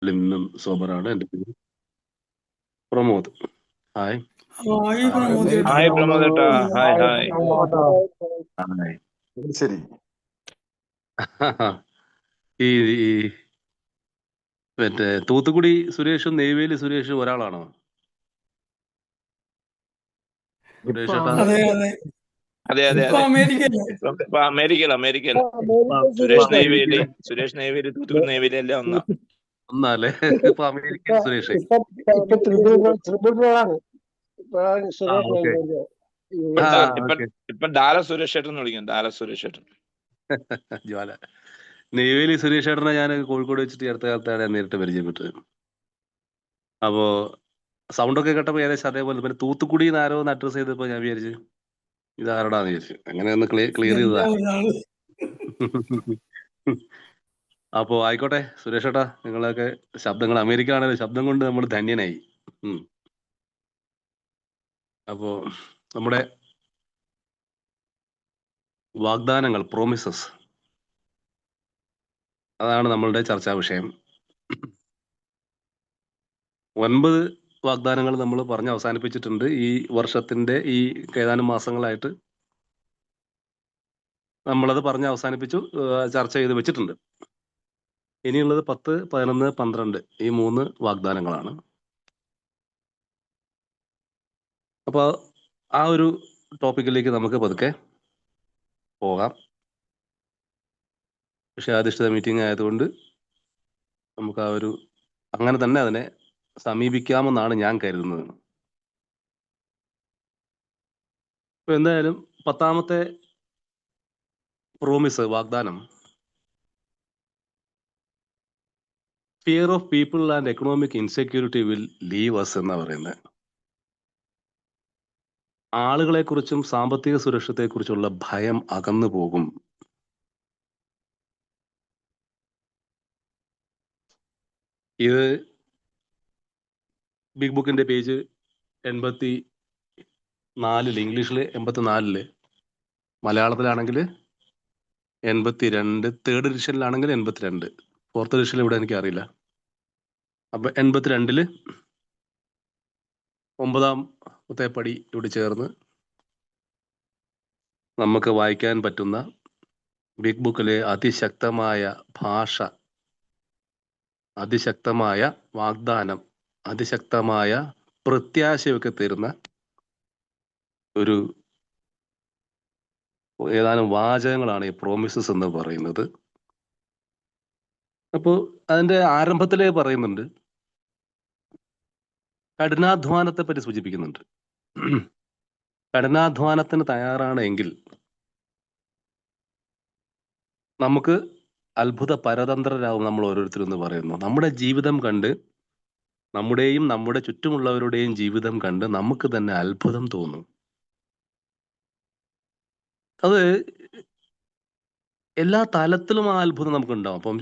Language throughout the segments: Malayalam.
നിന്നും സോബറാണ്. എൻ്റെ പേര് പ്രമോദ്. ഹായ്. ഹായ് പ്രമോദ് ചേട്ടാ. ഹായ് പ്രമോദേട്ടാ. Hi hi. ഹായ്. ശരി. ഈ ഈ മറ്റേ തൂത്തുക്കുടി സുരേഷും നെയ്വേലി സുരേഷും ഒരാളാണോ? സുരേഷ് ചേട്ടാ. അതെ അതെ അതെ അതെ ഇപ്പൊ അതെ. അമേരിക്കയില് ഇപ്പൊ അമേരിക്കയിൽ സുരേഷ് നെയ്വേലി തൂത്തുക്കുടി നെയ്വേലി എല്ലാം ഒന്നാ. ഒന്നാല്ലേ? ഇപ്പൊ അമേരിക്കൻ സുരേഷ്. ഇപ്പൊ ഡാലസ് സുരേഷ് ചേട്ടൻ എന്ന് വിളിക്കും. ഡാലസ് സുരേഷ് ചേട്ടൻ. ജ്വാല. നെയ്വേലി സുരേഷ് ചേട്ടനെ ഞാൻ കോഴിക്കോട് വെച്ചിട്ട് അടുത്ത കാലത്താണ് നേരിട്ട് പരിചയപ്പെട്ടത്. അപ്പോ സൗണ്ടൊക്കെ കേട്ടപ്പോ ഏകദേശം അതേപോലെ. പിന്നെ തൂത്തുക്കുടി ആരോ അഡ്രസ് ചെയ്തപ്പോ ഞാൻ വിചാരിച്ചു ഇതാരടാന്ന് വിചാരിച്ചു. അങ്ങനെ ഒന്ന് ക്ലിയർ ചെയ്തതാ. അപ്പോ ആയിക്കോട്ടെ സുരേഷ് ഏട്ടാ, നിങ്ങളൊക്കെ ശബ്ദങ്ങൾ അമേരിക്ക ആണെങ്കിലും ശബ്ദം കൊണ്ട് നമ്മൾ ധന്യനായി. അപ്പോ നമ്മുടെ വാഗ്ദാനങ്ങൾ, പ്രോമിസസ്, അതാണ് നമ്മളുടെ ചർച്ചാ വിഷയം. 9 വാഗ്ദാനങ്ങൾ നമ്മൾ പറഞ്ഞ് അവസാനിപ്പിച്ചിട്ടുണ്ട്. ഈ വർഷത്തിന്റെ ഈ ഏതാനും മാസങ്ങളായിട്ട് നമ്മളത് പറഞ്ഞ് അവസാനിപ്പിച്ചു, ചർച്ച ചെയ്ത് വെച്ചിട്ടുണ്ട്. ഇനിയുള്ളത് 10, 11, 12 ഈ 3 വാഗ്ദാനങ്ങളാണ്. അപ്പൊ ആ ഒരു ടോപ്പിക്കിലേക്ക് നമുക്ക് പതുക്കെ പോകാം. വിഷയാധിഷ്ഠിത മീറ്റിംഗ് ആയതുകൊണ്ട് നമുക്ക് ആ ഒരു അങ്ങനെ തന്നെ അതിനെ സമീപിക്കാമെന്നാണ് ഞാൻ കരുതുന്നത്. ഇപ്പൊ എന്തായാലും 10ാമത്തെ പ്രോമിസ്, വാഗ്ദാനം, fear of people and economic insecurity will leave us എന്നാ പറയുന്നത്. ആളുകളെ കുറിച്ചും സാമ്പത്തിക സുരക്ഷത്തെക്കുറിച്ചുള്ള ഭയം അകന്നു പോകും. ഇത് ബിഗ് ബുക്കിന്റെ പേജ് 84, ഇംഗ്ലീഷില് 84, മലയാളത്തിലാണെങ്കിൽ 82, തേർഡ് എഡിഷനിലാണെങ്കിൽ 82, ഫോർത്ത് എഡിഷനിൽ ഇവിടെ എനിക്ക് അറിയില്ല. അപ്പൊ 82 9ാമത്തെ പടി ഇവിടെ ചേർന്ന് നമുക്ക് വായിക്കാൻ പറ്റുന്ന ബിഗ് ബുക്കിലെ അതിശക്തമായ ഭാഷ, അതിശക്തമായ വാഗ്ദാനം, അതിശക്തമായ പ്രത്യാശയൊക്കെ തരുന്ന ഒരു ഏതാനും വാചകങ്ങളാണ് ഈ പ്രോമിസസ് എന്ന് പറയുന്നത്. അപ്പോൾ അതിന്റെ ആരംഭത്തിലേ പറയുന്നുണ്ട്, കഠിനാധ്വാനത്തെ പറ്റി സൂചിപ്പിക്കുന്നുണ്ട്. കഠിനാധ്വാനത്തിന് തയ്യാറാണ് എങ്കിൽ നമുക്ക് അത്ഭുത പരതന്ത്രരാകും നമ്മൾ ഓരോരുത്തരും എന്ന് പറയുന്നു. നമ്മുടെ ജീവിതം കണ്ട്, നമ്മുടെയും നമ്മുടെ ചുറ്റുമുള്ളവരുടെയും ജീവിതം കണ്ട് നമുക്ക് തന്നെ അത്ഭുതം തോന്നും. അത് എല്ലാ തലത്തിലും ആ അത്ഭുതം നമുക്ക് ഉണ്ടാവും. അപ്പം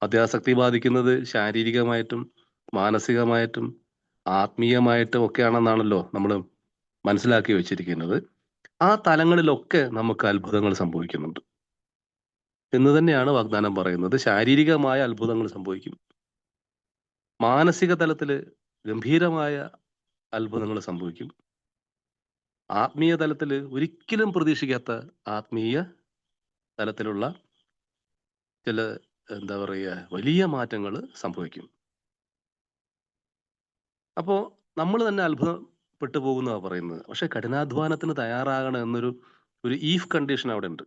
അത്യാസക്തി ബാധിക്കുന്നത് ശാരീരികമായിട്ടും മാനസികമായിട്ടും ആത്മീയമായിട്ടും ഒക്കെയാണെന്നാണല്ലോ നമ്മൾ മനസ്സിലാക്കി വെച്ചിരിക്കുന്നത്. ആ തലങ്ങളിലൊക്കെ നമുക്ക് അത്ഭുതങ്ങൾ സംഭവിക്കുന്നുണ്ട് എന്ന് തന്നെയാണ് വാഗ്ദാനം പറയുന്നത്. ശാരീരികമായ അത്ഭുതങ്ങൾ സംഭവിക്കും, മാനസിക തലത്തില് ഗംഭീരമായ അത്ഭുതങ്ങൾ സംഭവിക്കും, ആത്മീയ തലത്തില് ഒരിക്കലും പ്രതീക്ഷിക്കാത്ത ആത്മീയ തലത്തിലുള്ള ചില എന്താ പറയുക വലിയ മാറ്റങ്ങൾ സംഭവിക്കും. അപ്പോ നമ്മൾ തന്നെ അത്ഭുതപ്പെട്ടു പോകുന്നതാ പറയുന്നത്. പക്ഷെ കഠിനാധ്വാനത്തിന് തയ്യാറാകണം എന്നൊരു ഈഫ് കണ്ടീഷൻ അവിടെ ഉണ്ട്.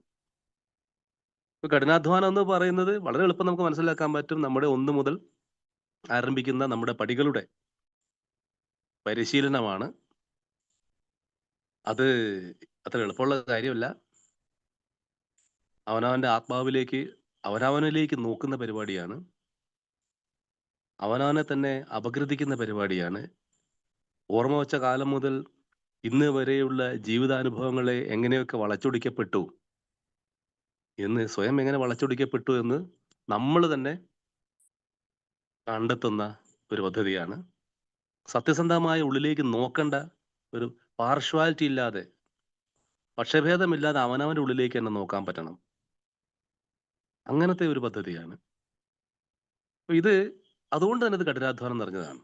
ഇപ്പൊ കഠിനാധ്വാനം എന്ന് പറയുന്നത് വളരെ എളുപ്പം നമുക്ക് മനസ്സിലാക്കാൻ പറ്റും. നമ്മുടെ 1 മുതൽ ആരംഭിക്കുന്ന നമ്മുടെ പടികളുടെ പരിശീലനമാണ്. അത് അത്ര എളുപ്പമുള്ള കാര്യമല്ല. അവനവന്റെ ആത്മാവിലേക്ക്, അവനവനിലേക്ക് നോക്കുന്ന പരിപാടിയാണ്. അവനവനെ തന്നെ അപഗ്രഥിക്കുന്ന പരിപാടിയാണ്. ഓർമ്മ വെച്ച കാലം മുതൽ ഇന്ന് വരെയുള്ള ജീവിതാനുഭവങ്ങളെ എങ്ങനെയൊക്കെ വളച്ചൊടിക്കപ്പെട്ടു എന്ന്, സ്വയം എങ്ങനെ വളച്ചൊടിക്കപ്പെട്ടു എന്ന് നമ്മൾ തന്നെ കണ്ടെത്തുന്ന ഒരു പദ്ധതിയാണ്. സത്യസന്ധമായ ഉള്ളിലേക്ക് നോക്കേണ്ട, ഒരു പാർഷ്വാലിറ്റി ഇല്ലാതെ, പക്ഷഭേദമില്ലാതെ അവനവന്റെ ഉള്ളിലേക്ക് തന്നെ നോക്കാൻ പറ്റണം. അങ്ങനത്തെ ഒരു പദ്ധതിയാണ്. ഇത് അതുകൊണ്ട് തന്നെ ഇത് കഠിനാധ്വാനം നിറഞ്ഞതാണ്.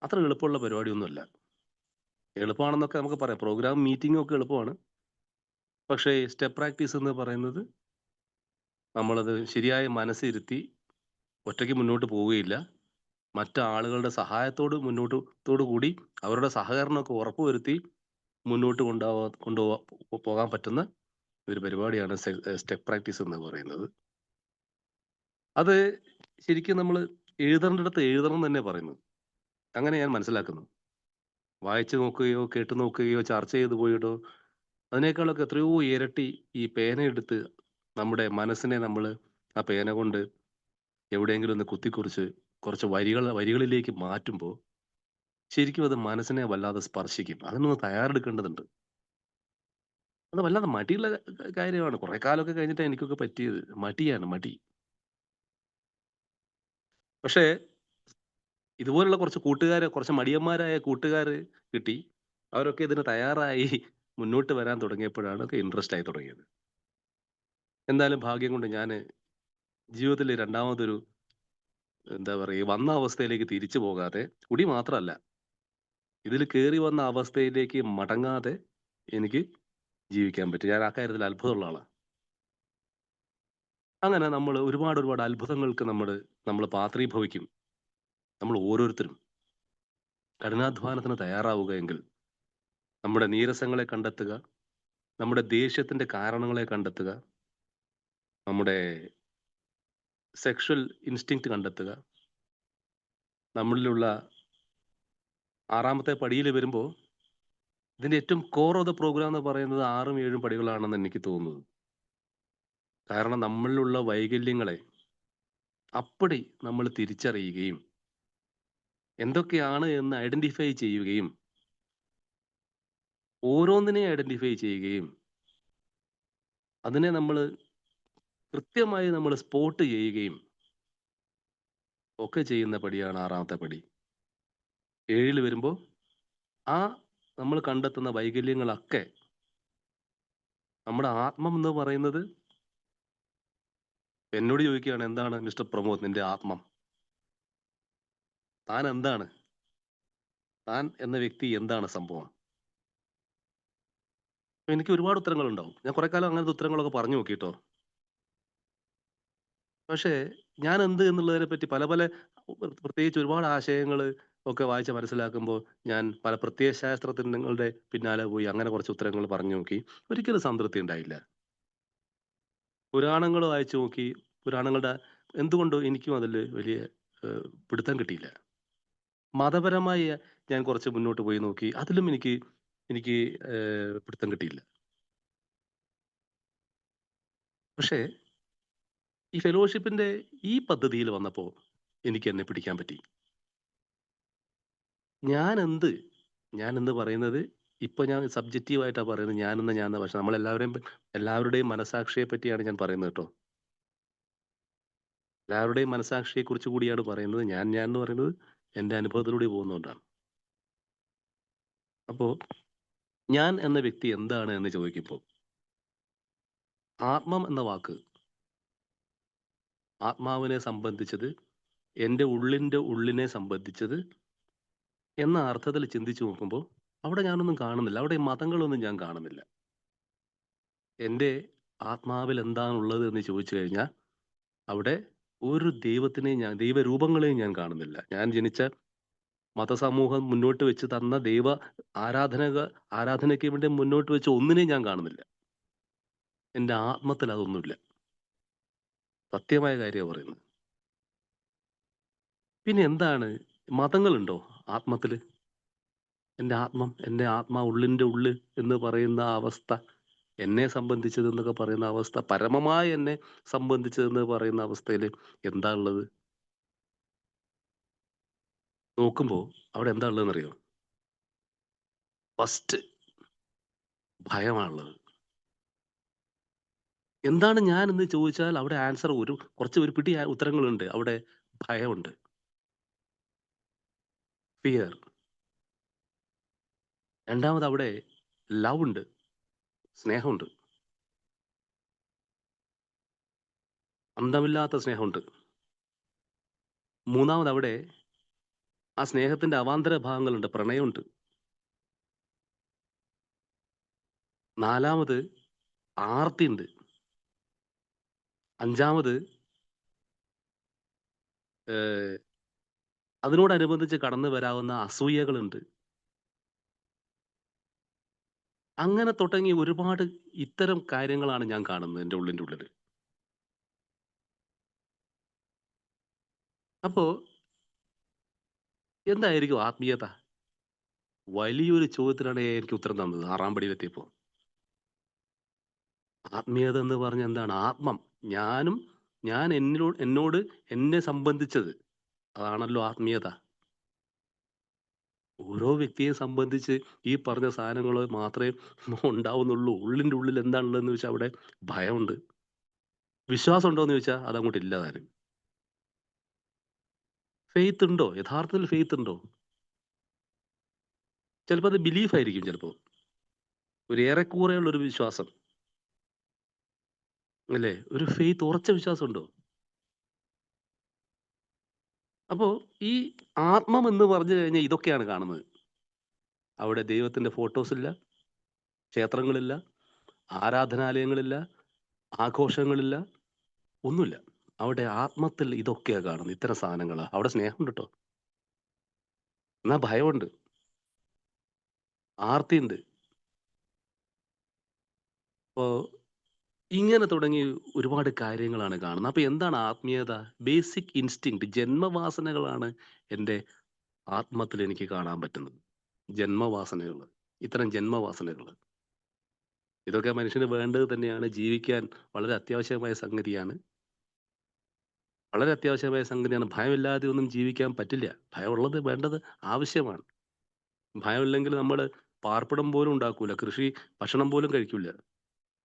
അത്ര എളുപ്പമുള്ള പരിപാടിയൊന്നുമല്ല. എളുപ്പമാണെന്നൊക്കെ നമുക്ക് പറയാം. പ്രോഗ്രാം മീറ്റിംഗും ഒക്കെ എളുപ്പമാണ്. പക്ഷേ സ്റ്റെപ്പ് പ്രാക്ടീസ് എന്ന് പറയുന്നത് നമ്മളത് ശരിയായ മനസ്സിരുത്തി ഒറ്റയ്ക്ക് മുന്നോട്ട് പോവുകയില്ല. മറ്റാളുകളുടെ സഹായത്തോടു കൂടി അവരുടെ സഹകരണമൊക്കെ ഉറപ്പുവരുത്തി മുന്നോട്ട് പോകാൻ പറ്റുന്ന ഒരു പരിപാടിയാണ് സ്റ്റെപ്പ് പ്രാക്ടീസ് എന്ന് പറയുന്നത്. അത് ശരിക്കും നമ്മൾ എഴുതേണ്ടിടത്ത് എഴുതണം എന്ന് തന്നെ പറയുന്നു. അങ്ങനെ ഞാൻ മനസ്സിലാക്കുന്നു. വായിച്ചു നോക്കുകയോ കേട്ടു നോക്കുകയോ ചർച്ച ചെയ്ത് പോയിട്ടോ അതിനേക്കാളൊക്കെ എത്രയോ ഇരട്ടി ഈ പേനയെടുത്ത് നമ്മുടെ മനസ്സിനെ നമ്മൾ ആ പേന കൊണ്ട് എവിടെയെങ്കിലും ഒന്ന് കുത്തിക്കുറിച്ച് കുറച്ച് വരികളിലേക്ക് മാറ്റുമ്പോൾ ശരിക്കും അത് മനസ്സിനെ വല്ലാതെ സ്പർശിക്കും. അതിനൊന്ന് തയ്യാറെടുക്കേണ്ടതുണ്ട്. അത് വല്ലാതെ മടിയുള്ള കാര്യമാണ്. കുറെ കാലമൊക്കെ കഴിഞ്ഞിട്ടാണ് എനിക്കൊക്കെ പറ്റിയത്. മടി. പക്ഷേ ഇതുപോലുള്ള കുറച്ച് മടിയന്മാരായ കൂട്ടുകാര് കിട്ടി. അവരൊക്കെ ഇതിന് തയ്യാറായി മുന്നോട്ട് വരാൻ തുടങ്ങിയപ്പോഴാണ് ഒക്കെ ഇൻട്രസ്റ്റ് ആയി തുടങ്ങിയത്. എന്തായാലും ഭാഗ്യം കൊണ്ട് ഞാന് ജീവിതത്തിൽ രണ്ടാമതൊരു എന്താ പറയുക വന്ന അവസ്ഥയിലേക്ക് തിരിച്ചു പോകാതെ കുടി മാത്രമല്ല ഇതിൽ കയറി വന്ന അവസ്ഥയിലേക്ക് മടങ്ങാതെ എനിക്ക് ജീവിക്കാൻ പറ്റും. ഞാൻ ആ കാര്യത്തിൽ അത്ഭുതമുള്ള ആളാണ്. അങ്ങനെ നമ്മൾ ഒരുപാട് അത്ഭുതങ്ങൾക്ക് നമ്മൾ പാത്രീഭവിക്കും. നമ്മൾ ഓരോരുത്തരും കഠിനാധ്വാനത്തിന് തയ്യാറാവുക എങ്കിൽ നമ്മുടെ നീരസങ്ങളെ കണ്ടെത്തുക, നമ്മുടെ ദേഷ്യത്തിന്റെ കാരണങ്ങളെ കണ്ടെത്തുക, നമ്മുടെ സെക്ഷൽ ഇൻസ്റ്റിങ്ക്റ്റ് കണ്ടെത്തുക, നമ്മളിലുള്ള ആറാമത്തെ പടിയിൽ വരുമ്പോൾ ഇതിന്റെ ഏറ്റവും കോർ ഓഫ് ദ പ്രോഗ്രാം എന്ന് പറയുന്നത് 6ഉം 7ഉം പടികളാണെന്ന് എനിക്ക് തോന്നുന്നത്. കാരണം നമ്മളിലുള്ള വൈകല്യങ്ങളെ അപ്പടി നമ്മൾ തിരിച്ചറിയുകയും എന്തൊക്കെയാണ് എന്ന് ഐഡന്റിഫൈ ചെയ്യുകയും ഓരോന്നിനെയും ഐഡന്റിഫൈ ചെയ്യുകയും അതിനെ നമ്മൾ കൃത്യമായി നമ്മൾ സ്പോട്ട് ചെയ്യുകയും ഒക്കെ ചെയ്യുന്ന പടിയാണ് 6ാമത്തെ പടി. 7ൽ വരുമ്പോൾ ആ നമ്മൾ കണ്ടെത്തുന്ന വൈകല്യങ്ങളൊക്കെ നമ്മുടെ ആത്മം എന്ന് പറയുന്നത് എന്നോട് ചോദിക്കുകയാണ്, എന്താണ് മിസ്റ്റർ പ്രമോദ് നിന്റെ ആത്മം? താൻ എന്താണ്? താൻ എന്ന വ്യക്തി എന്താണ് സംഭവം? എനിക്ക് ഒരുപാട് ഉത്തരങ്ങളുണ്ടാവും. ഞാൻ കുറെ കാലം അങ്ങനത്തെ ഉത്തരങ്ങളൊക്കെ പറഞ്ഞു നോക്കിട്ടോ. പക്ഷേ ഞാൻ എന്ത് എന്നുള്ളതിനെ പറ്റി പല പ്രത്യേകിച്ച് ഒരുപാട് ആശയങ്ങൾ ഒക്കെ വായിച്ച് മനസ്സിലാക്കുമ്പോൾ ഞാൻ പല പ്രത്യയശാസ്ത്രജ്ഞങ്ങളുടെ പിന്നാലെ പോയി അങ്ങനെ കുറച്ച് ഉത്തരങ്ങൾ പറഞ്ഞു നോക്കി. ഒരിക്കലും സംതൃപ്തി ഉണ്ടായില്ല. പുരാണങ്ങൾ വായിച്ചു നോക്കി. പുരാണങ്ങളുടെ എന്തുകൊണ്ടോ എനിക്കും അതിൽ വലിയ പിടുത്തം കിട്ടിയില്ല. മതപരമായി ഞാൻ കുറച്ച് മുന്നോട്ട് പോയി നോക്കി. അതിലും എനിക്ക് പിടുത്തം കിട്ടിയില്ല. പക്ഷേ ഈ ഫെലോഷിപ്പിന്റെ ഈ പദ്ധതിയിൽ വന്നപ്പോൾ എനിക്ക് എന്നെ പിടിക്കാൻ പറ്റി. ഞാൻ എന്ന് പറയുന്നത് ഇപ്പൊ ഞാൻ സബ്ജക്റ്റീവായിട്ടാണ് പറയുന്നത്. ഞാൻ പക്ഷെ എല്ലാവരുടെയും മനസാക്ഷിയെ പറ്റിയാണ് ഞാൻ പറയുന്നത് കേട്ടോ. എല്ലാവരുടെയും മനസാക്ഷിയെ കുറിച്ച് കൂടിയാണ് പറയുന്നത്. ഞാൻ എന്ന് പറയുന്നത് എന്റെ അനുഭവത്തിലൂടെ പോകുന്നതുകൊണ്ടാണ്. അപ്പോ ഞാൻ എന്ന വ്യക്തി എന്താണ് എന്ന് ചോദിക്കുമ്പോൾ ആത്മം എന്ന വാക്ക് ആത്മാവിനെ സംബന്ധിച്ചത്, എൻ്റെ ഉള്ളിനെ സംബന്ധിച്ചത് എന്ന അർത്ഥത്തിൽ ചിന്തിച്ചു നോക്കുമ്പോൾ അവിടെ ഞാനൊന്നും കാണുന്നില്ല. അവിടെ മതങ്ങളൊന്നും ഞാൻ കാണുന്നില്ല. എൻ്റെ ആത്മാവിൽ എന്താണുള്ളത് എന്ന് ചോദിച്ചു കഴിഞ്ഞാൽ അവിടെ ഒരു ദൈവരൂപങ്ങളെയും ഞാൻ കാണുന്നില്ല. ഞാൻ ജനിച്ച മതസമൂഹം മുന്നോട്ട് വെച്ച് തന്ന ആരാധനയ്ക്ക് വേണ്ടി മുന്നോട്ട് വെച്ച ഒന്നിനെയും ഞാൻ കാണുന്നില്ല. എൻ്റെ ആത്മത്തിൽ അതൊന്നുമില്ല. സത്യമായ കാര്യമാണ് പറയുന്നത്. പിന്നെ എന്താണ് മതങ്ങളുണ്ടോ ആത്മത്തില്? എൻ്റെ ഉള്ളിന്റെ ഉള്ളിൽ എന്ന് പറയുന്ന അവസ്ഥ, എന്നെ സംബന്ധിച്ചത് എന്നൊക്കെ പറയുന്ന അവസ്ഥ, പരമമായി എന്നെ സംബന്ധിച്ചതെന്ന് പറയുന്ന അവസ്ഥയിൽ എന്താ ഉള്ളത്? നോക്കുമ്പോൾ അവിടെ എന്താ ഉള്ളതെന്ന് അറിയോ? ഫസ്റ്റ് ഭയമാണുള്ളത്. എന്താണ് ഞാൻ എന്ന് ചോദിച്ചാൽ അവിടെ ആൻസർ ഒരു പിടി ഉത്തരങ്ങളുണ്ട്. അവിടെ ഭയമുണ്ട്, ഫിയർ. രണ്ടാമത് അവിടെ ലവ് ഉണ്ട്, സ്നേഹമുണ്ട്, അന്തമില്ലാത്ത സ്നേഹമുണ്ട്. മൂന്നാമത് അവിടെ ആ സ്നേഹത്തിന്റെ അവാന്തര ഭാഗങ്ങളുണ്ട്, പ്രണയമുണ്ട്. നാലാമത് ആർത്തിയുണ്ട്. അഞ്ചാമത് ഏഹ്, അതിനോടനുബന്ധിച്ച് കടന്നു വരാവുന്ന അസൂയകളുണ്ട്. അങ്ങനെ തുടങ്ങി ഒരുപാട് ഇത്തരം കാര്യങ്ങളാണ് ഞാൻ കാണുന്നത് എൻ്റെ ഉള്ളിൻ്റെ ഉള്ളില്. അപ്പോ എന്തായിരിക്കും ആത്മീയത? വലിയൊരു ചോദ്യത്തിനാണ് എനിക്ക് ഉത്തരം തന്നത് 6-ാം പടിയിലെത്തിയപ്പോ. ആത്മീയത എന്ന് പറഞ്ഞാൽ എന്താണ്? ആത്മം. ഞാനും ഞാൻ എന്നോട് എന്നെ സംബന്ധിച്ചത്. അതാണല്ലോ ആത്മീയത. ഓരോ വ്യക്തിയെ സംബന്ധിച്ച് ഈ പറഞ്ഞ സാധനങ്ങൾ മാത്രമേ ഉണ്ടാവുന്നുള്ളൂ. ഉള്ളിൻ്റെ ഉള്ളിൽ എന്താണുള്ളതെന്ന് ചോദിച്ചാൽ അവിടെ ഭയമുണ്ട്. വിശ്വാസം ഉണ്ടോന്ന് ചോദിച്ചാൽ അതങ്ങോട്ട് ഇല്ല താനും. ഫെയ്ത്ത് ഉണ്ടോ? യഥാർത്ഥത്തിൽ ഫെയ്ത്ത് ഉണ്ടോ? ചിലപ്പോൾ അത് ബിലീഫ് ആയിരിക്കും ചിലപ്പോൾ. ഒരു ഏറെക്കുറെയുള്ളൊരു വിശ്വാസം. അല്ലേ? ഒരു ഫെയ്ത്ത്, ഉറച്ച വിശ്വാസം ഉണ്ടോ? അപ്പോ ഈ ആത്മം എന്ന് പറഞ്ഞു കഴിഞ്ഞാൽ ഇതൊക്കെയാണ് കാണുന്നത്. അവിടെ ദൈവത്തിന്റെ ഫോട്ടോസ് ഇല്ല, ക്ഷേത്രങ്ങളില്ല, ആരാധനാലയങ്ങളില്ല, ആഘോഷങ്ങളില്ല, ഒന്നുമില്ല. അവിടെ ആത്മത്തിൽ ഇതൊക്കെയാ കാണുന്നത്. ഇത്തരം സാധനങ്ങളാ. അവിടെ സ്നേഹമുണ്ട് ട്ടോ. എന്നാ ഭയമുണ്ട്, ആർത്തിയുണ്ട്. അപ്പോ ഇങ്ങനെ തുടങ്ങി ഒരുപാട് കാര്യങ്ങളാണ് കാണുന്നത്. അപ്പൊ എന്താണ് ആത്മീയത? ബേസിക് ഇൻസ്റ്റിങ്ക്റ്റ്, ജന്മവാസനകളാണ് എൻ്റെ ആത്മത്തിൽ എനിക്ക് കാണാൻ പറ്റുന്നത്. ജന്മവാസനകള്. ഇത്തരം ജന്മവാസനകള്. ഇതൊക്കെ മനുഷ്യന് വേണ്ടത് തന്നെയാണ്. ജീവിക്കാൻ വളരെ അത്യാവശ്യമായ സംഗതിയാണ്. വളരെ അത്യാവശ്യമായ സംഗതിയാണ്. ഭയമില്ലാതെ ഒന്നും ജീവിക്കാൻ പറ്റില്ല. ഭയമുള്ളത് വേണ്ടത് ആവശ്യമാണ്. ഭയമില്ലെങ്കിൽ നമ്മള് പാർപ്പിടം പോലും ഉണ്ടാക്കൂല. ഭക്ഷണം പോലും കഴിക്കൂല.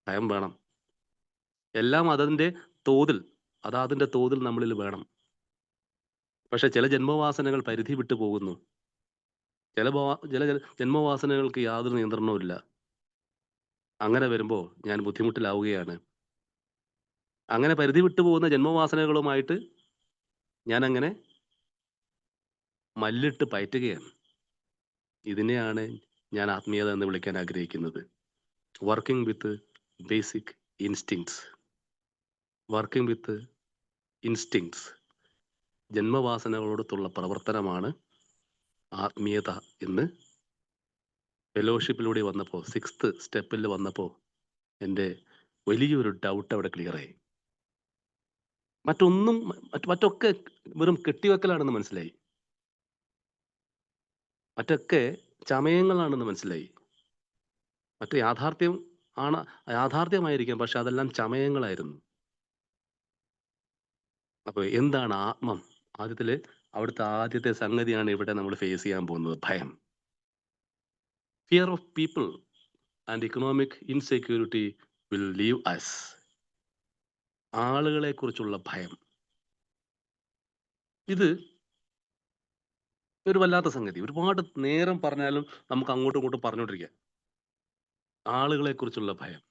ഭയം വേണം. എല്ലാം അതതിന്റെ തോതിൽ, അതാതിന്റെ തോതിൽ നമ്മളിൽ വേണം. പക്ഷെ ചില ജന്മവാസനകൾ പരിധി വിട്ടു പോകുന്നു. ചില ജന്മവാസനകൾക്ക് യാതൊരു നിയന്ത്രണവും ഇല്ല. അങ്ങനെ വരുമ്പോ ഞാൻ ബുദ്ധിമുട്ടിലാവുകയാണ്. അങ്ങനെ പരിധി വിട്ടു പോകുന്ന ജന്മവാസനകളുമായിട്ട് ഞാനങ്ങനെ മല്ലിട്ട് പയറ്റുകയാണ്. ഇതിനെയാണ് ഞാൻ ആത്മീയത എന്ന് വിളിക്കാൻ ആഗ്രഹിക്കുന്നത്. Working with basic instincts. Working with instincts. ജന്മവാസനകളോടൊത്തുള്ള പ്രവർത്തനമാണ് ആത്മീയത എന്ന് ഫെലോഷിപ്പിലൂടെ വന്നപ്പോൾ, 6th സ്റ്റെപ്പിൽ വന്നപ്പോൾ എൻ്റെ വലിയൊരു ഡൗട്ട് അവിടെ ക്ലിയറായി. മറ്റൊന്നും മറ്റൊക്കെ വെറും കെട്ടിവെക്കലാണെന്ന് മനസ്സിലായി. മറ്റൊക്കെ ചമയങ്ങളാണെന്ന് മനസ്സിലായി. മറ്റ് യാഥാർത്ഥ്യമായിരിക്കാം, പക്ഷെ അതെല്ലാം ചമയങ്ങളായിരുന്നു. അപ്പൊ എന്താണ് ആത്മം? അവിടുത്തെ ആദ്യത്തെ സംഗതിയാണ് ഇവിടെ നമ്മൾ ഫേസ് ചെയ്യാൻ പോകുന്നത്. ഭയം. Fear of people and economic insecurity will leave us. ആളുകളെ കുറിച്ചുള്ള ഭയം. ഇത് ഒരു വല്ലാത്ത സംഗതി. ഒരുപാട് നേരം പറഞ്ഞാലും നമുക്ക് അങ്ങോട്ടും ഇങ്ങോട്ടും പറഞ്ഞുകൊണ്ടിരിക്കാം. ആളുകളെ കുറിച്ചുള്ള ഭയം.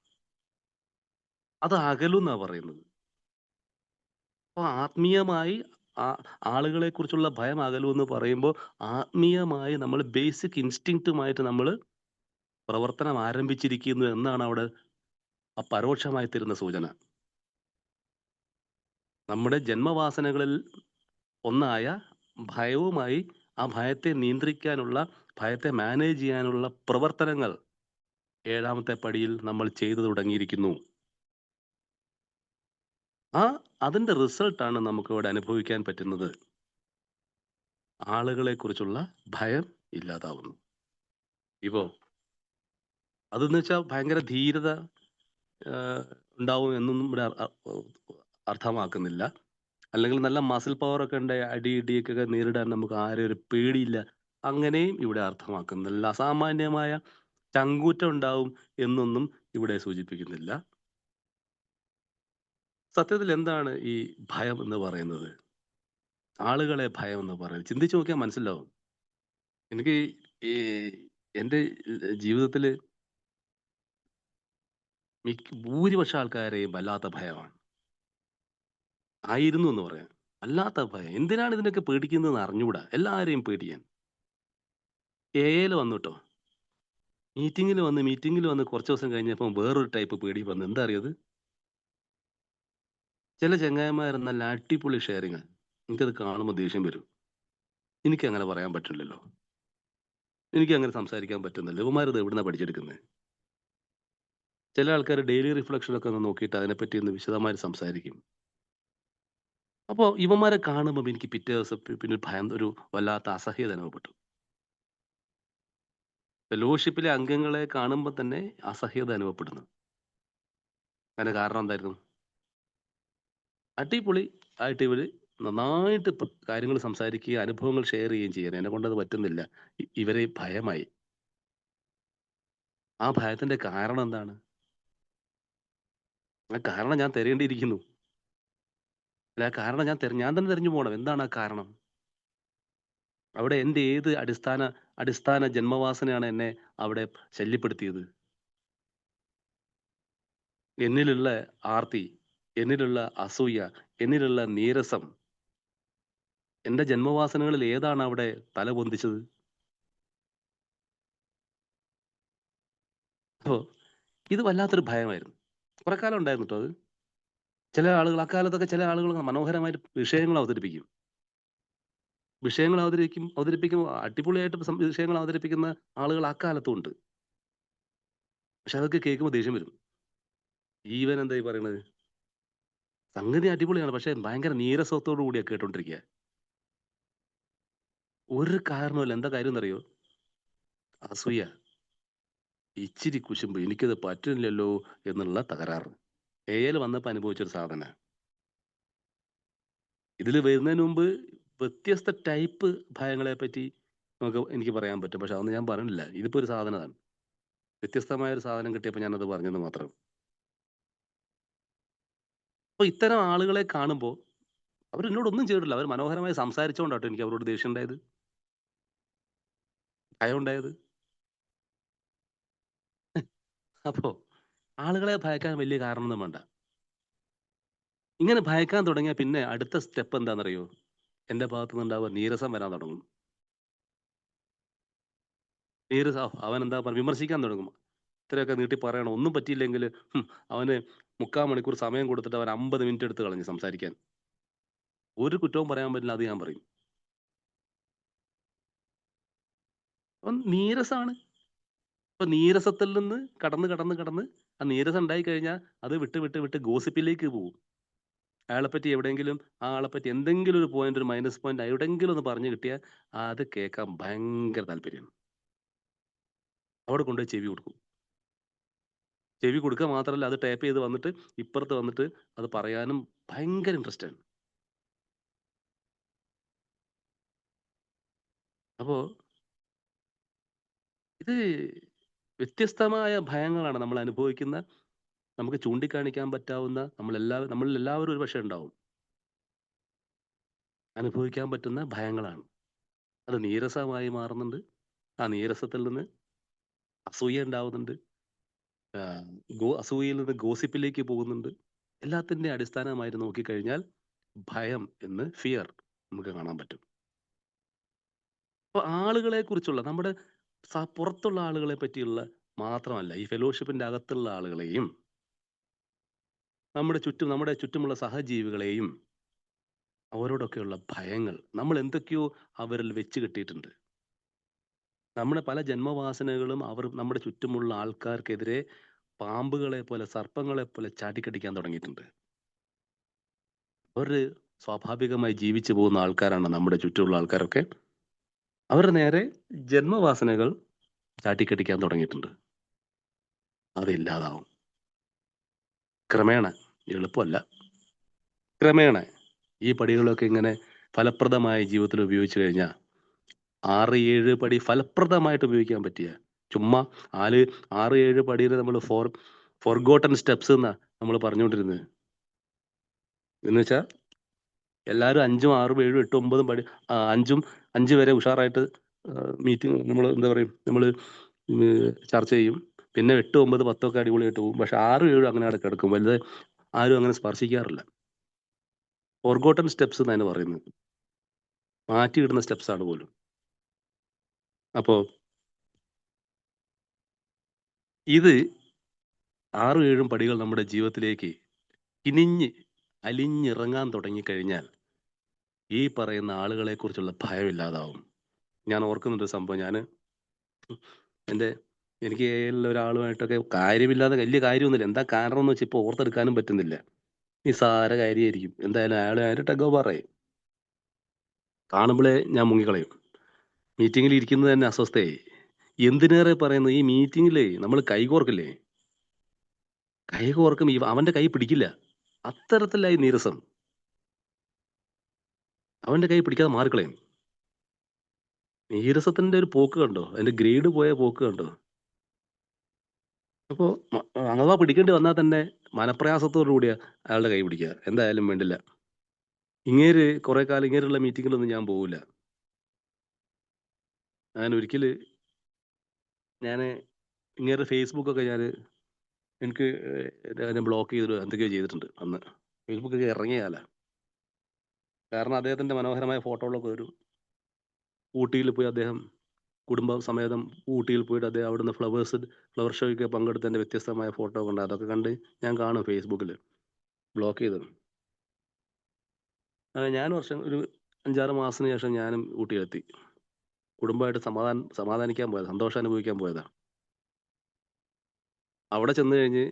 അത് അകലുന്നാ പറയുന്നത്. അപ്പൊ ആത്മീയമായി ആളുകളെ കുറിച്ചുള്ള ഭയം അകലുമെന്ന് പറയുമ്പോൾ ആത്മീയമായി നമ്മൾ ബേസിക് ഇൻസ്റ്റിങ്ക്റ്റുമായിട്ട് നമ്മൾ പ്രവർത്തനം ആരംഭിച്ചിരിക്കുന്നു എന്നാണ് അവിടെ പരോക്ഷമായി തരുന്ന സൂചന. നമ്മുടെ ജന്മവാസനകളിൽ ഒന്നായ ഭയവുമായി ആ ഭയത്തെ നിയന്ത്രിക്കാനുള്ള, ഭയത്തെ മാനേജ് ചെയ്യാനുള്ള പ്രവർത്തനങ്ങൾ 7ാമത്തെ പടിയിൽ നമ്മൾ ചെയ്തു തുടങ്ങിയിരിക്കുന്നു. അതിന്റെ റിസൾട്ടാണ് നമുക്ക് ഇവിടെ അനുഭവിക്കാൻ പറ്റുന്നത്. ആളുകളെ കുറിച്ചുള്ള ഭയം ഇല്ലാതാവുന്നു. ഇപ്പോ അതെന്ന് വെച്ചാൽ ഭയങ്കര ധീരത ഉണ്ടാവും എന്നൊന്നും ഇവിടെ അർത്ഥമാക്കുന്നില്ല. അല്ലെങ്കിൽ നല്ല മസിൽ പവർ ഒക്കെ ഉണ്ട്, ഇടിയൊക്കെ നേരിടാൻ നമുക്ക് ആരെയും ഒരു പേടിയില്ല, അങ്ങനെയും ഇവിടെ അർത്ഥമാക്കുന്നില്ല. അസാമാന്യമായ ചങ്കൂറ്റം ഉണ്ടാവും എന്നൊന്നും ഇവിടെ സൂചിപ്പിക്കുന്നില്ല. സത്യത്തിൽ എന്താണ് ഈ ഭയം എന്ന് പറയുന്നത്? ആളുകളെ ഭയം എന്ന് പറയുന്നത് ചിന്തിച്ചു നോക്കിയാൽ മനസ്സിലാവും. എനിക്ക് ഈ എൻ്റെ ജീവിതത്തില് ഭൂരിപക്ഷ ആൾക്കാരെയും വല്ലാത്ത ഭയമാണ്. ആയിരുന്നു എന്ന് പറയാം. അല്ലാത്ത ഭയം. എന്തിനാണ് ഇതിനൊക്കെ പേടിക്കുന്നതെന്ന് അറിഞ്ഞൂടാ. എല്ലാരെയും പേടിയാൻ. എഐയിൽ വന്നു ട്ടോ. മീറ്റിംഗിൽ വന്ന് കുറച്ച് ദിവസം കഴിഞ്ഞപ്പം വേറൊരു ടൈപ്പ് പേടി വന്നു. എന്താ അറിയോ അത്? ചില ചെങ്ങായിമാർ നല്ല അടിപൊളി ഷെയറിങ്ങാ. എനിക്കത് കാണുമ്പോൾ ദേഷ്യം വരും. എനിക്കങ്ങനെ പറയാൻ പറ്റില്ലല്ലോ. എനിക്കങ്ങനെ സംസാരിക്കാൻ പറ്റുന്നില്ല. ഇവന്മാരിത് എവിടുന്നാ പഠിച്ചെടുക്കുന്നത്? ചില ആൾക്കാർ ഡെയിലി റിഫ്ലക്ഷനൊക്കെ ഒന്ന് നോക്കിയിട്ട് അതിനെപ്പറ്റി ഒന്ന് വിശദമായിട്ട് സംസാരിക്കും. അപ്പോ ഇവന്മാരെ കാണുമ്പം എനിക്ക് പിറ്റേ ദിവസം പിന്നെ ഒരു വല്ലാത്ത അസഹ്യത അനുഭവപ്പെട്ടു. ഫെലോഷിപ്പിലെ അംഗങ്ങളെ കാണുമ്പോൾ തന്നെ അസഹ്യത അനുഭവപ്പെടുന്നു. അതിന്റെ കാരണം എന്തായിരുന്നു? അടിപൊളി ആയിട്ട് ഇവര് നന്നായിട്ട് കാര്യങ്ങൾ സംസാരിക്കുകയും അനുഭവങ്ങൾ ഷെയർ ചെയ്യുകയും ചെയ്യാൻ എന്നെക്കൊണ്ടത് പറ്റുന്നില്ല. ഇവരെ ഭയമായി. ആ ഭയത്തിന്റെ കാരണം എന്താണ്? ആ കാരണം ഞാൻ തിരയേണ്ടിയിരിക്കുന്നു. അല്ല, ആ കാരണം ഞാൻ തന്നെ തിരഞ്ഞു പോകണം. എന്താണ് ആ കാരണം? അവിടെ എൻ്റെ ഏത് അടിസ്ഥാന ജന്മവാസനയാണ് എന്നെ അവിടെ ശല്യപ്പെടുത്തിയത്? എന്നിലുള്ള ആർത്തി, എന്നിലുള്ള അസൂയ, എന്നിലുള്ള നീരസം, എന്റെ ജന്മവാസനകളിൽ ഏതാണ് അവിടെ തലപൊന്തിച്ചത്? അപ്പോ ഇത് വല്ലാത്തൊരു ഭയമായിരുന്നു. കുറെ കാലം ഉണ്ടായിരുന്നു ട്ടോ അത്. ചില ആളുകൾ അക്കാലത്തൊക്കെ ചില ആളുകൾ മനോഹരമായിട്ട് വിഷയങ്ങൾ അവതരിപ്പിക്കും. അവതരിപ്പിക്കുമ്പോൾ അടിപൊളിയായിട്ട് വിഷയങ്ങൾ അവതരിപ്പിക്കുന്ന ആളുകൾ അക്കാലത്തും ഉണ്ട്. പക്ഷെ അതൊക്കെ കേൾക്കുമ്പോൾ ദേഷ്യം വരും. ഈവൻ എന്തായി പറയണത്? സംഗതി അടിപൊളിയാണ്. പക്ഷെ ഭയങ്കര നീരസത്തോടു കൂടിയാ കേട്ടോണ്ടിരിക്കുക. ഒരു കാരണവുമില്ല. എന്താ കാര്യം എന്നറിയോ? അസൂയ. ഇച്ചിരി കുശുമ്പ്. എനിക്കത് പറ്റുന്നില്ലല്ലോ എന്നുള്ള തകരാറ്. എഐയിൽ വന്നപ്പോൾ അനുഭവിച്ചൊരു സാധന. ഇതിൽ വരുന്നതിന് മുമ്പ് വ്യത്യസ്ത ടൈപ്പ് ഭയങ്ങളെ പറ്റി എനിക്ക് പറയാൻ പറ്റും. പക്ഷെ അതൊന്നും ഞാൻ പറഞ്ഞില്ല. ഇതിപ്പോ ഒരു സാധനമാണ്. വ്യത്യസ്തമായ ഒരു സാധനം കിട്ടിയപ്പോൾ ഞാനത് പറഞ്ഞെന്ന് മാത്രം. അപ്പൊ ഇത്തരം ആളുകളെ കാണുമ്പോൾ അവർ എന്നോടൊന്നും ചെയ്തിട്ടില്ല. അവർ മനോഹരമായി സംസാരിച്ചുകൊണ്ടാട്ടോ എനിക്ക് അവരോട് ദേഷ്യം ഉണ്ടായത്, ഭയം ഉണ്ടായത്. അപ്പോ ആളുകളെ ഭയക്കാൻ വലിയ കാരണമൊന്നും വേണ്ട. ഇങ്ങനെ ഭയക്കാൻ തുടങ്ങിയ പിന്നെ അടുത്ത സ്റ്റെപ്പ് എന്താണെന്നറിയോ? എന്റെ ഭാഗത്തു നിന്നുണ്ടാവുക നീരസം വരാൻ തുടങ്ങും. അവൻ എന്താ പറയുക, വിമർശിക്കാൻ തുടങ്ങും. ഇത്രയൊക്കെ നീട്ടി പറയണം, ഒന്നും പറ്റിയില്ലെങ്കിൽ അവന് 3/4 മണിക്കൂർ സമയം കൊടുത്തിട്ട് അവൻ 50 മിനിറ്റ് എടുത്ത് കളഞ്ഞു സംസാരിക്കാൻ. ഒരു കുറ്റവും പറയാൻ പറ്റില്ല, അത് ഞാൻ പറയും. അവൻ നീരസാണ്. അപ്പൊ നീരസത്തിൽ നിന്ന് കടന്ന് ആ നീരസം ഉണ്ടായി കഴിഞ്ഞാൽ അത് വിട്ട് ഗോസിപ്പിലേക്ക് പോകും. അയാളെപ്പറ്റി എവിടെയെങ്കിലും ആ ആളെപ്പറ്റി എന്തെങ്കിലും ഒരു പോയിന്റ്, ഒരു മൈനസ് പോയിന്റ് എവിടെയെങ്കിലും ഒന്ന് പറഞ്ഞു കിട്ടിയാൽ അത് കേൾക്കാൻ ഭയങ്കര താല്പര്യം. അവിടെ കൊണ്ടുപോയി ചെവി കൊടുക്കും. ചെവി കൊടുക്കുക മാത്രമല്ല, അത് ടൈപ്പ് ചെയ്ത് വന്നിട്ട് ഇപ്പുറത്ത് വന്നിട്ട് അത് പറയാനും ഭയങ്കര ഇൻട്രസ്റ്റ് ആണ്. അപ്പോ ഇത് വ്യത്യസ്തമായ ഭയങ്ങളാണ് നമ്മൾ അനുഭവിക്കുന്ന. നമുക്ക് ചൂണ്ടിക്കാണിക്കാൻ പറ്റാവുന്ന, നമ്മളിൽ എല്ലാവരും ഒരു പക്ഷേ ഉണ്ടാവും, അനുഭവിക്കാൻ പറ്റുന്ന ഭയങ്ങളാണ്. അത് നീരസമായി മാറുന്നുണ്ട്. ആ നീരസത്തിൽ നിന്ന് അസൂയ ഉണ്ടാവുന്നുണ്ട്. അസൂയയിൽ നിന്ന് ഗോസിപ്പിലേക്ക് പോകുന്നുണ്ട്. എല്ലാത്തിൻ്റെ അടിസ്ഥാനമായിട്ട് നോക്കിക്കഴിഞ്ഞാൽ ഭയം എന്ന് ഫിയർ നമുക്ക് കാണാൻ പറ്റും. അപ്പൊ ആളുകളെ കുറിച്ചുള്ള നമ്മുടെ പുറത്തുള്ള ആളുകളെ പറ്റിയുള്ള മാത്രമല്ല, ഈ ഫെലോഷിപ്പിന്റെ അകത്തുള്ള ആളുകളെയും നമ്മുടെ ചുറ്റുമുള്ള സഹജീവികളെയും അവരോടൊക്കെയുള്ള ഭയങ്ങൾ നമ്മൾ എന്തൊക്കെയോ അവരിൽ വെച്ച് കെട്ടിയിട്ടുണ്ട്. നമ്മുടെ പല ജന്മവാസനകളും അവർ നമ്മുടെ ചുറ്റുമുള്ള ആൾക്കാർക്കെതിരെ പാമ്പുകളെ പോലെ, സർപ്പങ്ങളെ പോലെ ചാടിക്കടിക്കാൻ തുടങ്ങിയിട്ടുണ്ട്. അവർ സ്വാഭാവികമായി ജീവിച്ചു പോകുന്ന ആൾക്കാരാണ് നമ്മുടെ ചുറ്റുമുള്ള ആൾക്കാരൊക്കെ. അവരുടെ നേരെ ജന്മവാസനകൾ ചാട്ടിക്കടിക്കാൻ തുടങ്ങിയിട്ടുണ്ട്. അതില്ലാതാവും ക്രമേണ. എളുപ്പമല്ല. ക്രമേണ ഈ പടികളൊക്കെ ഇങ്ങനെ ഫലപ്രദമായി ജീവിതത്തിൽ ഉപയോഗിച്ചു കഴിഞ്ഞാൽ 6-7 പടി ഫലപ്രദമായിട്ട് ഉപയോഗിക്കാൻ പറ്റിയ, ചുമ്മാ 6-7 പടിയിൽ നമ്മൾ ഫോർഗോട്ടൺ സ്റ്റെപ്സ് എന്നാ നമ്മൾ പറഞ്ഞുകൊണ്ടിരുന്നത്. എന്ന് വെച്ചാൽ എല്ലാവരും 5ഉം 6ഉം 7ഉം 8ഉം 9ഉം പടി, 5 വരെ ഉഷാറായിട്ട് മീറ്റിംഗ് നമ്മൾ എന്താ പറയും, നമ്മൾ ചർച്ച ചെയ്യും. പിന്നെ 8, 9, 10 ഒക്കെ അടിപൊളിയായിട്ട് പോകും. പക്ഷെ 6, 7 അങ്ങനെ അവിടെ കിടക്കും. വലുത് ആരും അങ്ങനെ സ്പർശിക്കാറില്ല. ഫോർഗോട്ടൺ സ്റ്റെപ്സ് എന്നാണ് പറയുന്നത്. മാറ്റിയിടുന്ന സ്റ്റെപ്സ് ആണ് പോലും. അപ്പോ ഇത് 6-7 പടികൾ നമ്മുടെ ജീവിതത്തിലേക്ക് അലിഞ്ഞിറങ്ങാൻ തുടങ്ങിക്കഴിഞ്ഞാൽ ഈ പറയുന്ന ആളുകളെ കുറിച്ചുള്ള ഭയമില്ലാതാവും. ഞാൻ ഓർക്കുന്നുണ്ട് സംഭവം. എനിക്ക് ഒരാളുമായിട്ടൊക്കെ കാര്യമില്ലാതെ വലിയ കാര്യമൊന്നുമില്ല. എന്താ കാരണം എന്ന് വെച്ചാൽ ഇപ്പോൾ ഓർത്തെടുക്കാനും പറ്റുന്നില്ല. നിസ്സാര കാര്യമായിരിക്കും. എന്തായാലും അയാൾ ടെഗോ പറയും. കാണുമ്പോഴേ ഞാൻ മുങ്ങിക്കളയും. മീറ്റിങ്ങിൽ ഇരിക്കുന്നത് തന്നെ അസ്വസ്ഥയായി. എന്തിനേറെ പറയുന്നു, ഈ മീറ്റിങ്ങിലേ നമ്മൾ കൈകോർക്കില്ലേ, കൈകോർക്കും അവന്റെ കൈ പിടിക്കില്ല. അത്തരത്തിലായി നീരസം. അവന്റെ കൈ പിടിക്കാതെ മാറിക്കളയും. നീരസത്തിന്റെ ഒരു പോക്ക് കണ്ടോ, അതിന്റെ ഗ്രേഡ് പോയ പോക്ക് കണ്ടോ. അപ്പോ അഥവാ പിടിക്കേണ്ടി വന്നാൽ തന്നെ മനപ്രയാസത്തോടു കൂടിയ അയാളുടെ കൈ പിടിക്കുക. എന്തായാലും വേണ്ടില്ല. കുറെ കാലം ഇങ്ങനെയുള്ള മീറ്റിങ്ങിലൊന്നും ഞാൻ പോകില്ല. ഒരിക്കല് ഞാൻ ഫേസ്ബുക്കൊക്കെ എനിക്ക് ബ്ലോക്ക് ചെയ്തിട്ട് എന്തൊക്കെയോ ചെയ്തിട്ടുണ്ട് അന്ന്. ഫേസ്ബുക്കൊക്കെ ഇറങ്ങിയ കാല. കാരണം അദ്ദേഹത്തിന്റെ മനോഹരമായ ഫോട്ടോകളൊക്കെ വരും. ഊട്ടിയിൽ പോയി അദ്ദേഹം കുടുംബ സമേതം ഊട്ടിയിൽ പോയിട്ട് അദ്ദേഹം അവിടുന്ന് ഫ്ലവർ ഷോയ്ക്ക് പങ്കെടുത്തതിന്റെ വ്യത്യസ്തമായ ഫോട്ടോ കൊണ്ട് അതൊക്കെ കണ്ട് ഞാൻ കാണും ഫേസ്ബുക്കിൽ. ബ്ലോക്ക് ചെയ്തു. ഞാൻ ഒരു 5-6 മാസത്തിന് ശേഷം ഞാനും ഊട്ടിയിലെത്തി. കുടുംബമായിട്ട് സമാധാനിക്കാൻ പോയതാ, സന്തോഷം അനുഭവിക്കാൻ പോയതാ. അവിടെ ചെന്ന് കഴിഞ്ഞ്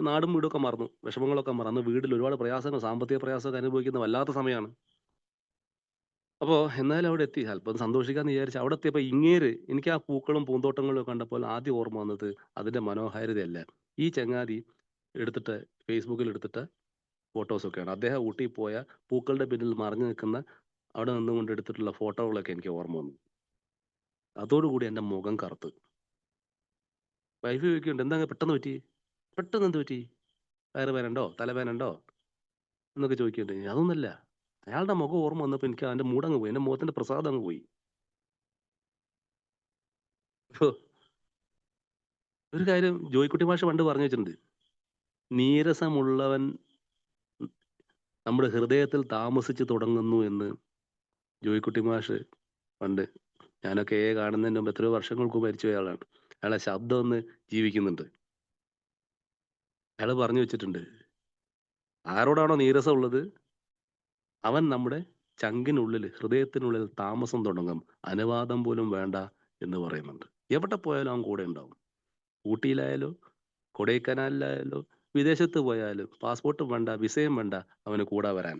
നാടും വീടൊക്കെ മറന്നു, വിഷമങ്ങളൊക്കെ മറന്നു. അന്ന് വീട്ടിൽ ഒരുപാട് പ്രയാസങ്ങൾ, സാമ്പത്തിക പ്രയാസമൊക്കെ അനുഭവിക്കുന്ന വല്ലാത്ത സമയമാണ്. അപ്പോൾ എന്നാലും അവിടെ എത്തി, അല്പം സന്തോഷിക്കാന്ന് വിചാരിച്ചു. അവിടെ എത്തിയപ്പോൾ എനിക്ക് ആ പൂക്കളും പൂന്തോട്ടങ്ങളും ഒക്കെ കണ്ടപ്പോൾ ആദ്യം ഓർമ്മ വന്നത് അതിന്റെ മനോഹാരിതയല്ല, ഈ ചങ്ങാതി ഫേസ്ബുക്കിൽ എടുത്തിട്ട ഫോട്ടോസൊക്കെയാണ്. അദ്ദേഹം ഊട്ടി പോയ പൂക്കളുടെ പിന്നിൽ മറഞ്ഞു നിൽക്കുന്ന അവിടെ നിന്നുകൊണ്ട് എടുത്തിട്ടുള്ള ഫോട്ടോകളൊക്കെ എനിക്ക് ഓർമ്മ വന്നു. അതോടുകൂടി എൻ്റെ മുഖം കറുത്ത്. വൈഫ് ചോദിക്കുന്നുണ്ട്, എന്താ പെട്ടെന്ന് എന്ത് പറ്റി, വയറുവേനുണ്ടോ, തലവേനുണ്ടോ എന്നൊക്കെ ചോദിക്കുന്നുണ്ട്. അതൊന്നുമല്ല, അയാളുടെ മുഖം ഓർമ്മ വന്നപ്പോൾ എനിക്ക് അതിന്റെ മൂടങ്ങ് പോയി, എൻ്റെ മുഖത്തിന്റെ പ്രസാദം അങ്ങ് പോയി. ഒരു കാര്യം ജോയിക്കുട്ടി മാഷ് പണ്ട് പറഞ്ഞു വെച്ചിട്ടുണ്ട്, നീരസമുള്ളവൻ നമ്മുടെ ഹൃദയത്തിൽ താമസിച്ചു തുടങ്ങുന്നു എന്ന് ജോയിക്കുട്ടി മാഷ് പണ്ട്. ഞാനൊക്കെ കാണുന്നതിന് മുമ്പ് എത്രയോ വർഷങ്ങൾക്ക് മരിച്ചുപോയ ആളാണ്. അയാളെ ശബ്ദം ഒന്ന് ജീവിക്കുന്നുണ്ട്. അയാൾ പറഞ്ഞു വെച്ചിട്ടുണ്ട്, ആരോടാണോ നീരസം ഉള്ളത് അവൻ നമ്മുടെ ചങ്കിനുള്ളിൽ, ഹൃദയത്തിനുള്ളിൽ താമസം തുടങ്ങും, അനുവാദം പോലും വേണ്ട എന്ന് പറയുന്നുണ്ട്. എവിടെ പോയാലും അവൻ കൂടെ ഉണ്ടാവും. ഊട്ടിയിലായാലോ കൊടൈക്കനാലിലായാലോ വിദേശത്ത് പോയാലും പാസ്പോർട്ടും വേണ്ട, വിസയും വേണ്ട, അവന് കൂടെ വരാൻ.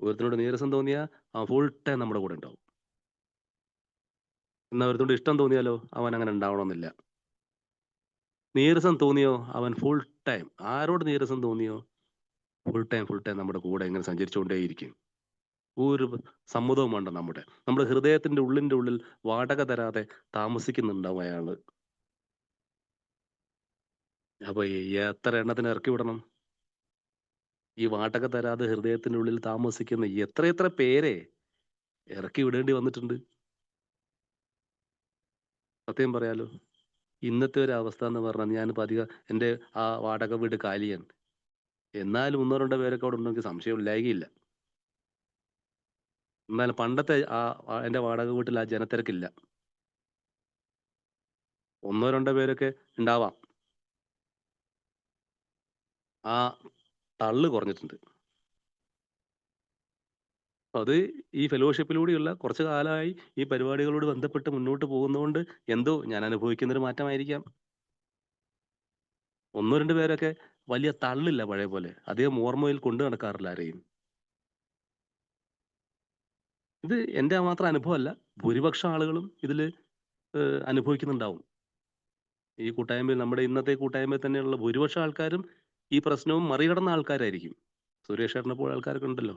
ഒരുത്തിനോട് നീരസം തോന്നിയാൽ അവൻ ഫുൾ ടൈം നമ്മുടെ കൂടെ ഉണ്ടാവും. എന്നാൽ ഒരുത്തിനോട് ഇഷ്ടം തോന്നിയാലോ അവൻ അങ്ങനെ ഉണ്ടാവണമെന്നില്ല. നീരസം തോന്നിയോ അവൻ ഫുൾ ടൈം, ആരോട് നീരസം തോന്നിയോ ഫുൾ ടൈം നമ്മുടെ കൂടെ ഇങ്ങനെ സഞ്ചരിച്ചുകൊണ്ടേയിരിക്കും. ഒരു സമ്മതവും വേണ്ട. നമ്മുടെ ഹൃദയത്തിന്റെ ഉള്ളിൽ വാടക തരാതെ താമസിക്കുന്നുണ്ടാവും അയാള്. അപ്പൊ എത്ര എണ്ണത്തിന് ഇറക്കി വിടണം? ഈ വാടക തരാതെ ഹൃദയത്തിന്റെ ഉള്ളിൽ താമസിക്കുന്ന എത്ര പേരെ ഇറക്കി വിടേണ്ടി വന്നിട്ടുണ്ട്. സത്യം പറയാലോ, ഇന്നത്തെ ഒരു അവസ്ഥ എന്ന് പറഞ്ഞാൽ, ഞാനിപ്പോ അധികം എൻ്റെ ആ വാടക വീട് കാലിയാണ്. എന്നാലും 1-2 പേരൊക്കെ അവിടെ ഉണ്ടെങ്കിൽ സംശയം ഇല്ലായികയില്ല. എന്നാലും പണ്ടത്തെ എൻ്റെ വാടക വീട്ടിൽ ആ ജനത്തിരക്കില്ല. 1-2 പേരൊക്കെ ഉണ്ടാവാം. ആ തള്ളു കുറഞ്ഞിട്ടുണ്ട്. അത് ഈ ഫെലോഷിപ്പിലൂടെയുള്ള കുറച്ച് കാലമായി ഈ പരിപാടികളോട് ബന്ധപ്പെട്ട് മുന്നോട്ട് പോകുന്നതുകൊണ്ട് എന്തോ ഞാൻ അനുഭവിക്കുന്നൊരു മാറ്റമായിരിക്കാം. 1-2 പേരൊക്കെ വലിയ തള്ളില്ല പഴയ പോലെ, അധികം ഓർമ്മയിൽ കൊണ്ടു നടക്കാറില്ല ആരെയും. ഇത് എൻ്റെ മാത്രം അനുഭവമല്ല, ഭൂരിപക്ഷം ആളുകളും ഇതിൽ അനുഭവിക്കുന്നുണ്ടാവും. ഈ കൂട്ടായ്മയിൽ, നമ്മുടെ ഇന്നത്തെ കൂട്ടായ്മയിൽ തന്നെയുള്ള ഭൂരിപക്ഷം ആൾക്കാരും ഈ പ്രശ്നവും മറികടന്ന ആൾക്കാരായിരിക്കും. സുരേഷ് ഏട്ടനെ പോലെ ആൾക്കാരൊക്കെ ഉണ്ടല്ലോ,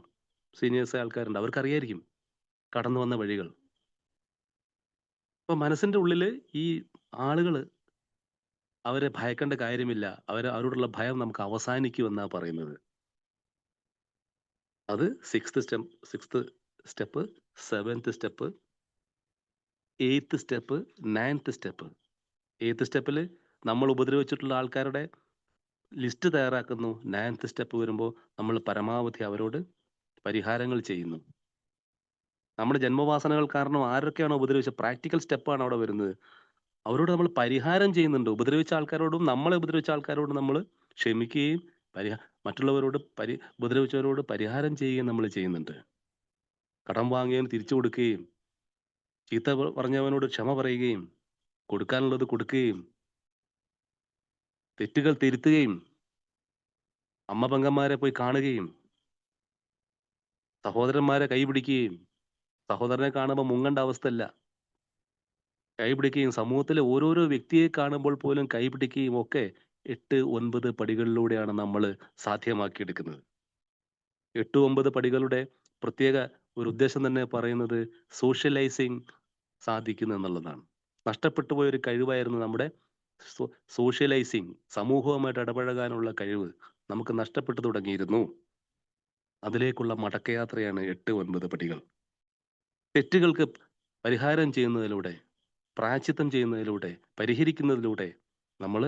സീനിയേഴ്സ് ആൾക്കാരുണ്ട്, അവർക്കറിയായിരിക്കും കടന്നു വന്ന വഴികൾ. അപ്പൊ മനസ്സിന്റെ ഉള്ളില് ഈ ആളുകള്, അവരെ ഭയക്കേണ്ട കാര്യമില്ല, അവരോടുള്ള ഭയം നമുക്ക് അവസാനിക്കുമെന്നാ പറയുന്നത്. അത് 6th step, 7th step, 8th step, 9th step. 8th സ്റ്റെപ്പിൽ നമ്മൾ ഉപദ്രവിച്ചിട്ടുള്ള ആൾക്കാരുടെ ലിസ്റ്റ് തയ്യാറാക്കുന്നു. 9th സ്റ്റെപ്പ് വരുമ്പോൾ നമ്മൾ പരമാവധി അവരോട് പരിഹാരങ്ങൾ ചെയ്യുന്നു. നമ്മുടെ ജന്മവാസനകൾ കാരണം ആരൊക്കെയാണോ ഉപദ്രവിച്ചത് പ്രാക്ടിക്കൽ സ്റ്റെപ്പാണ് അവിടെ വരുന്നത്. അവരോട് നമ്മൾ പരിഹാരം ചെയ്യുന്നുണ്ട്. ഉപദ്രവിച്ച ആൾക്കാരോടും നമ്മളെ ഉപദ്രവിച്ച ആൾക്കാരോടും നമ്മൾ ക്ഷമിക്കുകയും മറ്റുള്ളവരോട് ഉപദ്രവിച്ചവരോട് പരിഹാരം ചെയ്യുകയും നമ്മൾ ചെയ്യുന്നുണ്ട്. കടം വാങ്ങിയവന് തിരിച്ചു കൊടുക്കുകയും ചീത്ത പറഞ്ഞവനോട് ക്ഷമ പറയുകയും കൊടുക്കാനുള്ളത് കൊടുക്കുകയും തെറ്റുകൾ തിരുത്തുകയും അമ്മ പെങ്ങന്മാരെ പോയി കാണുകയും സഹോദരന്മാരെ കൈപിടിക്കുകയും സഹോദരനെ കാണുമ്പോൾ മുങ്ങേണ്ട അവസ്ഥയല്ല. കൈപിടിക്കുകയും സമൂഹത്തിലെ ഓരോരോ വ്യക്തിയെ കാണുമ്പോൾ പോലും കൈപിടിക്കുകയും ഒക്കെ 8, 9 പടികളിലൂടെയാണ് നമ്മൾ സാധ്യമാക്കിയെടുക്കുന്നത്. 8, 9 പടികളുടെ പ്രത്യേക ഒരു ഉദ്ദേശം തന്നെ പറയുന്നത് സോഷ്യലൈസിങ് സാധിക്കുന്നു എന്നുള്ളതാണ്. നഷ്ടപ്പെട്ടു പോയ ഒരു കഴിവായിരുന്നു നമ്മുടെ സോഷ്യലൈസിങ്, സമൂഹവുമായിട്ട് ഇടപഴകാനുള്ള കഴിവ് നമുക്ക് നഷ്ടപ്പെട്ടു തുടങ്ങിയിരുന്നു. അതിലേക്കുള്ള മടക്കയാത്രയാണ് 8, 9 പടികൾ. തെറ്റുകൾക്ക് പരിഹാരം ചെയ്യുന്നതിലൂടെ, പ്രായശ്ചിത്തം ചെയ്യുന്നതിലൂടെ, പരിഹരിക്കുന്നതിലൂടെ നമ്മൾ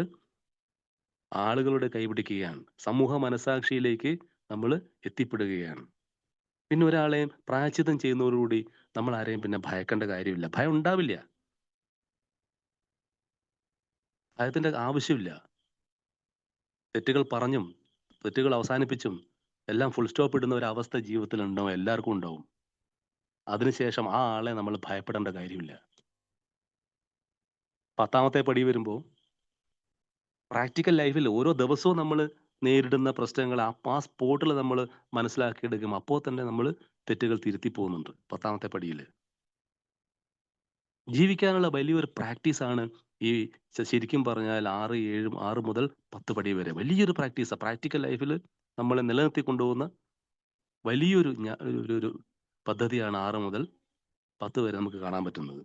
ആളുകളുടെ കൈപിടിക്കുകയാണ്. സമൂഹ മനസാക്ഷിയിലേക്ക് നമ്മൾ എത്തിപ്പെടുകയാണ്. പിന്നെ ഒരാളെയും പ്രായശ്ചിത്തം ചെയ്യുന്നതോടുകൂടി നമ്മൾ ആരെയും പിന്നെ ഭയക്കേണ്ട കാര്യമില്ല. ഭയം ഉണ്ടാവില്ല. ഭയത്തിന്റെ ആവശ്യമില്ല. തെറ്റുകൾ പറഞ്ഞും തെറ്റുകൾ അവസാനിപ്പിച്ചും എല്ലാം ഫുൾ സ്റ്റോപ്പ് ഇടുന്ന ഒരു അവസ്ഥ ജീവിതത്തിൽ ഉണ്ടാവും, എല്ലാവർക്കും ഉണ്ടാവും. അതിനുശേഷം ആ ആളെ നമ്മൾ ഭയപ്പെടേണ്ട കാര്യമില്ല. 10ാമത്തെ പടി വരുമ്പോൾ പ്രാക്ടിക്കൽ ലൈഫിൽ ഓരോ ദിവസവും നമ്മൾ നേരിടുന്ന പ്രശ്നങ്ങൾ ആ സ്പോട്ടിൽ നമ്മൾ മനസ്സിലാക്കിയെടുക്കും. അപ്പോൾ തന്നെ നമ്മൾ തെറ്റുകൾ തിരുത്തി പോകുന്നുണ്ട്. 10ാമത്തെ പടിയിൽ ജീവിക്കാനുള്ള വലിയൊരു പ്രാക്ടീസാണ് ഈ ശരിക്കും പറഞ്ഞാൽ 6, 7, 6 മുതൽ 10 പടി വരെ വലിയൊരു പ്രാക്ടീസാണ്. പ്രാക്ടിക്കൽ ലൈഫിൽ നമ്മളെ നിലനിർത്തി കൊണ്ടുപോകുന്ന വലിയൊരു ഒരു പദ്ധതിയാണ് 6 മുതൽ 10 വരെ നമുക്ക് കാണാൻ പറ്റുന്നത്.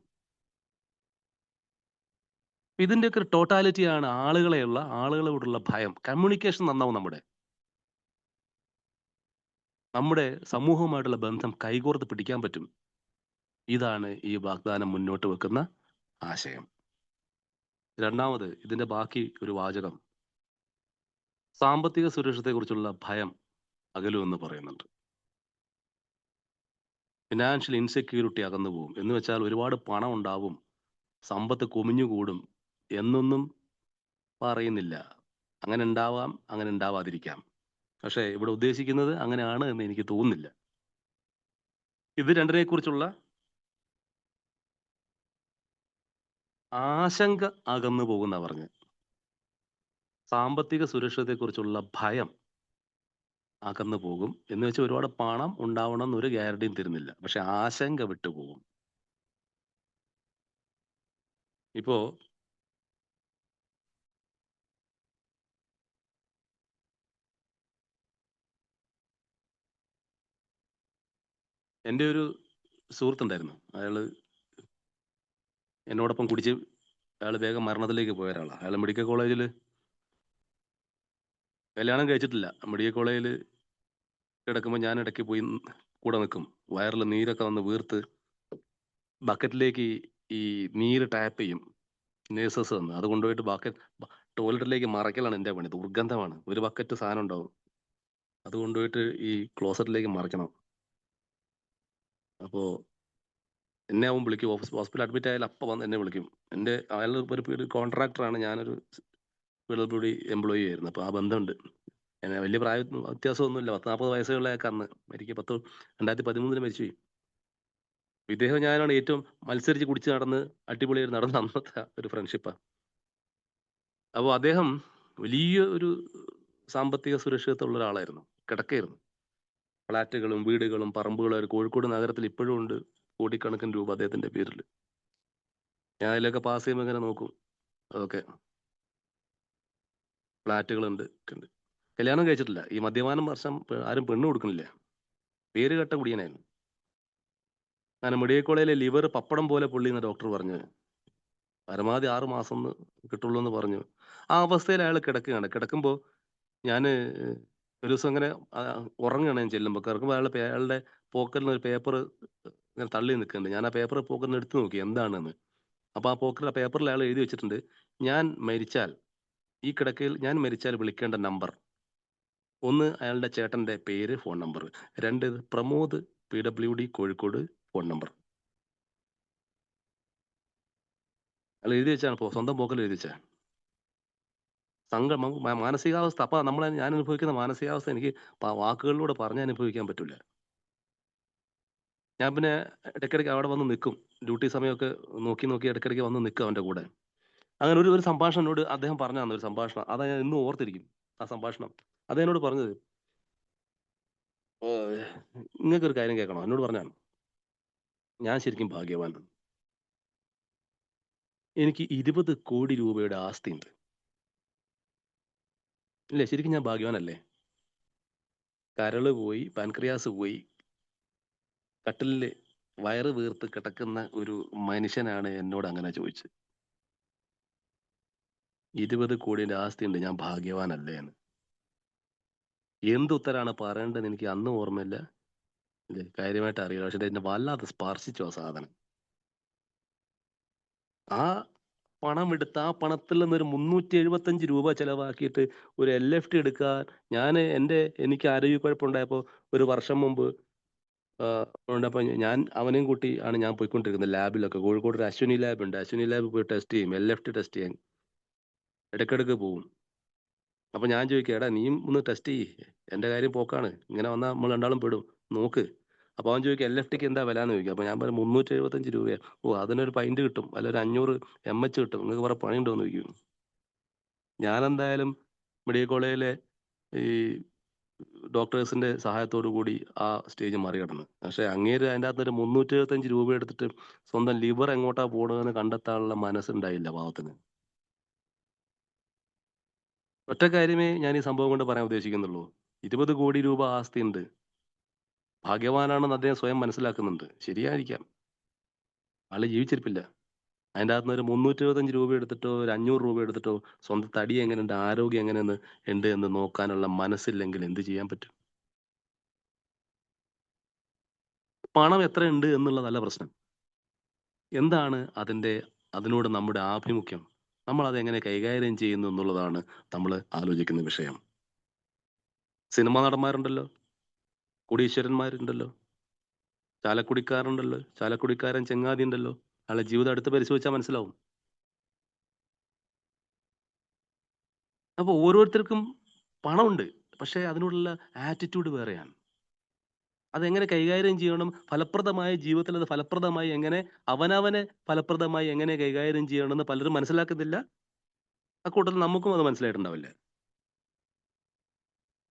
ഇതിന്റെയൊക്കെ ഒരു ടോട്ടാലിറ്റിയാണ് ആളുകളോടുള്ള ഭയം. കമ്മ്യൂണിക്കേഷൻ നന്നാവും. നമ്മുടെ സമൂഹവുമായിട്ടുള്ള ബന്ധം കൈകോർത്ത് പിടിക്കാൻ പറ്റും. ഇതാണ് ഈ വാഗ്ദാനം മുന്നോട്ട് വെക്കുന്ന ആശയം. രണ്ടാമത് ഇതിന്റെ ബാക്കി ഒരു വാചകം സാമ്പത്തിക സുരക്ഷത്തെക്കുറിച്ചുള്ള ഭയം അകലുമെന്ന് പറയുന്നുണ്ട്. ഫിനാൻഷ്യൽ ഇൻസെക്യൂരിറ്റി അകന്നു പോകും. എന്ന് വെച്ചാൽ ഒരുപാട് പണം ഉണ്ടാവും, സമ്പത്ത് കുമിഞ്ഞുകൂടും എന്നൊന്നും പറയുന്നില്ല. അങ്ങനെ ഉണ്ടാവാം, അങ്ങനെ ഉണ്ടാവാതിരിക്കാം. പക്ഷേ ഇവിടെ ഉദ്ദേശിക്കുന്നത് അങ്ങനെയാണ് എന്ന് എനിക്ക് തോന്നുന്നില്ല. ഇത് രണ്ടിനെക്കുറിച്ചുള്ള ആശങ്ക അകന്നു പോകുന്ന പറഞ്ഞ്. സാമ്പത്തിക സുരക്ഷിതത്തെക്കുറിച്ചുള്ള ഭയം അകന്നു പോകും. എന്ന് വെച്ചാൽ ഒരുപാട് പണം ഉണ്ടാവണം എന്നൊരു ഗ്യാരണ്ടിയും തരുന്നില്ല. പക്ഷെ ആശങ്ക വിട്ടുപോകും. ഇപ്പോ എൻ്റെ ഒരു സുഹൃത്തുണ്ടായിരുന്നു. അയാള് എന്നോടൊപ്പം കുടിച്ച് അയാൾ വേഗം മരണത്തിലേക്ക് പോയ ഒരാളാണ്. അയാൾ മെഡിക്കൽ കോളേജിൽ കല്യാണം കഴിച്ചിട്ടില്ല. മെഡിക്കൽ കോളേജിൽ കിടക്കുമ്പോൾ ഞാൻ ഇടയ്ക്ക് പോയി കൂടെ നിൽക്കും. വയറിൽ നീരൊക്കെ വന്ന് വീർത്ത് ബക്കറ്റിലേക്ക് ഈ നീര് ടാപ്പ് ചെയ്യും നേഴ്സസ് വന്ന്. അത് കൊണ്ടുപോയിട്ട് ടോയ്ലറ്റിലേക്ക് മറയ്ക്കലാണ് എൻ്റെ പണി. ദുർഗന്ധമാണ്. ഒരു ബക്കറ്റ് സാധനം ഉണ്ടാവും, അത് കൊണ്ടുപോയിട്ട് ഈ ക്ലോസറ്റിലേക്ക് മറയ്ക്കണം. അപ്പോൾ എന്നെ അവൻ വിളിക്കും. ഹോസ്പിറ്റൽ അഡ്മിറ്റ് ആയാലും അപ്പം വന്ന് എന്നെ വിളിക്കും. അയാൾ ഒരു കോൺട്രാക്ടറാണ്, ഞാനൊരു PWD എംപ്ലോയി ആയിരുന്നു. അപ്പോൾ ആ ബന്ധമുണ്ട്. എന്നെ വലിയ വ്യത്യാസമൊന്നുമില്ല. 40 വയസ്സുകളിലേക്ക് അന്ന് 2013 മരിച്ചുപോയി. ഇദ്ദേഹം ഞാനാണ് ഏറ്റവും മത്സരിച്ച് കുടിച്ച് നടന്ന് അടിപൊളിയായി നടന്ന അന്നത്തെ ഒരു ഫ്രണ്ട്ഷിപ്പാണ്. അപ്പോൾ അദ്ദേഹം വലിയ ഒരു സാമ്പത്തിക സുരക്ഷിതത്വമുള്ള ഒരാളായിരുന്നു. കിടക്കായിരുന്നു. ഫ്ലാറ്റുകളും വീടുകളും പറമ്പുകളും കോഴിക്കോട് നഗരത്തിൽ ഇപ്പോഴും ഉണ്ട്. കോടിക്കണക്കിന് രൂപ അദ്ദേഹത്തിന്റെ പേരിൽ. ഞാൻ അതിലൊക്കെ പാസ് ചെയ്യുമ്പോൾ ഇങ്ങനെ നോക്കും. അതൊക്കെ ഫ്ലാറ്റുകളുണ്ട്. കല്യാണം കഴിച്ചിട്ടില്ല. ഈ മദ്യപാനം വർഷം ആരും പെണ്ണ് കൊടുക്കുന്നില്ല. പേര് കേട്ട കുടിയനായിരുന്നു. അങ്ങനെ മെഡിക്കൽ കോളേജിലെ ലിവർ പപ്പടം പോലെ പൊള്ളിയെന്ന് ഡോക്ടർ പറഞ്ഞു. പരമാവധി 6 മാസം കിട്ടുള്ളൂ എന്ന് പറഞ്ഞു. ആ അവസ്ഥയിൽ അയാൾ കിടക്കുകയാണ്. കിടക്കുമ്പോൾ ഞാൻ ഒരു ദിവസം ഇങ്ങനെ ഉറങ്ങുകയാണ്. ഞാൻ ചെല്ലുമ്പോൾ കിടക്കുമ്പോൾ അയാളുടെ പോക്കറ്റിൽ നിന്ന് ഒരു പേപ്പർ ഇങ്ങനെ തള്ളി നിൽക്കുന്നുണ്ട്. ഞാൻ ആ പേപ്പർ പോക്കറ്റിൽ നിന്ന് എടുത്ത് നോക്കി എന്താണെന്ന്. അപ്പോൾ ആ പേപ്പറിൽ അയാൾ എഴുതി വെച്ചിട്ടുണ്ട്, ഞാൻ മരിച്ചാൽ ഈ കിടക്കയിൽ ഞാൻ മരിച്ചാൽ വിളിക്കേണ്ട നമ്പർ: 1 അയാളുടെ ചേട്ടന്റെ പേര്, phone number. 2 Pramod PWD Kozhikode, phone number. അയാൾ എഴുതി വെച്ചാണ്, സ്വന്തം പോക്കൽ എഴുതി വെച്ചാ. മാനസികാവസ്ഥ. അപ്പൊ ഞാൻ അനുഭവിക്കുന്ന മാനസികാവസ്ഥ എനിക്ക് വാക്കുകളിലൂടെ പറഞ്ഞ് അനുഭവിക്കാൻ പറ്റൂല. ഞാൻ പിന്നെ ഇടയ്ക്കിടയ്ക്ക് അവിടെ വന്ന് നിൽക്കും. ഡ്യൂട്ടി സമയമൊക്കെ നോക്കി ഇടയ്ക്കിടയ്ക്ക് വന്ന് നിൽക്കും അവന്റെ കൂടെ. അങ്ങനെ ഒരു സംഭാഷണം എന്നോട് അദ്ദേഹം പറഞ്ഞു തന്ന ഒരു സംഭാഷണം. അതാ ഞാൻ ഇന്നും ഓർത്തിരിക്കും ആ സംഭാഷണം. അദ്ദേഹം എന്നോട് പറഞ്ഞത്, "നിങ്ങൾക്കൊരു കാര്യം കേൾക്കണോ?" എന്നോട് പറഞ്ഞാണ്, "ഞാൻ ശരിക്കും ഭാഗ്യവാനാണ്. എനിക്ക് 20 കോടി രൂപയുടെ ആസ്തിയുണ്ട്." ഇല്ലേ, ശരിക്കും ഞാൻ ഭാഗ്യവാനല്ലേ? കരള് പോയി, പാൻക്രിയാസ് പോയി, കട്ടിലില് വയറ് വീർത്ത് കിടക്കുന്ന ഒരു മനുഷ്യനാണ് എന്നോട് അങ്ങനെ ചോദിച്ചത്. 20 കോടിയുടെ ആസ്തിയുണ്ട്, ഞാൻ ഭാഗ്യവാനല്ലേ എന്ന്. എന്തുത്തരാണ് പറയേണ്ടതെന്ന് എനിക്ക് അന്നും ഓർമ്മയില്ല, ഇല്ലേ, കാര്യമായിട്ട് അറിയില്ല. പക്ഷെ എന്നെ വല്ലാതെ സ്പർശിച്ചു ആ സാധനം. ആ പണം എടുത്ത് ആ പണത്തിൽ നിന്നൊരു 375 രൂപ ചെലവാക്കിയിട്ട് ഒരു LFT എടുക്കാൻ എനിക്ക് ആരോഗ്യക്കുഴപ്പമുണ്ടായപ്പോൾ ഒരു വർഷം മുമ്പ് ഉണ്ടപ്പോ ഞാൻ അവനെയും കൂട്ടി ആണ് ഞാൻ പോയിക്കൊണ്ടിരിക്കുന്നത് ലാബിലൊക്കെ. കോഴിക്കോട് ഒരു അശ്വിനി ലാബ് ഉണ്ട്. അശ്വിനി ലാബിൽ പോയി ടെസ്റ്റ് ചെയ്യും. LFT ടെസ്റ്റ് ചെയ്യാൻ ഇടയ്ക്കിടയ്ക്ക് പോവും. അപ്പൊ ഞാൻ ചോദിക്കുക, എടാ നീയും ഒന്ന് ടെസ്റ്റ് ചെയ്യ്, എന്റെ കാര്യം പോക്കാണ്, ഇങ്ങനെ വന്നാൽ നമ്മൾ രണ്ടാളും പെടും, നോക്ക്. അപ്പൊ അവൻ ചോദിക്കും LFTക്ക് എന്താ വില എന്ന് ചോദിക്കും. അപ്പൊ ഞാൻ പറയും 375 രൂപയാ. ഓ, അതിനൊരു പൈന്റ് കിട്ടും, അല്ല ഒരു 500 MH കിട്ടും, നിങ്ങൾക്ക് കുറെ പണിയുണ്ടോ എന്ന് ചോദിക്കും. ഞാൻ എന്തായാലും മെഡിക്കൽ കോളേജിലെ ഈ ഡോക്ടേഴ്സിന്റെ സഹായത്തോടു കൂടി ആ സ്റ്റേജ് മറികടന്നു. പക്ഷെ അങ്ങേര് അതിൻ്റെ അകത്ത് ഒരു 375 രൂപ എടുത്തിട്ട് സ്വന്തം ലിവർ എങ്ങോട്ടാ പോകണമെന്ന് കണ്ടെത്താനുള്ള മനസ്സുണ്ടായില്ല പാവത്തിന്. ഒറ്റ കാര്യമേ ഞാൻ ഈ സംഭവം കൊണ്ട് പറയാൻ ഉദ്ദേശിക്കുന്നുള്ളൂ. 20 കോടി രൂപ ആസ്തിയുണ്ട്. ഭാഗ്യവാനാണെന്ന് അദ്ദേഹം സ്വയം മനസ്സിലാക്കുന്നുണ്ട്. ശരിയായിരിക്കാം. ആള് ജീവിച്ചിരിപ്പില്ല. അതിൻ്റെ അകത്തുനിന്ന് ഒരു 375 രൂപ എടുത്തിട്ടോ ഒരു 500 രൂപ എടുത്തിട്ടോ സ്വന്തം തടി എങ്ങനെയുണ്ട്, ആരോഗ്യം എങ്ങനെയെന്ന് ഉണ്ട് എന്ന് നോക്കാനുള്ള മനസ്സില്ലെങ്കിൽ എന്ത് ചെയ്യാൻ പറ്റും? പണം എത്രയുണ്ട് എന്നുള്ളതല്ല പ്രശ്നം. എന്താണ് അതിനോട് നമ്മുടെ ആഭിമുഖ്യം? നമ്മൾ അതെങ്ങനെ കൈകാര്യം ചെയ്യുന്നു എന്നുള്ളതാണ് നമ്മൾ ആലോചിക്കുന്ന വിഷയം. സിനിമാ നടന്മാരുണ്ടല്ലോ, കോടീശ്വരന്മാരുണ്ടല്ലോ, ചാലക്കുടിക്കാരുണ്ടല്ലോ, ചാലക്കുടിക്കാരൻ ചെങ്ങാതി ഉണ്ടല്ലോ. അയാളെ ജീവിതം അടുത്ത് പരിശോധിച്ചാൽ മനസ്സിലാവും. അപ്പൊ ഓരോരുത്തർക്കും പണമുണ്ട്, പക്ഷെ അതിനോടുള്ള ആറ്റിറ്റ്യൂഡ് വേറെയാണ്. അതെങ്ങനെ കൈകാര്യം ചെയ്യണം, ജീവിതത്തിൽ അത് ഫലപ്രദമായി അവനവനെ ഫലപ്രദമായി എങ്ങനെ കൈകാര്യം ചെയ്യണമെന്ന് പലരും മനസ്സിലാക്കുന്നില്ല. അക്കൂട്ടത്തിൽ നമുക്കും അത് മനസ്സിലായിട്ടുണ്ടാവില്ല.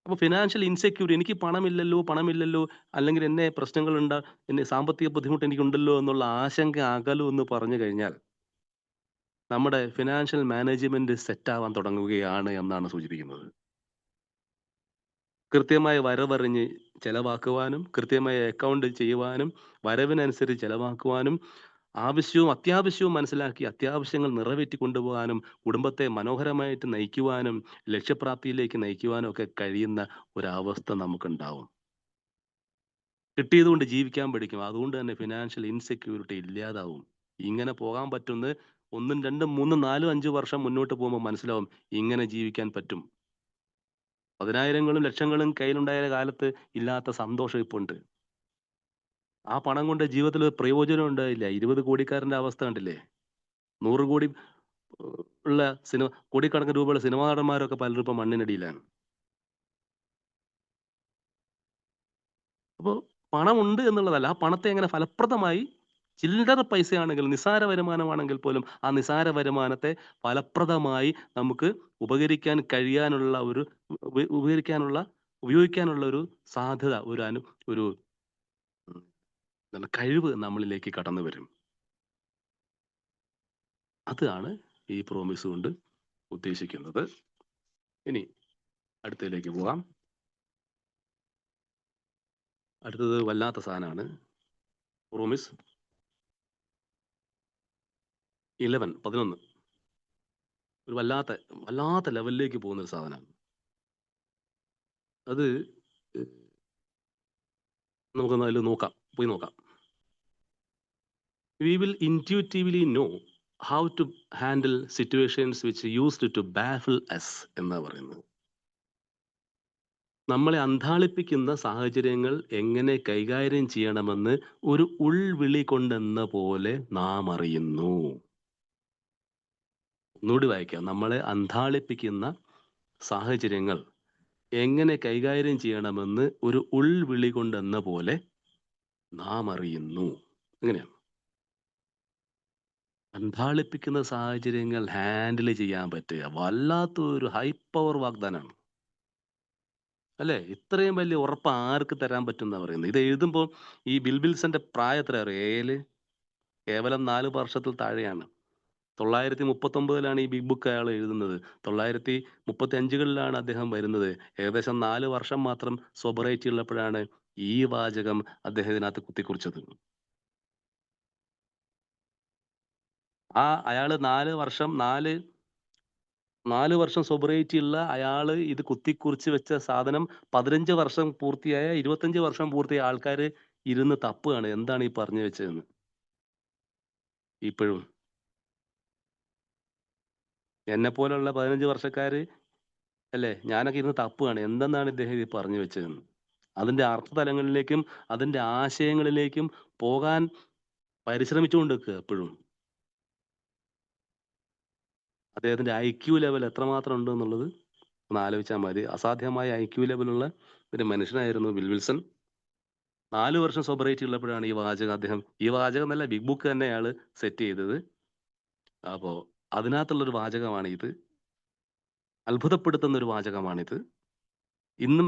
അപ്പൊ ഫിനാൻഷ്യൽ ഇൻസെക്യൂർ, എനിക്ക് പണമില്ലല്ലോ, അല്ലെങ്കിൽ എന്നെ സാമ്പത്തിക ബുദ്ധിമുട്ട് എനിക്കുണ്ടല്ലോ എന്നുള്ള ആശങ്ക അകലും എന്ന് പറഞ്ഞു കഴിഞ്ഞാൽ നമ്മുടെ ഫിനാൻഷ്യൽ മാനേജ്മെന്റ് സെറ്റ് ആവാൻ തുടങ്ങുകയാണ് എന്നാണ് സൂചിപ്പിക്കുന്നത്. കൃത്യമായ വരവറിഞ്ഞ് ചെലവാക്കുവാനും, കൃത്യമായ അക്കൗണ്ട് ചെയ്യുവാനും, വരവിനനുസരിച്ച് ചെലവാക്കുവാനും, ആവശ്യവും അത്യാവശ്യവും മനസ്സിലാക്കി അത്യാവശ്യങ്ങൾ നിറവേറ്റി കൊണ്ടുപോകാനും, കുടുംബത്തെ മനോഹരമായിട്ട് നയിക്കുവാനും, ലക്ഷ്യപ്രാപ്തിയിലേക്ക് നയിക്കുവാനും ഒക്കെ കഴിയുന്ന ഒരവസ്ഥ നമുക്കുണ്ടാവും. കിട്ടിയതുകൊണ്ട് ജീവിക്കാൻ പഠിക്കും. അതുകൊണ്ട് തന്നെ ഫിനാൻഷ്യൽ ഇൻസെക്യൂരിറ്റി ഇല്ലാതാവും. ഇങ്ങനെ പോകാൻ പറ്റുന്നത് 1, 2, 3, 4, 5 വർഷം മുന്നോട്ട് പോകുമ്പോൾ മനസ്സിലാവും ഇങ്ങനെ ജീവിക്കാൻ പറ്റും. 10,000ങ്ങളും ലക്ഷങ്ങളും കയ്യിലുണ്ടായ കാലത്ത് ഇല്ലാത്ത സന്തോഷം ഇപ്പൊ ഉണ്ട്. ആ പണം കൊണ്ട് ജീവിതത്തിൽ ഒരു പ്രയോജനം ഉണ്ടായില്ല. 20 കോടിക്കാരന്റെ അവസ്ഥ കണ്ടില്ലേ? 100 കോടി ഉള്ള കോടിക്കണക്കിന് രൂപയുള്ള സിനിമാ നടന്മാരൊക്കെ പലരും ഇപ്പൊ മണ്ണിനടിയിലാണ്. അപ്പൊ പണമുണ്ട് എന്നുള്ളതല്ല, ആ പണത്തെ എങ്ങനെ ഫലപ്രദമായി, ചില്ലറ പൈസയാണെങ്കിൽ, നിസ്സാര വരുമാനമാണെങ്കിൽ പോലും ആ നിസ്സാര വരുമാനത്തെ ഫലപ്രദമായി നമുക്ക് ഉപയോഗിക്കാനുള്ള ഒരു സാധ്യത, ഒരു കഴിവ് നമ്മളിലേക്ക് കടന്നു വരും. അതാണ് ഈ പ്രോമിസ് കൊണ്ട് ഉദ്ദേശിക്കുന്നത്. ഇനി അടുത്തതിലേക്ക് പോകാം. അടുത്തത് വല്ലാത്ത സാധനമാണ്. പ്രോമിസ് 11 ഒരു വല്ലാത്ത ലെവലിലേക്ക് പോകുന്ന ഒരു സാധനമാണ്. അത് നമുക്കൊന്ന് അതിൽ പോയി നോക്കാം. We will intuitively know how to handle situations which used to baffle us എന്നാ പറയുന്നത്. നമ്മളെ അന്ധാളിപ്പിക്കുന്ന സാഹചര്യങ്ങൾ എങ്ങനെ കൈകാര്യം ചെയ്യണമെന്ന് ഒരു ഉൾവിളി കൊണ്ടെന്ന പോലെ നാം അറിയുന്നു. ഒന്നുകൂടി വായിക്കാം. നമ്മളെ അന്ധാളിപ്പിക്കുന്ന സാഹചര്യങ്ങൾ എങ്ങനെ കൈകാര്യം ചെയ്യണമെന്ന് ഒരു ഉൾവിളി കൊണ്ടെന്ന പോലെ നാം അറിയുന്നു. എങ്ങനെയാണ് അന്ധാളിപ്പിക്കുന്ന സാഹചര്യങ്ങൾ ഹാൻഡിൽ ചെയ്യാൻ പറ്റുക? വല്ലാത്തൊരു ഹൈ പവർ വാഗ്ദാനമാണ് അല്ലേ? ഇത്രയും വലിയ ഉറപ്പ് ആർക്ക് തരാൻ പറ്റും എന്നാ പറയുന്നത്? ഇത് എഴുതുമ്പോൾ ഈ ബിൽബിൽസന്റെ പ്രായം എത്ര അറിയോ? കേവലം 4 വർഷത്തിൽ താഴെയാണ്. 939 ഈ ബിഗ് ബുക്ക് അയാൾ എഴുതുന്നത്. 935 അദ്ദേഹം വരുന്നത്. ഏകദേശം 4 വർഷം മാത്രം സോബറൈറ്റി ഉള്ളപ്പോഴാണ് ഈ വാചകം അദ്ദേഹം ഇതിനകത്ത് കുത്തിക്കുറിച്ചത്. അയാള് 4 വർഷം സോബറൈറ്റി ഉള്ള അയാള് ഇത് കുത്തിക്കുറിച്ച് വെച്ച സാധനം 15 വർഷം പൂർത്തിയായ 25 വർഷം പൂർത്തിയായ ആൾക്കാര് ഇരുന്ന് തപ്പുകയാണ്. എന്താണ് ഈ പറഞ്ഞു വെച്ചതെന്ന്. ഇപ്പോഴും എന്നെ പോലുള്ള 15 വർഷക്കാര് അല്ലേ, ഞാനൊക്കെ ഇരുന്ന് തപ്പുകയാണ് എന്തെന്നാണ് ഇദ്ദേഹം ഇത് പറഞ്ഞു വെച്ചതെന്ന്. അതിന്റെ അർത്ഥതലങ്ങളിലേക്കും അതിന്റെ ആശയങ്ങളിലേക്കും പോകാൻ പരിശ്രമിച്ചുകൊണ്ട് നിൽക്കുക എപ്പോഴും. അദ്ദേഹത്തിന്റെ IQ ലെവൽ എത്രമാത്രം ഉണ്ട് എന്നുള്ളത് ഒന്ന് ആലോചിച്ചാൽ മതി. അസാധ്യമായ IQ ലെവലുള്ള ഒരു മനുഷ്യനായിരുന്നു വിൽസൺ. 4 വർഷം സോബറൈറ്റി ഉള്ളപ്പോഴാണ് ഈ വാചകം എന്നല്ല, ബിഗ് ബുക്ക് തന്നെ അയാൾ സെറ്റ് ചെയ്തത്. അപ്പോ അതിനകത്തുള്ളൊരു വാചകമാണ് ഇത്. അത്ഭുതപ്പെടുത്തുന്ന ഒരു വാചകമാണിത്. ഇന്നും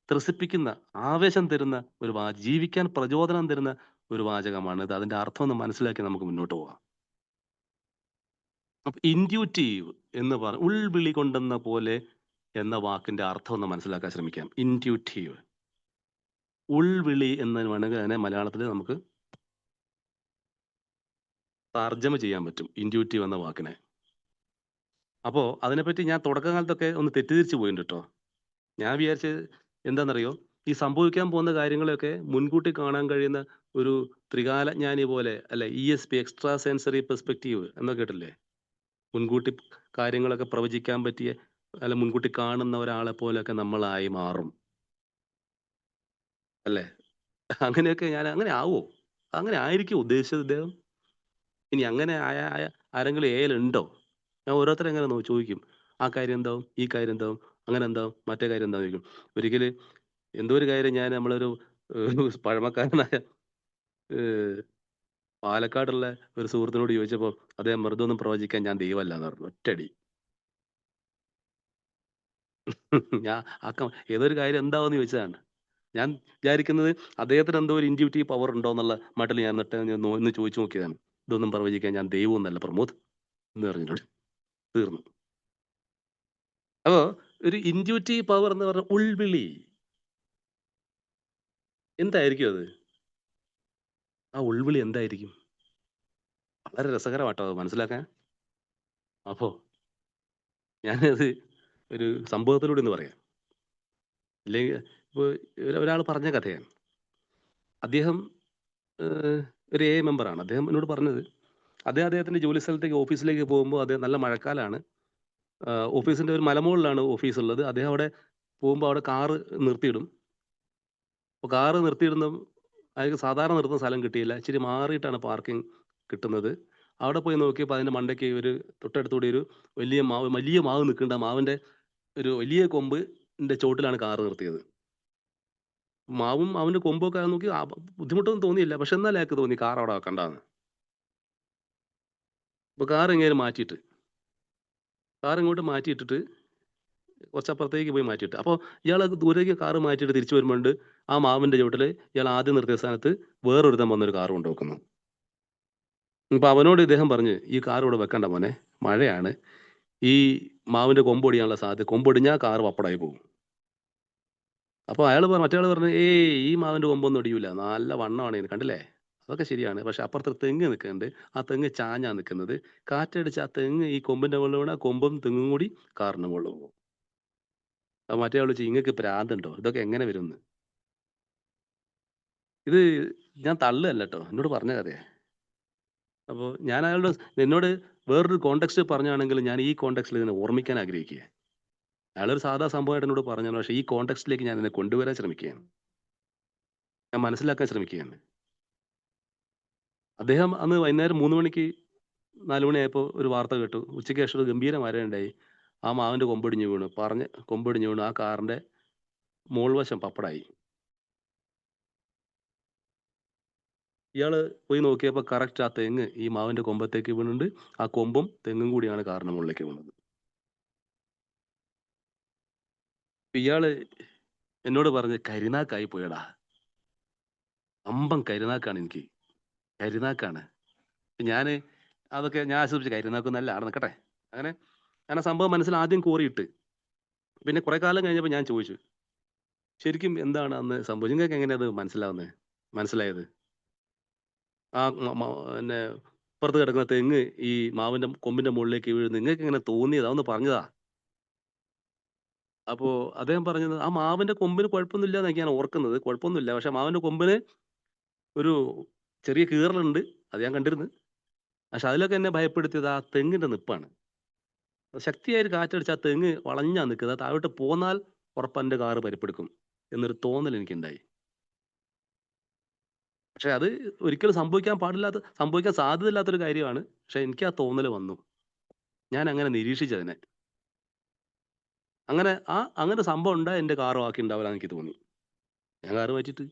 ത്രസിപ്പിക്കുന്ന, ആവേശം തരുന്ന ഒരു ജീവിക്കാൻ പ്രചോദനം തരുന്ന ഒരു വാചകമാണ് ഇത്. അതിന്റെ അർത്ഥം ഒന്ന് മനസ്സിലാക്കി നമുക്ക് മുന്നോട്ട് പോകാം. അപ്പൊ ഇൻറ്റ്യൂട്ടീവ് എന്ന് ഉൾവിളി കൊണ്ടെന്ന പോലെ എന്ന വാക്കിന്റെ അർത്ഥം ഒന്ന് മനസ്സിലാക്കാൻ ശ്രമിക്കാം. ഇൻറ്റ്യൂട്ടീവ്, ഉൾവിളി എന്ന് വേണമെങ്കിൽ അതിനെ മലയാളത്തിൽ നമുക്ക് തർജ്ജമ ചെയ്യാൻ പറ്റും, ഇൻറ്റ്യൂട്ടീവ് എന്ന വാക്കിനെ. അപ്പോ അതിനെപ്പറ്റി ഞാൻ തുടക്കകാലത്തൊക്കെ ഒന്ന് തെറ്റിദ്ധരിച്ചു പോയിട്ടുണ്ട് കേട്ടോ. ഞാൻ വിചാരിച്ച് എന്താണെന്നറിയോ, ഈ സംഭവിക്കാൻ പോകുന്ന കാര്യങ്ങളെയൊക്കെ മുൻകൂട്ടി കാണാൻ കഴിയുന്ന ഒരു ത്രികാലജ്ഞാനി പോലെ, അല്ലെ, ESP, എക്സ്ട്രാ സെൻസറി പെർസ്പെക്റ്റീവ് എന്നൊക്കെ കേട്ടില്ലേ? മുൻകൂട്ടി കാര്യങ്ങളൊക്കെ പ്രവചിക്കാൻ പറ്റിയ, അല്ല, മുൻകൂട്ടി കാണുന്ന ഒരാളെ പോലെയൊക്കെ നമ്മളായി മാറും അല്ലേ? അങ്ങനെയൊക്കെ ഞാൻ അങ്ങനെ ആവോ? അങ്ങനെ ആയിരിക്കും ഉദ്ദേശിച്ചത് ഇദ്ദേഹം? ഇനി അങ്ങനെ ആരെങ്കിലും ഉണ്ടോ? ഞാൻ ഓരോരുത്തരെ എങ്ങനെ ചോദിക്കും, ആ കാര്യം എന്താവും, ഈ കാര്യം എന്താവും, അങ്ങനെ എന്താവും, മറ്റേ കാര്യം എന്താവും ചോദിക്കും. ഒരിക്കല് എന്തോ ഒരു കാര്യം ഞാൻ നമ്മളൊരു പഴമക്കാരനായ പാലക്കാടുള്ള ഒരു സുഹൃത്തിനോട് ചോദിച്ചപ്പോൾ അദ്ദേഹം വെറുതൊന്നും പ്രവചിക്കാൻ ഞാൻ ദൈവമല്ല എന്ന് പറഞ്ഞു. ഒറ്റടി. ഞാൻ ഏതൊരു കാര്യം എന്താവെന്ന് ചോദിച്ചതാണ്. ഞാൻ വിചാരിക്കുന്നത് അദ്ദേഹത്തിന് എന്തോ ഒരു ഇൻറ്റ്യൂട്ടീവ് പവർ ഉണ്ടോ എന്നുള്ള മട്ടിൽ ഞാൻ ഒന്ന് ചോദിച്ചു നോക്കിയതാണ്. ഇതൊന്നും പ്രവചിക്കാൻ ഞാൻ ദൈവമൊന്നല്ല പ്രമോദ് എന്ന് പറഞ്ഞിട്ടുണ്ട്. തീർന്നു. അപ്പോ ഒരു ഇൻറ്റ്യൂട്ടീവ് പവർ എന്ന് പറഞ്ഞ ഉൾവിളി എന്തായിരിക്കും അത്? ആ ഉൾവിളി എന്തായിരിക്കും? വളരെ രസകരമാട്ടോ അത് മനസ്സിലാക്കാൻ. അപ്പോ ഞാനത് ഒരു സംഭവത്തിലൂടെ ഒന്ന് പറയാം. ഇല്ലെങ്കിൽ ഇപ്പൊ ഒരാൾ പറഞ്ഞ കഥയാണ്. അദ്ദേഹം ഒരു AA മെമ്പറാണ്. അദ്ദേഹം എന്നോട് പറഞ്ഞത്, അദ്ദേഹത്തിന്റെ ജോലി സ്ഥലത്തേക്ക്, ഓഫീസിലേക്ക് പോകുമ്പോൾ, അദ്ദേഹം നല്ല മഴക്കാലാണ്, ഓഫീസിന്റെ ഒരു മലമുകളിലാണ് ഓഫീസ് ഉള്ളത്. അദ്ദേഹം അവിടെ പോകുമ്പോൾ അവിടെ കാറ് നിർത്തിയിടും. അപ്പോൾ കാറ് നിർത്തിയിടുന്ന അയാൾക്ക് സാധാരണ നിർത്തുന്ന സ്ഥലം കിട്ടിയില്ല. ഇച്ചിരി മാറിയിട്ടാണ് പാർക്കിംഗ് കിട്ടുന്നത്. അവിടെ പോയി നോക്കിയപ്പോൾ അതിന്റെ മണ്ടയ്ക്ക് ഒരു തൊട്ടടുത്തുകൂടി ഒരു വലിയ മാവ് നിൽക്കുന്നുണ്ട്. ആ മാവിന്റെ ഒരു വലിയ കൊമ്പിന്റെ ചോട്ടിലാണ് കാറ് നിർത്തിയത്. മാവും അവന്റെ കൊമ്പൊക്കെ നോക്കി ബുദ്ധിമുട്ടൊന്നും തോന്നിയില്ല. പക്ഷെ എന്നാലും അയാൾക്ക് തോന്നി കാർ അവിടെ വെക്കണ്ടാന്ന്. അപ്പൊ കാർ ഇങ്ങോട്ട് മാറ്റിയിട്ടിട്ട് കുറച്ചപ്പുറത്തേക്ക് പോയി മാറ്റിയിട്ട്, അപ്പോൾ ഇയാൾ ദൂരേക്ക് കാറ് മാറ്റിയിട്ട് തിരിച്ചു വരുമ്പോണ്ട് ആ മാവിന്റെ ചുവട്ടിൽ ഇയാൾ ആദ്യം നിർത്തിയ സ്ഥാനത്ത് വേറൊരുത്തൻ വന്നൊരു കാർ കൊണ്ടുവെക്കുന്നു. അപ്പൊ അവനോട് ഇദ്ദേഹം പറഞ്ഞ്, ഈ കാർ ഇവിടെ വെക്കണ്ട മോനെ, മഴയാണ്, ഈ മാവിന്റെ കൊമ്പൊടിയാനുള്ള സാധ്യത, കൊമ്പൊടിഞ്ഞാൽ കാർ പപ്പടായി പോകും. അപ്പോൾ മറ്റേ ആള് പറഞ്ഞു, ഈ മാവിന്റെ കൊമ്പൊന്നും ഒടിയൂല, നല്ല വണ്ണമാണ് ഇത്, കണ്ടില്ലേ? അതൊക്കെ ശരിയാണ്. പക്ഷെ അപ്പുറത്ത് തെങ്ങ് നിൽക്കുന്നുണ്ട്. ആ തെങ്ങ് ചാഞ്ഞാ നിൽക്കുന്നത്. കാറ്റടിച്ച് ആ തെങ്ങ് ഈ കൊമ്പിന്റെ മുകളിൽ വീണാൽ കൊമ്പും തെങ്ങും കൂടി കാറിന്റെ മുകളിൽ പോകും. അപ്പൊ മറ്റേ ആള് ചോദിച്ചു, ഇങ്ങക്ക് പ്രാന്തുണ്ടോ? ഇതൊക്കെ എങ്ങനെ വരുമെന്ന്. ഇത് ഞാൻ തള്ളുകയല്ല കേട്ടോ, എന്നോട് പറഞ്ഞ കഥയാ. അപ്പോൾ ഞാൻ അയാളോട് എന്നോട് വേറൊരു കോണ്ടെക്സ്റ്റ് പറഞ്ഞാണെങ്കിൽ ഞാൻ ഈ കോണ്ടെക്സ്റ്റിൽ ഇതിനെ ഓർമ്മിക്കാൻ ആഗ്രഹിക്കുക. അയാളൊരു സാധാ സംഭവമായിട്ട് എന്നോട് പറഞ്ഞതാണ്. പക്ഷേ ഈ കോണ്ടെക്സ്റ്റിലേക്ക് ഞാൻ ഇതിനെ കൊണ്ടുവരാൻ ശ്രമിക്കുകയാണ്. ഞാൻ മനസ്സിലാക്കാൻ ശ്രമിക്കുകയാണ്. അദ്ദേഹം അന്ന് വൈകുന്നേരം 3 മണിക്ക് 4 മണിയായപ്പോൾ ഒരു വാർത്ത കേട്ടു. ഉച്ചയ്ക്ക് ശേഷം ഒരു ഗംഭീര മഴയുണ്ടായി. ആ മാവിന്റെ കൊമ്പൊടിഞ്ഞ് വീണു. കൊമ്പൊടിഞ്ഞ് വീണു. ആ കാറിന്റെ മോൾവശം പപ്പടായി. ഇയാള് പോയി നോക്കിയപ്പോൾ കറക്റ്റ് ആ തെങ്ങ് ഈ മാവിന്റെ കൊമ്പത്തേക്ക് വീണുണ്ട്. ആ കൊമ്പും തെങ്ങും കൂടിയാണ് കാറിന്റെ മുകളിലേക്ക് വീണത്. ഇയാള് എന്നോട് പറഞ്ഞ് കരിനാക്കായി പോയടാ. അമ്പം കരിനാക്കാണ് എനിക്ക്. കരിനാക്കാണ്. ഞാന് അതൊക്കെ ഞാൻ ആശ്വസിച്ചു. കരിനാക്കൊന്നല്ല അവിടെ നിൽക്കട്ടെ. അങ്ങനെ ഞാൻ ആ സംഭവം മനസ്സിൽ ആദ്യം കോറിയിട്ട്. പിന്നെ കുറെ കാലം കഴിഞ്ഞപ്പോൾ ഞാൻ ചോദിച്ചു. ശരിക്കും എന്താണ് അന്ന് സംഭവിച്ചത്? നിങ്ങൾക്ക് എങ്ങനെയാ അത് മനസ്സിലായത്? ആ പിന്നെ ഇപ്പുറത്ത് കിടക്കുന്ന തെങ്ങ് ഈ മാവിന്റെ കൊമ്പിന്റെ മുകളിലേക്ക് വീഴുന്നു. നിങ്ങൾക്ക് എങ്ങനെ തോന്നിയത്? അതൊന്ന് പറഞ്ഞതാ. അപ്പോ അദ്ദേഹം പറഞ്ഞത് ആ മാവിന്റെ കൊമ്പിന് കുഴപ്പമൊന്നുമില്ല എന്നൊക്കെ ഞാൻ ഓർക്കുന്നത്. കുഴപ്പമൊന്നുമില്ല. പക്ഷെ മാവിന്റെ കൊമ്പിന് ഒരു ചെറിയ കീറലുണ്ട്. അത് ഞാൻ കണ്ടിരുന്നു. പക്ഷെ അതിലൊക്കെ എന്നെ ഭയപ്പെടുത്തിയത് ആ തെങ്ങിന്റെ നിപ്പാണ്. ശക്തിയായ ഒരു കാറ്റടിച്ച് ആ തെങ്ങ് വളഞ്ഞാ നിൽക്കുന്നത്. അത് താഴോട്ട് പോന്നാൽ ഉറപ്പ് എന്റെ കാറ് പരിപ്പെടുക്കും എന്നൊരു തോന്നൽ എനിക്കുണ്ടായി. പക്ഷെ അത് ഒരിക്കലും സംഭവിക്കാൻ സാധ്യതയില്ലാത്തൊരു കാര്യമാണ്. പക്ഷെ എനിക്ക് ആ തോന്നൽ വന്നു. ഞാൻ അങ്ങനെ നിരീക്ഷിച്ചതിനെ. അങ്ങനെ സംഭവം ഉണ്ടായ എന്റെ കാറ് ബാക്കി ഉണ്ടാവില്ല എന്ന് എനിക്ക് തോന്നി. ഞാൻ കാറ് മാറ്റിയിട്ട്.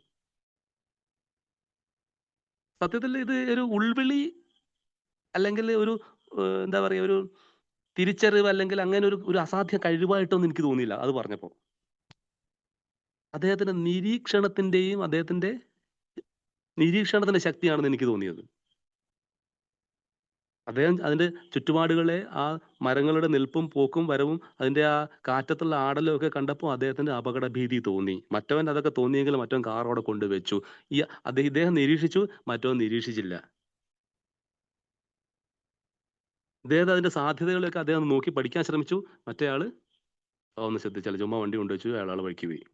സത്യത്തിൽ ഇത് ഒരു ഉൾവിളി അല്ലെങ്കിൽ ഒരു എന്താ പറയാ ഒരു തിരിച്ചറിവ് അല്ലെങ്കിൽ അങ്ങനെ ഒരു അസാധ്യ കഴിവായിട്ടൊന്നും എനിക്ക് തോന്നിയില്ല അത് പറഞ്ഞപ്പോ. അദ്ദേഹത്തിന്റെ നിരീക്ഷണത്തിന്റെ ശക്തിയാണെന്ന് എനിക്ക് തോന്നിയത്. അദ്ദേഹം അതിന്റെ ചുറ്റുപാടുകളെ ആ മരങ്ങളുടെ നിൽപ്പും പോക്കും വരവും അതിന്റെ ആ കാറ്റത്തുള്ള ആടലും ഒക്കെ കണ്ടപ്പോൾ അദ്ദേഹത്തിന് അപകട ഭീതി തോന്നി. മറ്റവൻ അതൊക്കെ തോന്നിയെങ്കിലും മറ്റവൻ കാർ അവിടെ കൊണ്ടുവച്ചു. ഇദ്ദേഹം നിരീക്ഷിച്ചു, മറ്റവൻ നിരീക്ഷിച്ചില്ല. ഇദ്ദേഹം അതിന്റെ സാധ്യതകളെയൊക്കെ അദ്ദേഹം നോക്കി പഠിക്കാൻ ശ്രമിച്ചു. മറ്റേയാള് ഒന്ന് ശ്രദ്ധിച്ചാൽ ചുമ്മാ വണ്ടി കൊണ്ടുവച്ചു, അയാൾ വഴിക്ക് പോയി.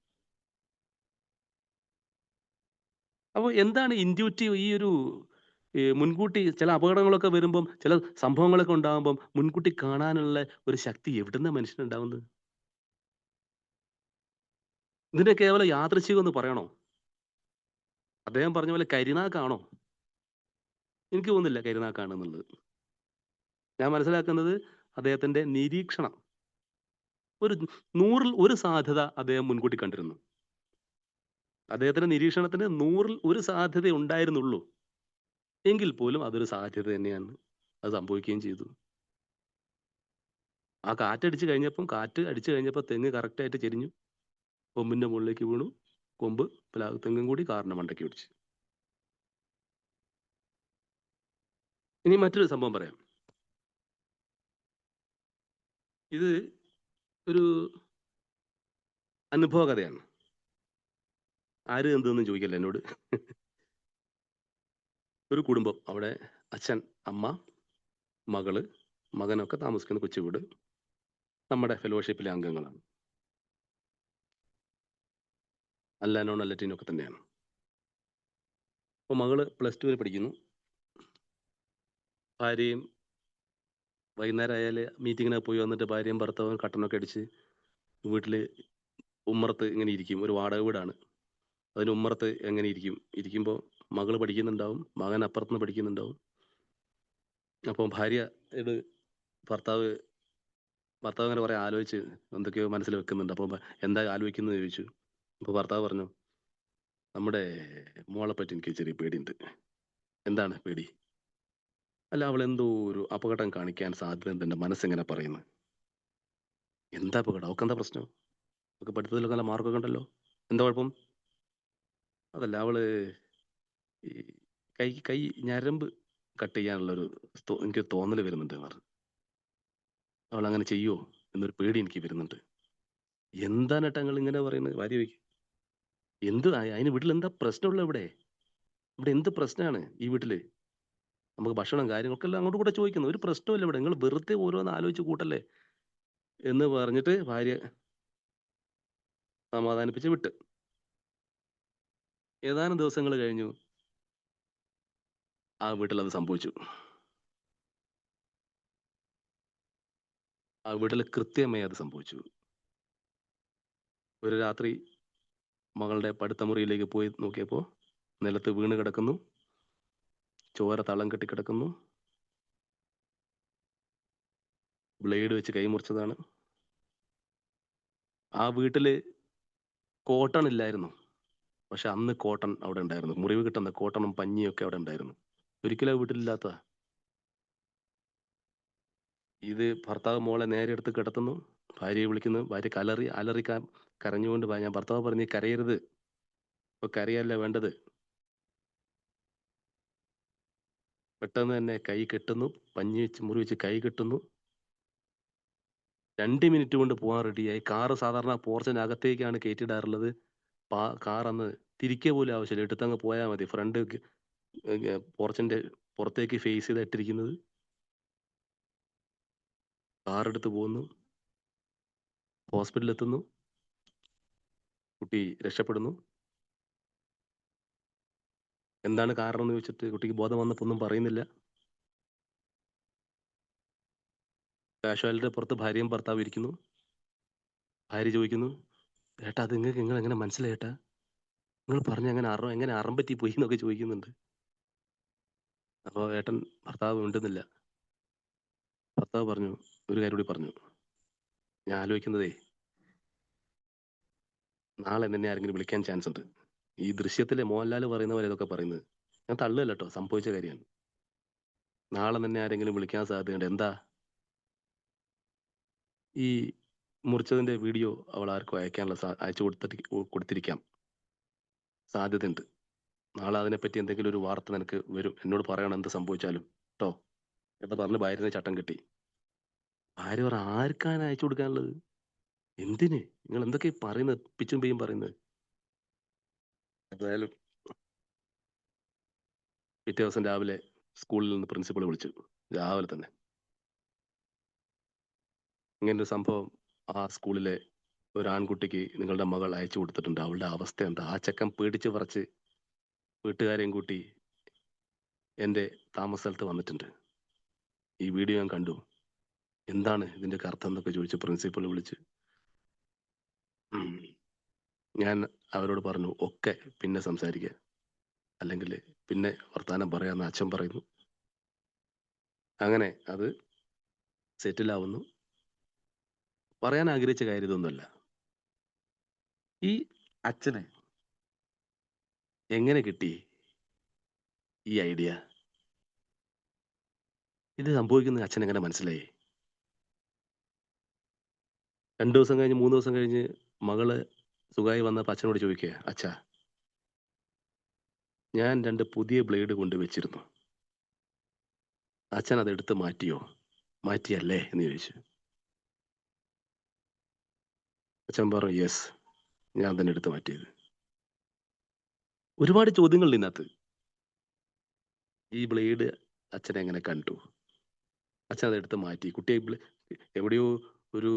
അപ്പോൾ എന്താണ് ഇൻറ്റ്യൂട്ടീവ് മുൻകൂട്ടി ചില അപകടങ്ങളൊക്കെ വരുമ്പം, ചില സംഭവങ്ങളൊക്കെ ഉണ്ടാകുമ്പം മുൻകൂട്ടി കാണാനുള്ള ഒരു ശക്തി എവിടുന്നാ മനുഷ്യനുണ്ടാവുന്നത്? ഇതിനെ കേവലം യാദൃച്ഛികം എന്ന് പറയണോ? അദ്ദേഹം പറഞ്ഞ പോലെ കരിനാക്കാണോ? എനിക്ക് തോന്നുന്നില്ല കരിനാക്കാണെന്നുള്ളത്. ഞാൻ മനസ്സിലാക്കുന്നത് അദ്ദേഹത്തിന്റെ നിരീക്ഷണം. ഒരു 100ൽ 1 സാധ്യത അദ്ദേഹം മുൻകൂട്ടി കണ്ടിരുന്നു. അദ്ദേഹത്തിന്റെ നിരീക്ഷണത്തിന് 100ൽ 1 സാധ്യതയേ ഉണ്ടായിരുന്നുള്ളൂ. എങ്കിൽ പോലും അതൊരു സാധ്യത തന്നെയാണ്. അത് സംഭവിക്കുകയും ചെയ്തു. ആ കാറ്റ് അടിച്ചു കഴിഞ്ഞപ്പോൾ തെങ്ങ് കറക്റ്റായിട്ട് ചെരിഞ്ഞു. കൊമ്പിന്റെ മുകളിലേക്ക് വീണു. തെങ്ങും കൂടി കാറിന്റെ മണ്ടയ്ക്ക് പിടിച്ചു. ഇനി മറ്റൊരു സംഭവം പറയാം. ഇത് ഒരു അനുഭവ കഥയാണ്. ആര് എന്തെന്നും ചോദിക്കല്ല എന്നോട്. ഒരു കുടുംബം. അവിടെ അച്ഛൻ, അമ്മ, മകള്, മകനൊക്കെ താമസിക്കുന്ന കൊച്ചു വീട്. നമ്മുടെ ഫെലോഷിപ്പിലെ അംഗങ്ങളാണ്. അല്ല നോൺ അല്ലറ്റീനും ഒക്കെ തന്നെയാണ്. അപ്പോൾ മകള് +2 പഠിക്കുന്നു. ഭാര്യയും വൈകുന്നേരം ആയാല് മീറ്റിങ്ങിനൊക്കെ പോയി വന്നിട്ട് ഭാര്യയും ഭർത്താവും കട്ടനൊക്കെ അടിച്ച് വീട്ടില് ഉമ്മറത്ത് ഇങ്ങനെ ഇരിക്കും. ഒരു വാടക വീടാണ്. അതിന് ഉമ്മറത്ത് എങ്ങനെ ഇരിക്കുമ്പോൾ മകള് പഠിക്കുന്നുണ്ടാവും, മകൻ അപ്പുറത്തുനിന്ന് പഠിക്കുന്നുണ്ടാവും. അപ്പോൾ ഭർത്താവ് അങ്ങനെ കുറെ ആലോചിച്ച് എന്തൊക്കെയോ മനസ്സിൽ വെക്കുന്നുണ്ട്. അപ്പോൾ എന്താ ആലോചിക്കുന്നത് ചോദിച്ചു. അപ്പോൾ ഭർത്താവ് പറഞ്ഞു, നമ്മുടെ മോളെ പറ്റി എനിക്ക് ചെറിയ പേടിയുണ്ട്. എന്താണ് പേടി? അല്ല, അവൾ എന്തോ ഒരു അപകടം കാണിക്കാൻ സാധ്യത എൻ്റെ മനസ്സെങ്ങനെ പറയുന്നു. എന്താ അപകടം? അവക്കെന്താ പ്രശ്നം? അവൾക്ക് പഠിത്തത്തിലൊക്കെ നല്ല മാർക്കൊക്കെ ഉണ്ടല്ലോ. എന്താ കുഴപ്പം? അതല്ല, അവള് ഈ കൈ ഞരമ്പ് കട്ട് ചെയ്യാനുള്ളൊരു എനിക്ക് തോന്നൽ വരുന്നുണ്ട് എന്ന് പറഞ്ഞു. അവൾ അങ്ങനെ ചെയ്യുമോ എന്നൊരു പേടി എനിക്ക് വരുന്നുണ്ട്. എന്താണ് നിങ്ങൾ ഇങ്ങനെ പറയുന്നത്? ഭാര്യ ചോദിക്കും. അതിന് വീട്ടിൽ എന്താ പ്രശ്നമുള്ള ഇവിടെ എന്ത് പ്രശ്നമാണ് ഈ വീട്ടില്? നമുക്ക് ഭക്ഷണം കാര്യങ്ങളൊക്കെ എല്ലാം അങ്ങോട്ട് കൂടെ ചോദിക്കുന്നു. ഒരു പ്രശ്നമില്ല ഇവിടെ. നിങ്ങൾ വെറുതെ ഓരോന്ന് ആലോചിച്ച് കൂട്ടല്ലേ എന്ന് പറഞ്ഞിട്ട് ഭാര്യ സമാധാനിപ്പിച്ച് വിട്ട്. ഏതാനും ദിവസങ്ങൾ കഴിഞ്ഞു. ആ വീട്ടിൽ അത് സംഭവിച്ചു. ആ വീട്ടിൽ കൃത്യമായി അത് സംഭവിച്ചു. ഒരു രാത്രി മകളുടെ പഠിത്തമുറിയിലേക്ക് പോയി നോക്കിയപ്പോൾ നിലത്ത് വീണ് കിടക്കുന്നു. ചോര തളം കെട്ടി കിടക്കുന്നു. ബ്ലേഡ് വെച്ച് കൈ മുറിച്ചതാണ്. ആ വീട്ടില് കോട്ടൺ ഇല്ലായിരുന്നു. പക്ഷെ അന്ന് കോട്ടൺ അവിടെ ഉണ്ടായിരുന്നു. മുറിവ് കിട്ടുന്ന കോട്ടണും പഞ്ഞിയും ഒക്കെ അവിടെ ഉണ്ടായിരുന്നു. ഒരിക്കലും ആ വീട്ടിലില്ലാത്തതാ. ഇത് ഭർത്താവ് മോളെ നേരെ എടുത്ത് കിടത്തുന്നു. ഭാര്യയെ വിളിക്കുന്നു. ഭാര്യ അലറി കരഞ്ഞുകൊണ്ട് ഞാൻ ഭർത്താവ് പറഞ്ഞു, "നീ കരയരുത്. ഇപ്പൊ കരയല്ല വേണ്ടത്." പെട്ടെന്ന് തന്നെ കൈ കെട്ടുന്നു. പഞ്ഞി വെച്ച് മുറി വെച്ച് കൈ കെട്ടുന്നു. 2 മിനിറ്റ് കൊണ്ട് പോകാൻ റെഡിയായി. കാറ് സാധാരണ പോർച്ചിനകത്തേക്കാണ് കയറ്റിയിടാറുള്ളത്. കാർ അന്ന് തിരിക്കുക പോലും ആവശ്യമില്ല. എടുത്തങ്ങ് പോയാൽ മതി. ഫ്രണ്ട് പോർച്ചിന്റെ പുറത്തേക്ക് ഫേസ് ചെയ്താ ഇട്ടിരിക്കുന്നത്. കാറെടുത്ത് പോകുന്നു. ഹോസ്പിറ്റലിൽ എത്തുന്നു. കുട്ടി രക്ഷപ്പെടുന്നു. എന്താണ് കാരണം എന്ന് ചോദിച്ചിട്ട് കുട്ടിക്ക് ബോധം വന്നപ്പോൾ ഒന്നും പറയുന്നില്ല. കാഷ്വാലിറ്റിയുടെ പുറത്ത് ഭാര്യയും ഭർത്താവും ഇരിക്കുന്നു. ഭാര്യ ചോദിക്കുന്നു, "ഏട്ടാ, അത് നിങ്ങൾ എങ്ങനെ മനസ്സിലായി ഏട്ടാ? നിങ്ങൾ പറഞ്ഞ എങ്ങനെ അറം പറ്റി പോയി?" എന്നൊക്കെ ചോദിക്കുന്നുണ്ട്. അപ്പോൾ ഭർത്താവ് മിണ്ടുന്നില്ല. ഭർത്താവ് പറഞ്ഞു, ഒരു കാര്യം കൂടി പറഞ്ഞു, "ഞാൻ ആലോചിക്കുന്നതേ, നാളെ എന്നെ ആരെങ്കിലും വിളിക്കാൻ ചാൻസ് ഉണ്ട്. ഈ ദൃശ്യത്തിലെ മോഹൻലാൽ പറയുന്ന പോലെ ഇതൊക്കെ പറയുന്നത്. ഞാൻ തള്ളുകയല്ല കേട്ടോ, സംഭവിച്ച കാര്യമാണ്. നാളെ തന്നെ ആരെങ്കിലും വിളിക്കാൻ സാധ്യതയുണ്ട്. എന്താ? ഈ മുറിച്ചതിന്റെ വീഡിയോ അവൾ ആർക്കും അയച്ചു കൊടുത്തിരിക്കാം. സാധ്യതയുണ്ട്. നാളെ അതിനെപ്പറ്റി എന്തെങ്കിലും ഒരു വാർത്ത നിനക്ക് വരും. എന്നോട് പറയണം എന്ത് സംഭവിച്ചാലും കേട്ടോ." എന്ന് പറഞ്ഞ് ഭാര്യനെ ചട്ടം കെട്ടി. ഭാര്യ പറ, "ആർക്കാണ് അയച്ചു കൊടുക്കാനുള്ളത്? എന്തിന്? നിങ്ങൾ എന്തൊക്കെയാ പറയുന്നത്? പിച്ചും പെയ്യും പറയുന്നത്." എന്തായാലും പിറ്റേ ദിവസം രാവിലെ സ്കൂളിൽ നിന്ന് പ്രിൻസിപ്പൾ വിളിച്ചു. രാവിലെ തന്നെ ഇങ്ങനൊരു സംഭവം ആ സ്കൂളിലെ ഒരു ആൺകുട്ടിക്ക് നിങ്ങളുടെ മകൾ അയച്ചു കൊടുത്തിട്ടുണ്ട്. അവളുടെ അവസ്ഥ എന്താ? ആ ചെക്കൻ പേടിച്ച് പറച്ച് വീട്ടുകാരെയും കൂട്ടി എൻ്റെ താമസ സ്ഥലത്ത് വന്നിട്ടുണ്ട്. ഈ വീഡിയോ ഞാൻ കണ്ടു. എന്താണ് ഇതിൻ്റെയൊക്കെ അർത്ഥം എന്നൊക്കെ ചോദിച്ച് പ്രിൻസിപ്പൾ വിളിച്ച് ഞാൻ അവരോട് പറഞ്ഞു, ഒക്കെ പിന്നെ സംസാരിക്കുക, അല്ലെങ്കിൽ പിന്നെ വർത്താനം പറയാമെന്ന് അച്ഛൻ പറയുന്നു. അങ്ങനെ അത് സെറ്റിലാവുന്നു. പറയാൻ ആഗ്രഹിച്ച കാര്യം ഇതൊന്നുമല്ല. ഈ അച്ഛന് എങ്ങനെ കിട്ടി ഈ ഐഡിയ? ഇത് സംഭവിക്കുന്നത് അച്ഛൻ എങ്ങനെ മനസ്സിലായി? 2 ദിവസം കഴിഞ്ഞ് 3 ദിവസം കഴിഞ്ഞ് മകള് സുഖമായി വന്നപ്പോൾ അച്ഛനോട് ചോദിക്കുക, "അച്ഛാ, ഞാൻ 2 പുതിയ ബ്ലേഡ് കൊണ്ടുവച്ചിരുന്നു. അച്ഛൻ അത് എടുത്ത് മാറ്റിയോ? മാറ്റിയല്ലേ?" എന്ന് ചോദിച്ചു. അച്ഛൻ പറഞ്ഞു, "യെസ്, ഞാൻ തന്നെ എടുത്ത് മാറ്റിയത്." ഒരുപാട് ചോദ്യങ്ങളുണ്ട് ഇതിനകത്ത്. ഈ ബ്ലേഡ് അച്ഛൻ എങ്ങനെ കണ്ടു? അച്ഛൻ അത് എടുത്ത് മാറ്റി. കുട്ടിയെ എവിടെയോ ഒരു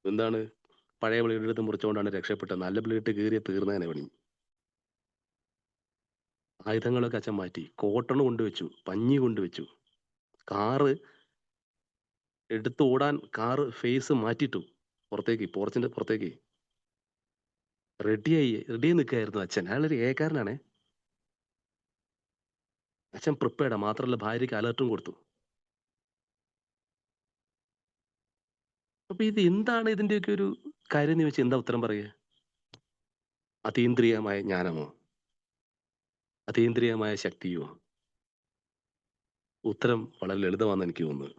എന്താണ് പഴയ ബ്ലേഡ് എടുത്ത് മുറിച്ചുകൊണ്ടാണ് രക്ഷപ്പെട്ടത്. നല്ല ബ്ലേഡ് കീറിയ തീർന്നേനെ പണി. ആയുധങ്ങളൊക്കെ അച്ഛൻ മാറ്റി. കോട്ടൺ കൊണ്ടുവച്ചു. പഞ്ഞി കൊണ്ടുവച്ചു. കാറ് എടുത്ത് ഓടാൻ കാറ് ഫേസ് മാറ്റിയിട്ടു. പുറത്തേക്ക്, പോർച്ചിന്റെ പുറത്തേക്ക്. റെഡിയായി നിൽക്കുകയായിരുന്നു അച്ഛൻ. അയാളൊരു ഏകാരനാണേ. അച്ഛൻ പ്രിപ്പയർഡാ. മാത്രമല്ല ഭാര്യയ്ക്ക് അലർട്ടും കൊടുത്തു. അപ്പൊ ഇത് എന്താണ് ഇതിന്റെയൊക്കെ ഒരു കാര്യം എന്ന് ചോദിച്ചാൽ എന്താ ഉത്തരം പറയുക? അതീന്ദ്രിയമായ ജ്ഞാനമോ? അതീന്ദ്രിയമായ ശക്തിയോ? ഉത്തരം വളരെ ലളിതമാണെന്ന് എനിക്ക് തോന്നുന്നത്.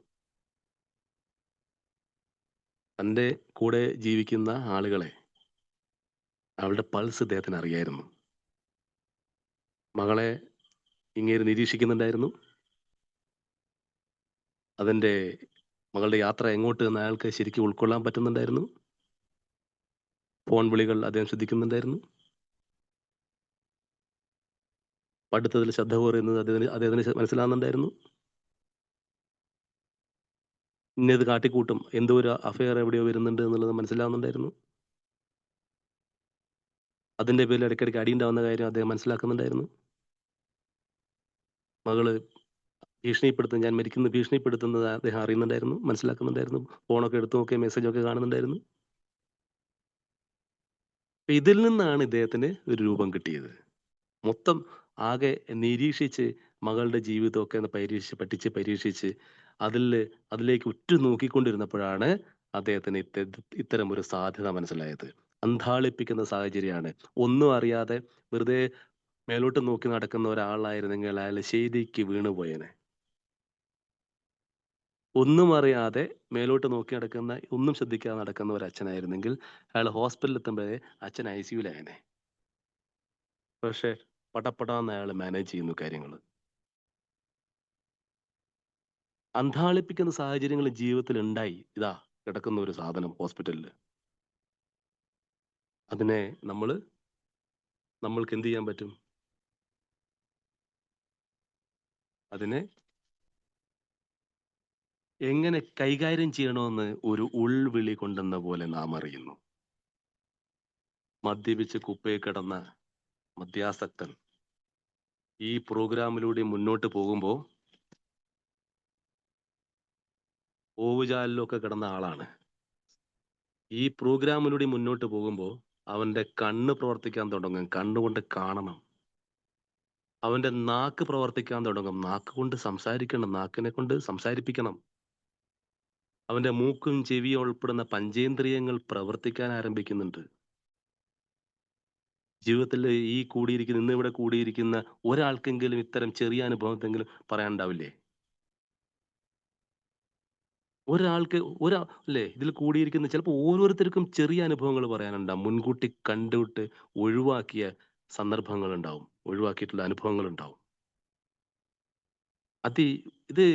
തൻ്റെ കൂടെ ജീവിക്കുന്ന ആളുകളെ, അവളുടെ പൾസ് ഇദ്ദേഹത്തിന് അറിയായിരുന്നു. മകളെ ഇങ്ങേര് നിരീക്ഷിക്കുന്നുണ്ടായിരുന്നു. അതിൻ്റെ മകളുടെ യാത്ര എങ്ങോട്ട് എന്ന് അയാൾക്ക് ശരിക്കും ഉൾക്കൊള്ളാൻ പറ്റുന്നുണ്ടായിരുന്നു. ഫോൺ വിളികൾ അദ്ദേഹം ശ്രദ്ധിക്കുന്നുണ്ടായിരുന്നു. പഠിത്തത്തിൽ ശ്രദ്ധ കുറയുന്നത് അദ്ദേഹത്തിന് മനസ്സിലാകുന്നുണ്ടായിരുന്നു. ഇന്നത് കാട്ടിക്കൂട്ടും, എന്തോ ഒരു അഫയർ എവിടെയോ വരുന്നുണ്ട് എന്നുള്ളത് മനസ്സിലാവുന്നുണ്ടായിരുന്നു. അതിന്റെ പേരിൽ ഇടയ്ക്കിടയ്ക്ക് അടിയുണ്ടാവുന്ന കാര്യം അദ്ദേഹം മനസ്സിലാക്കുന്നുണ്ടായിരുന്നു. മകള് ഞാൻ മരിക്കുന്ന ഭീഷണിപ്പെടുത്തുന്നത് അദ്ദേഹം അറിയുന്നുണ്ടായിരുന്നു, മനസ്സിലാക്കുന്നുണ്ടായിരുന്നു. ഫോണൊക്കെ എടുത്തു നോക്കിയ മെസ്സേജൊക്കെ കാണുന്നുണ്ടായിരുന്നു. ഇതിൽ നിന്നാണ് ഇദ്ദേഹത്തിന് ഒരു രൂപം കിട്ടിയത്. മൊത്തം ആകെ നിരീക്ഷിച്ച് മകളുടെ ജീവിതമൊക്കെ ഒന്ന് പരീക്ഷിച്ച് അതിലേക്ക് ഉറ്റു നോക്കിക്കൊണ്ടിരുന്നപ്പോഴാണ് അദ്ദേഹത്തിന് ഇത്തരം ഒരു സാധ്യത മനസ്സിലായത്. അന്ധാളിപ്പിക്കുന്ന സാഹചര്യമാണ്. ഒന്നും അറിയാതെ വെറുതെ മേലോട്ട് നോക്കി നടക്കുന്ന ഒരാളായിരുന്നെങ്കിൽ അയാൾ ശരിക്ക് വീണുപോയേനെ. ഒന്നും അറിയാതെ മേലോട്ട് നോക്കി നടക്കുന്ന, ഒന്നും ശ്രദ്ധിക്കാതെ നടക്കുന്ന ഒരു അച്ഛനായിരുന്നെങ്കിൽ അയാൾ ഹോസ്പിറ്റലിൽ എത്തുമ്പോഴേ അച്ഛൻ ICUലായേനെ. പക്ഷെ പടപടാന്ന് അയാൾ മാനേജ് ചെയ്യുന്നു കാര്യങ്ങൾ. അന്ധാളിപ്പിക്കുന്ന സാഹചര്യങ്ങൾ ജീവിതത്തിൽ ഉണ്ടായി. ഇതാ കിടക്കുന്ന ഒരു സാധനം ഹോസ്പിറ്റലിൽ. അതിനെ നമ്മൾക്ക് എന്ത് ചെയ്യാൻ പറ്റും? അതിനെ എങ്ങനെ കൈകാര്യം ചെയ്യണമെന്ന് ഒരു ഉൾവിളി കൊണ്ടെന്ന പോലെ നാം അറിയുന്നു. മദ്യപിച്ച് കുപ്പയിൽ കിടന്ന മദ്യാസക്തൻ ഈ പ്രോഗ്രാമിലൂടെ മുന്നോട്ട് പോകുമ്പോൾ ഓവുചാലിലൊക്കെ കിടന്ന ആളാണ്. ഈ പ്രോഗ്രാമിലൂടെ മുന്നോട്ട് പോകുമ്പോൾ അവന്റെ കണ്ണ് പ്രവർത്തിക്കാൻ തുടങ്ങും, കണ്ണുകൊണ്ട് കാണണം. അവന്റെ നാക്ക് പ്രവർത്തിക്കാൻ തുടങ്ങും, നാക്ക് കൊണ്ട് സംസാരിക്കണം, നാക്കിനെ കൊണ്ട് സംസാരിപ്പിക്കണം. അവന്റെ മൂക്കും ചെവിയും ഉൾപ്പെടുന്ന പഞ്ചേന്ദ്രിയങ്ങൾ പ്രവർത്തിക്കാൻ ആരംഭിക്കുന്നുണ്ട്. ജീവിതത്തിൽ ഇന്ന് ഇവിടെ കൂടിയിരിക്കുന്ന ഒരാൾക്കെങ്കിലും ഇത്തരം ചെറിയ അനുഭവത്തെങ്കിലും പറയാനുണ്ടാവില്ലേ? അല്ലേ, ഇതിൽ കൂടിയിരിക്കുന്ന ചിലപ്പോൾ ഓരോരുത്തർക്കും ചെറിയ അനുഭവങ്ങൾ പറയാനുണ്ടാവും. മുൻകൂട്ടി കണ്ടുവിട്ട് ഒഴിവാക്കിയ സന്ദർഭങ്ങൾ ഉണ്ടാവും, ഒഴിവാക്കിയിട്ടുള്ള അനുഭവങ്ങൾ ഉണ്ടാവും. ഇത്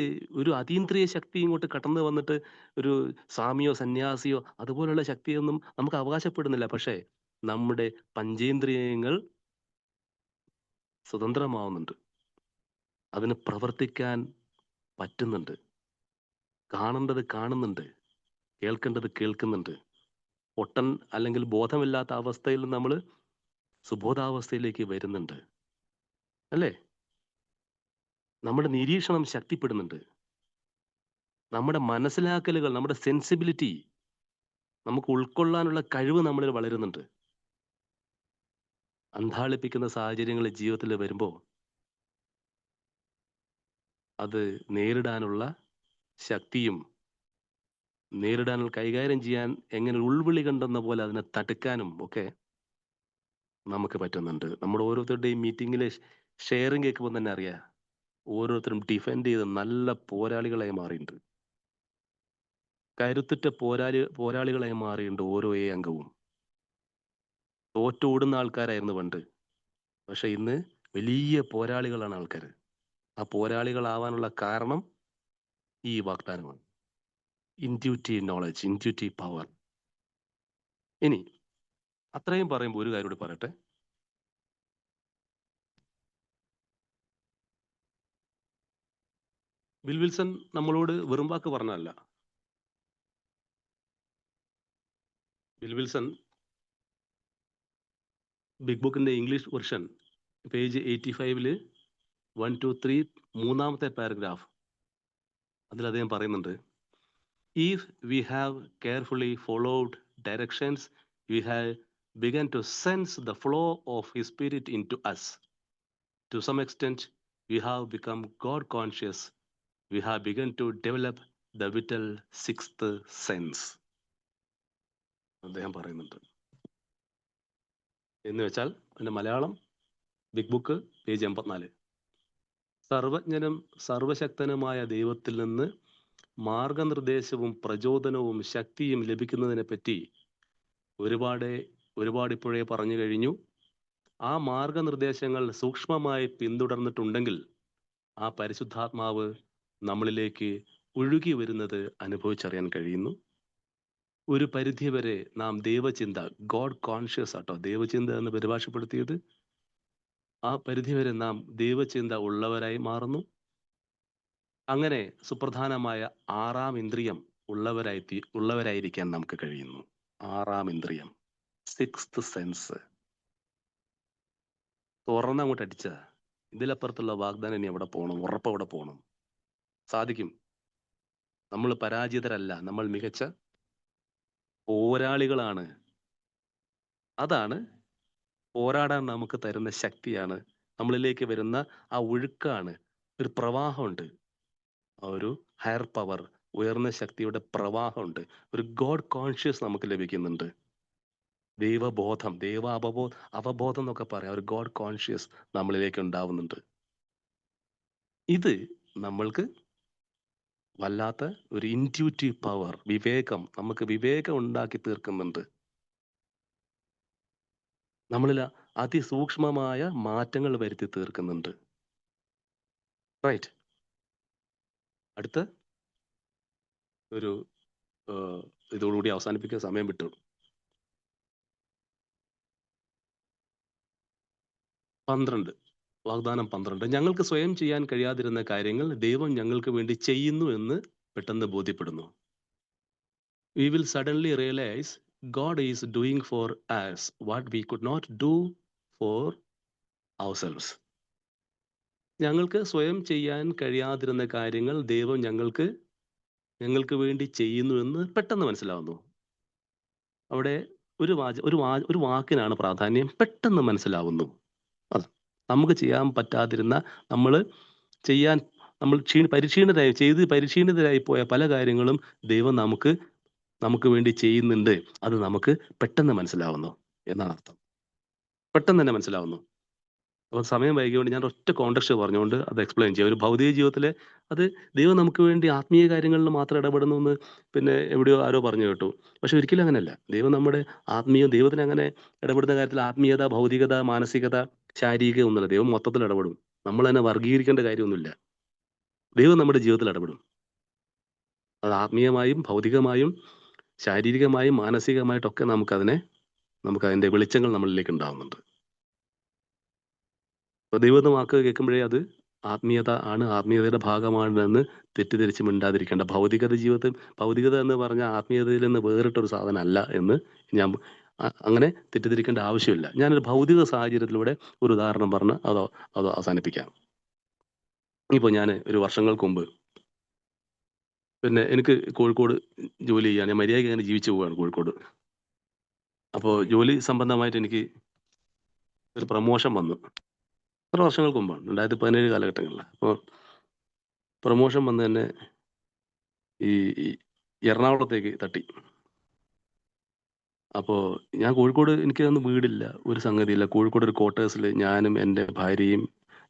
ഒരു അതീന്ദ്രിയ ശക്തി ഇങ്ങോട്ട് കടന്നു വന്നിട്ട് ഒരു സ്വാമിയോ സന്യാസിയോ അതുപോലുള്ള ശക്തിയൊന്നും നമുക്ക് അവകാശപ്പെടുന്നില്ല. പക്ഷേ നമ്മുടെ പഞ്ചേന്ദ്രിയങ്ങൾ സ്വതന്ത്രമാവുന്നുണ്ട്, അതിന് പ്രവർത്തിക്കാൻ പറ്റുന്നുണ്ട്, കാണേണ്ടത് കാണുന്നുണ്ട്, കേൾക്കേണ്ടത് കേൾക്കുന്നുണ്ട്. പൊട്ടൻ അല്ലെങ്കിൽ ബോധമില്ലാത്ത അവസ്ഥയിൽ നമ്മൾ സുബോധാവസ്ഥയിലേക്ക് വരുന്നുണ്ട്, അല്ലേ? നമ്മുടെ നിരീക്ഷണം ശക്തിപ്പെടുന്നുണ്ട്, നമ്മുടെ മനസ്സിലാക്കലുകൾ, നമ്മുടെ സെൻസിബിലിറ്റി, നമുക്ക് ഉൾക്കൊള്ളാനുള്ള കഴിവ് നമ്മളിൽ വളരുന്നുണ്ട്. അന്ധാളിപ്പിക്കുന്ന സാഹചര്യങ്ങൾ ജീവിതത്തിൽ വരുമ്പോൾ അത് നേരിടാനുള്ള ശക്തിയും കൈകാര്യം ചെയ്യാൻ എങ്ങനെ ഉൾവിളി കണ്ടെന്ന പോലെ അതിനെ തടുക്കാനും ഒക്കെ നമുക്ക് പറ്റുന്നുണ്ട്. നമ്മുടെ ഓരോരുത്തരുടെയും മീറ്റിങ്ങിലെ ഷെയറിംഗ് കേൾക്കുമ്പോൾ തന്നെ അറിയാം, ഓരോരുത്തരും ഡിഫെൻഡ് ചെയ്ത് നല്ല പോരാളികളായി മാറിയിട്ടുണ്ട്. കരുത്തുറ്റ പോരാളികളായി മാറിയിട്ടുണ്ട് ഓരോ അംഗവും. തോറ്റോടുന്ന ആൾക്കാരായിരുന്നു പണ്ട്, പക്ഷെ ഇന്ന് വലിയ പോരാളികളാണ് ആൾക്കാർ. ആ പോരാളികളാവാനുള്ള കാരണം ഈ വാഗ്ദാനമാണ്. Intuitive knowledge, intuitive power. ഇനി അത്രയും പറയുമ്പോൾ ഒരു കാര്യം കൂടി പറയട്ടെ. ബിൽ വിൽസൺ നമ്മളോട് വെറും വാക്ക് പറഞ്ഞതല്ല. ബിൽ വിൽസൺ ബിഗ് ബുക്കിന്റെ ഇംഗ്ലീഷ് വെർഷൻ പേജ് 85 1, 2, 3 മൂന്നാമത്തെ പാരഗ്രാഫ്, അതിൽ അദ്ദേഹം പറയുന്നുണ്ട്, if we have carefully followed directions, we have begun to sense the flow of his spirit into us. To some extent, we have become God conscious. We have begun to develop the vital sixth sense. അദ്ദേഹം പറയുന്നുണ്ട്. എന്ന് വെച്ചാൽ അതിന്റെ മലയാളം ബിഗ് ബുക്ക് പേജ് 84. സർവജ്ഞനും സർവശക്തനുമായ ദൈവത്തിൽ നിന്ന് മാർഗനിർദ്ദേശവും പ്രചോദനവും ശക്തിയും ലഭിക്കുന്നതിനെ പറ്റി ഒരുപാട് ഇപ്പോഴേ പറഞ്ഞു കഴിഞ്ഞു. ആ മാർഗനിർദ്ദേശങ്ങൾ സൂക്ഷ്മമായി പിന്തുടർന്നിട്ടുണ്ടെങ്കിൽ ആ പരിശുദ്ധാത്മാവ് നമ്മളിലേക്ക് ഒഴുകി വരുന്നത് അനുഭവിച്ചറിയാൻ കഴിയുന്നു. ഒരു പരിധിവരെ നാം ദൈവചിന്ത, ഗോഡ് കോൺഷ്യസ് ആട്ടോ ദൈവചിന്ത എന്ന് പരിഭാഷപ്പെടുത്തിയത്, ആ പരിധിവരെ നാം ദൈവചിന്ത ഉള്ളവരായി മാറുന്നു. അങ്ങനെ സുപ്രധാനമായ 6ാം ഇന്ദ്രിയം ഉള്ളവരായിരിക്കാൻ നമുക്ക് കഴിയുന്നു. 6ാം ഇന്ദ്രിയം, സിക്സ്ത് സെൻസ് തുറന്നങ്ങോട്ട് അടിച്ച ഇതിലപ്പുറത്തുള്ള വാഗ്ദാനം ഇനി എവിടെ പോകണം? ഉറപ്പ് എവിടെ പോകണം? സാധിക്കും. നമ്മൾ പരാജിതരല്ല, നമ്മൾ മികച്ച പോരാളികളാണ്. അതാണ് പോരാടാൻ നമുക്ക് തരുന്ന ശക്തിയാണ്, നമ്മളിലേക്ക് വരുന്ന ആ ഒഴുക്കാണ്. ഒരു പ്രവാഹമുണ്ട്, ആ ഒരു ഹയർ പവർ, ഉയർന്ന ശക്തിയുടെ പ്രവാഹമുണ്ട്. ഒരു ഗോഡ് കോൺഷ്യസ് നമുക്ക് ലഭിക്കുന്നുണ്ട്. ദൈവബോധം, അവബോധം എന്നൊക്കെ പറയാം. ഒരു ഗോഡ് കോൺഷ്യസ് നമ്മളിലേക്ക് ഉണ്ടാവുന്നുണ്ട്. ഇത് നമ്മൾക്ക് വല്ലാത്ത ഒരു ഇൻറ്റ്യൂറ്റീവ് പവർ, വിവേകം, നമുക്ക് വിവേകം ഉണ്ടാക്കി തീർക്കുന്നുണ്ട്. നമ്മളിൽ അതിസൂക്ഷ്മമായ മാറ്റങ്ങൾ വരുത്തി തീർക്കുന്നുണ്ട്. റൈറ്റ്. അടുത്ത ഒരു ഇതോടുകൂടി അവസാനിപ്പിക്കാൻ സമയം വിട്ടു. 12 വാഗ്ദാനം 12. ഞങ്ങൾക്ക് സ്വയം ചെയ്യാൻ കഴിയാതിരുന്ന കാര്യങ്ങൾ ദൈവം ഞങ്ങൾക്ക് വേണ്ടി ചെയ്യുന്നു എന്ന് പെട്ടെന്ന് ബോധ്യപ്പെടുന്നു. We will suddenly realize God is doing for us what we could not do for ourselves. ഞങ്ങൾക്ക് സ്വയം ചെയ്യാൻ കഴിയാതിരുന്ന കാര്യങ്ങൾ ദൈവം ഞങ്ങൾക്ക് വേണ്ടി ചെയ്യുന്നു എന്ന് പെട്ടെന്ന് മനസ്സിലാവുന്നു. അവിടെ ഒരു വാക്കിനാണ് പ്രാധാന്യം, പെട്ടെന്ന് മനസ്സിലാവുന്നു. അത് നമുക്ക് ചെയ്യാൻ പറ്റാതിരുന്ന, നമ്മൾ പരിക്ഷീണിതരായി പോയ പല കാര്യങ്ങളും ദൈവം നമുക്ക് വേണ്ടി ചെയ്യുന്നുണ്ട്. അത് നമുക്ക് പെട്ടെന്ന് മനസ്സിലാവുന്നു എന്നാണ് അർത്ഥം. പെട്ടെന്ന് തന്നെ മനസ്സിലാവുന്നു. അപ്പോൾ സമയം വൈകിയോണ്ട് ഞാൻ ഒറ്റ കോണ്ടക്സ്റ്റ് പറഞ്ഞുകൊണ്ട് അത് എക്സ്പ്ലെയിൻ ചെയ്യാം. ഒരു ഭൗതിക ജീവിതത്തിലെ അത് ദൈവം നമുക്ക് വേണ്ടി ആത്മീയ കാര്യങ്ങളിൽ മാത്രം ഇടപെടുന്നു എന്ന് പിന്നെ എവിടെയോ ആരോ പറഞ്ഞു കേട്ടു. പക്ഷെ ഒരിക്കലും അങ്ങനെയല്ല. ദൈവം നമ്മുടെ ദൈവത്തിന് അങ്ങനെ ഇടപെടുന്ന കാര്യത്തിൽ ആത്മീയത, ഭൗതികത, മാനസികത, ശാരീരിക ഒന്നുമില്ല. ദൈവം മൊത്തത്തിൽ ഇടപെടും. നമ്മൾ തന്നെ വർഗീകരിക്കേണ്ട കാര്യമൊന്നുമില്ല. ദൈവം നമ്മുടെ ജീവിതത്തിൽ ഇടപെടും. അത് ആത്മീയമായും ഭൗതികമായും ശാരീരികമായും മാനസികമായിട്ടൊക്കെ നമുക്കതിൻ്റെ വെളിച്ചങ്ങൾ നമ്മളിലേക്ക് ഉണ്ടാവുന്നുണ്ട്. അപ്പോൾ ദൈവത്തിന്റെ വാക്ക് കേൾക്കുമ്പോഴേ അത് ആത്മീയത ആണ്, ആത്മീയതയുടെ ഭാഗമാണെന്ന് തെറ്റിദ്ധരിച്ച് മിണ്ടാതിരിക്കേണ്ട. ഭൗതികത എന്ന് പറഞ്ഞാൽ ആത്മീയതയിൽ നിന്ന് വേറിട്ടൊരു സാധനമല്ല എന്ന് ഞാൻ അങ്ങനെ തെറ്റിദ്ധരിക്കേണ്ട ആവശ്യമില്ല. ഞാനൊരു ഭൗതിക സാഹചര്യത്തിലൂടെ ഒരു ഉദാഹരണം പറഞ്ഞ് അത് അവസാനിപ്പിക്കാം. ഇപ്പോൾ ഞാൻ ഒരു വർഷങ്ങൾക്ക് മുമ്പ് പിന്നെ എനിക്ക് കോഴിക്കോട് ജോലി ചെയ്യാൻ, ഞാൻ മര്യാദയ്ക്ക് അങ്ങനെ ജീവിച്ചു പോവുകയാണ് കോഴിക്കോട്. അപ്പോൾ ജോലി സംബന്ധമായിട്ട് എനിക്ക് ഒരു പ്രമോഷൻ വന്നു. എത്ര വർഷങ്ങൾക്ക് മുമ്പാണ്, 2017 കാലഘട്ടങ്ങളിൽ. അപ്പോൾ പ്രമോഷൻ വന്ന് തന്നെ ഈ എറണാകുളത്തേക്ക് തട്ടി. അപ്പോൾ ഞാൻ കോഴിക്കോട്, എനിക്കതൊന്നും വീടില്ല, ഒരു സംഗതിയില്ല. കോഴിക്കോട് ഒരു ക്വാർട്ടേഴ്സിൽ ഞാനും എൻ്റെ ഭാര്യയും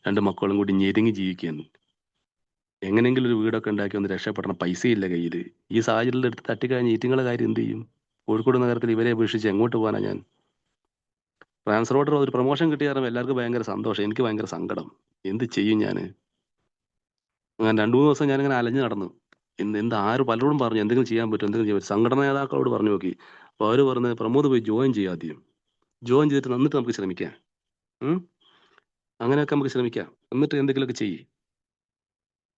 2 മക്കളും കൂടി ഞെരുങ്ങി ജീവിക്കുകയാണ്. എങ്ങനെയെങ്കിലും ഒരു വീടൊക്കെ ഉണ്ടാക്കി ഒന്ന് രക്ഷപ്പെടണം, പൈസയില്ല കയ്യിൽ. ഈ സാഹചര്യത്തിൽ എടുത്ത് തട്ടിക്കഴിഞ്ഞ് ഈറ്റിങ്ങളെ കാര്യം എന്ത് ചെയ്യും? കോഴിക്കോട് നഗരത്തിൽ ഇവരെ അപേക്ഷിച്ച് എങ്ങോട്ട് പോകാനാണ് ഞാൻ? ട്രാൻസ്ഫർ ഓർഡർ, ഒരു പ്രൊമോഷൻ കിട്ടിയ കാരണം എല്ലാവർക്കും ഭയങ്കര സന്തോഷം, എനിക്ക് ഭയങ്കര സങ്കടം. എന്ത് ചെയ്യും ഞാൻ? അങ്ങനെ 2-3 ദിവസം ഞാനിങ്ങനെ അലഞ്ഞു നടന്നു. പലരോടും പറഞ്ഞു എന്തെങ്കിലും ചെയ്യാൻ പറ്റും. സംഘടനാ നേതാക്കളോട് പറഞ്ഞു നോക്കി. അപ്പോൾ അവർ പറഞ്ഞ് പ്രമോദ് പോയി ജോയിൻ ചെയ്യുക, ആദ്യം ജോയിൻ ചെയ്തിട്ട് എന്നിട്ട് നമുക്ക് ശ്രമിക്കാം. അങ്ങനെയൊക്കെ നമുക്ക് ശ്രമിക്കാം, എന്നിട്ട് എന്തെങ്കിലുമൊക്കെ ചെയ്യും.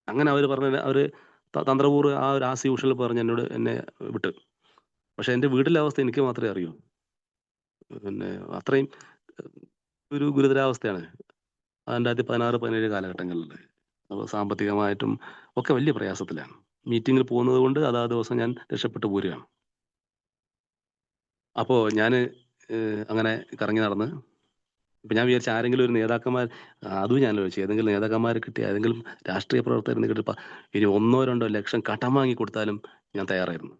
അങ്ങനെ അവർ തന്ത്രപൂർവ്വം ആ ഒരു ആസ് യൂഷ്വൽ പറഞ്ഞ് എന്നെ വിട്ട്. പക്ഷെ എൻ്റെ വീട്ടിലെ അവസ്ഥ എനിക്ക് മാത്രമേ അറിയൂ. പിന്നെ അത്രയും ഒരു ഗുരുതരാവസ്ഥയാണ് 2016-17 കാലഘട്ടങ്ങളിൽ. അപ്പോൾ സാമ്പത്തികമായിട്ടും ഒക്കെ വലിയ പ്രയാസത്തിലാണ്. മീറ്റിങ്ങിൽ പോകുന്നത് കൊണ്ട് അതാത് ദിവസം ഞാൻ രക്ഷപ്പെട്ടു പോരുകയാണ്. അപ്പോൾ ഞാൻ അങ്ങനെ കറങ്ങി നടന്ന്, ഇപ്പം ഞാൻ വിചാരിച്ച ആരെങ്കിലും ഒരു നേതാക്കന്മാർ, അതും ഞാൻ ചോദിച്ചു, ഏതെങ്കിലും നേതാക്കന്മാർ കിട്ടിയ, ഏതെങ്കിലും രാഷ്ട്രീയ പ്രവർത്തകർ കിട്ടിയപ്പോൾ ഇനി 1-2 ലക്ഷം കടം വാങ്ങി കൊടുത്താലും ഞാൻ തയ്യാറായിരുന്നു.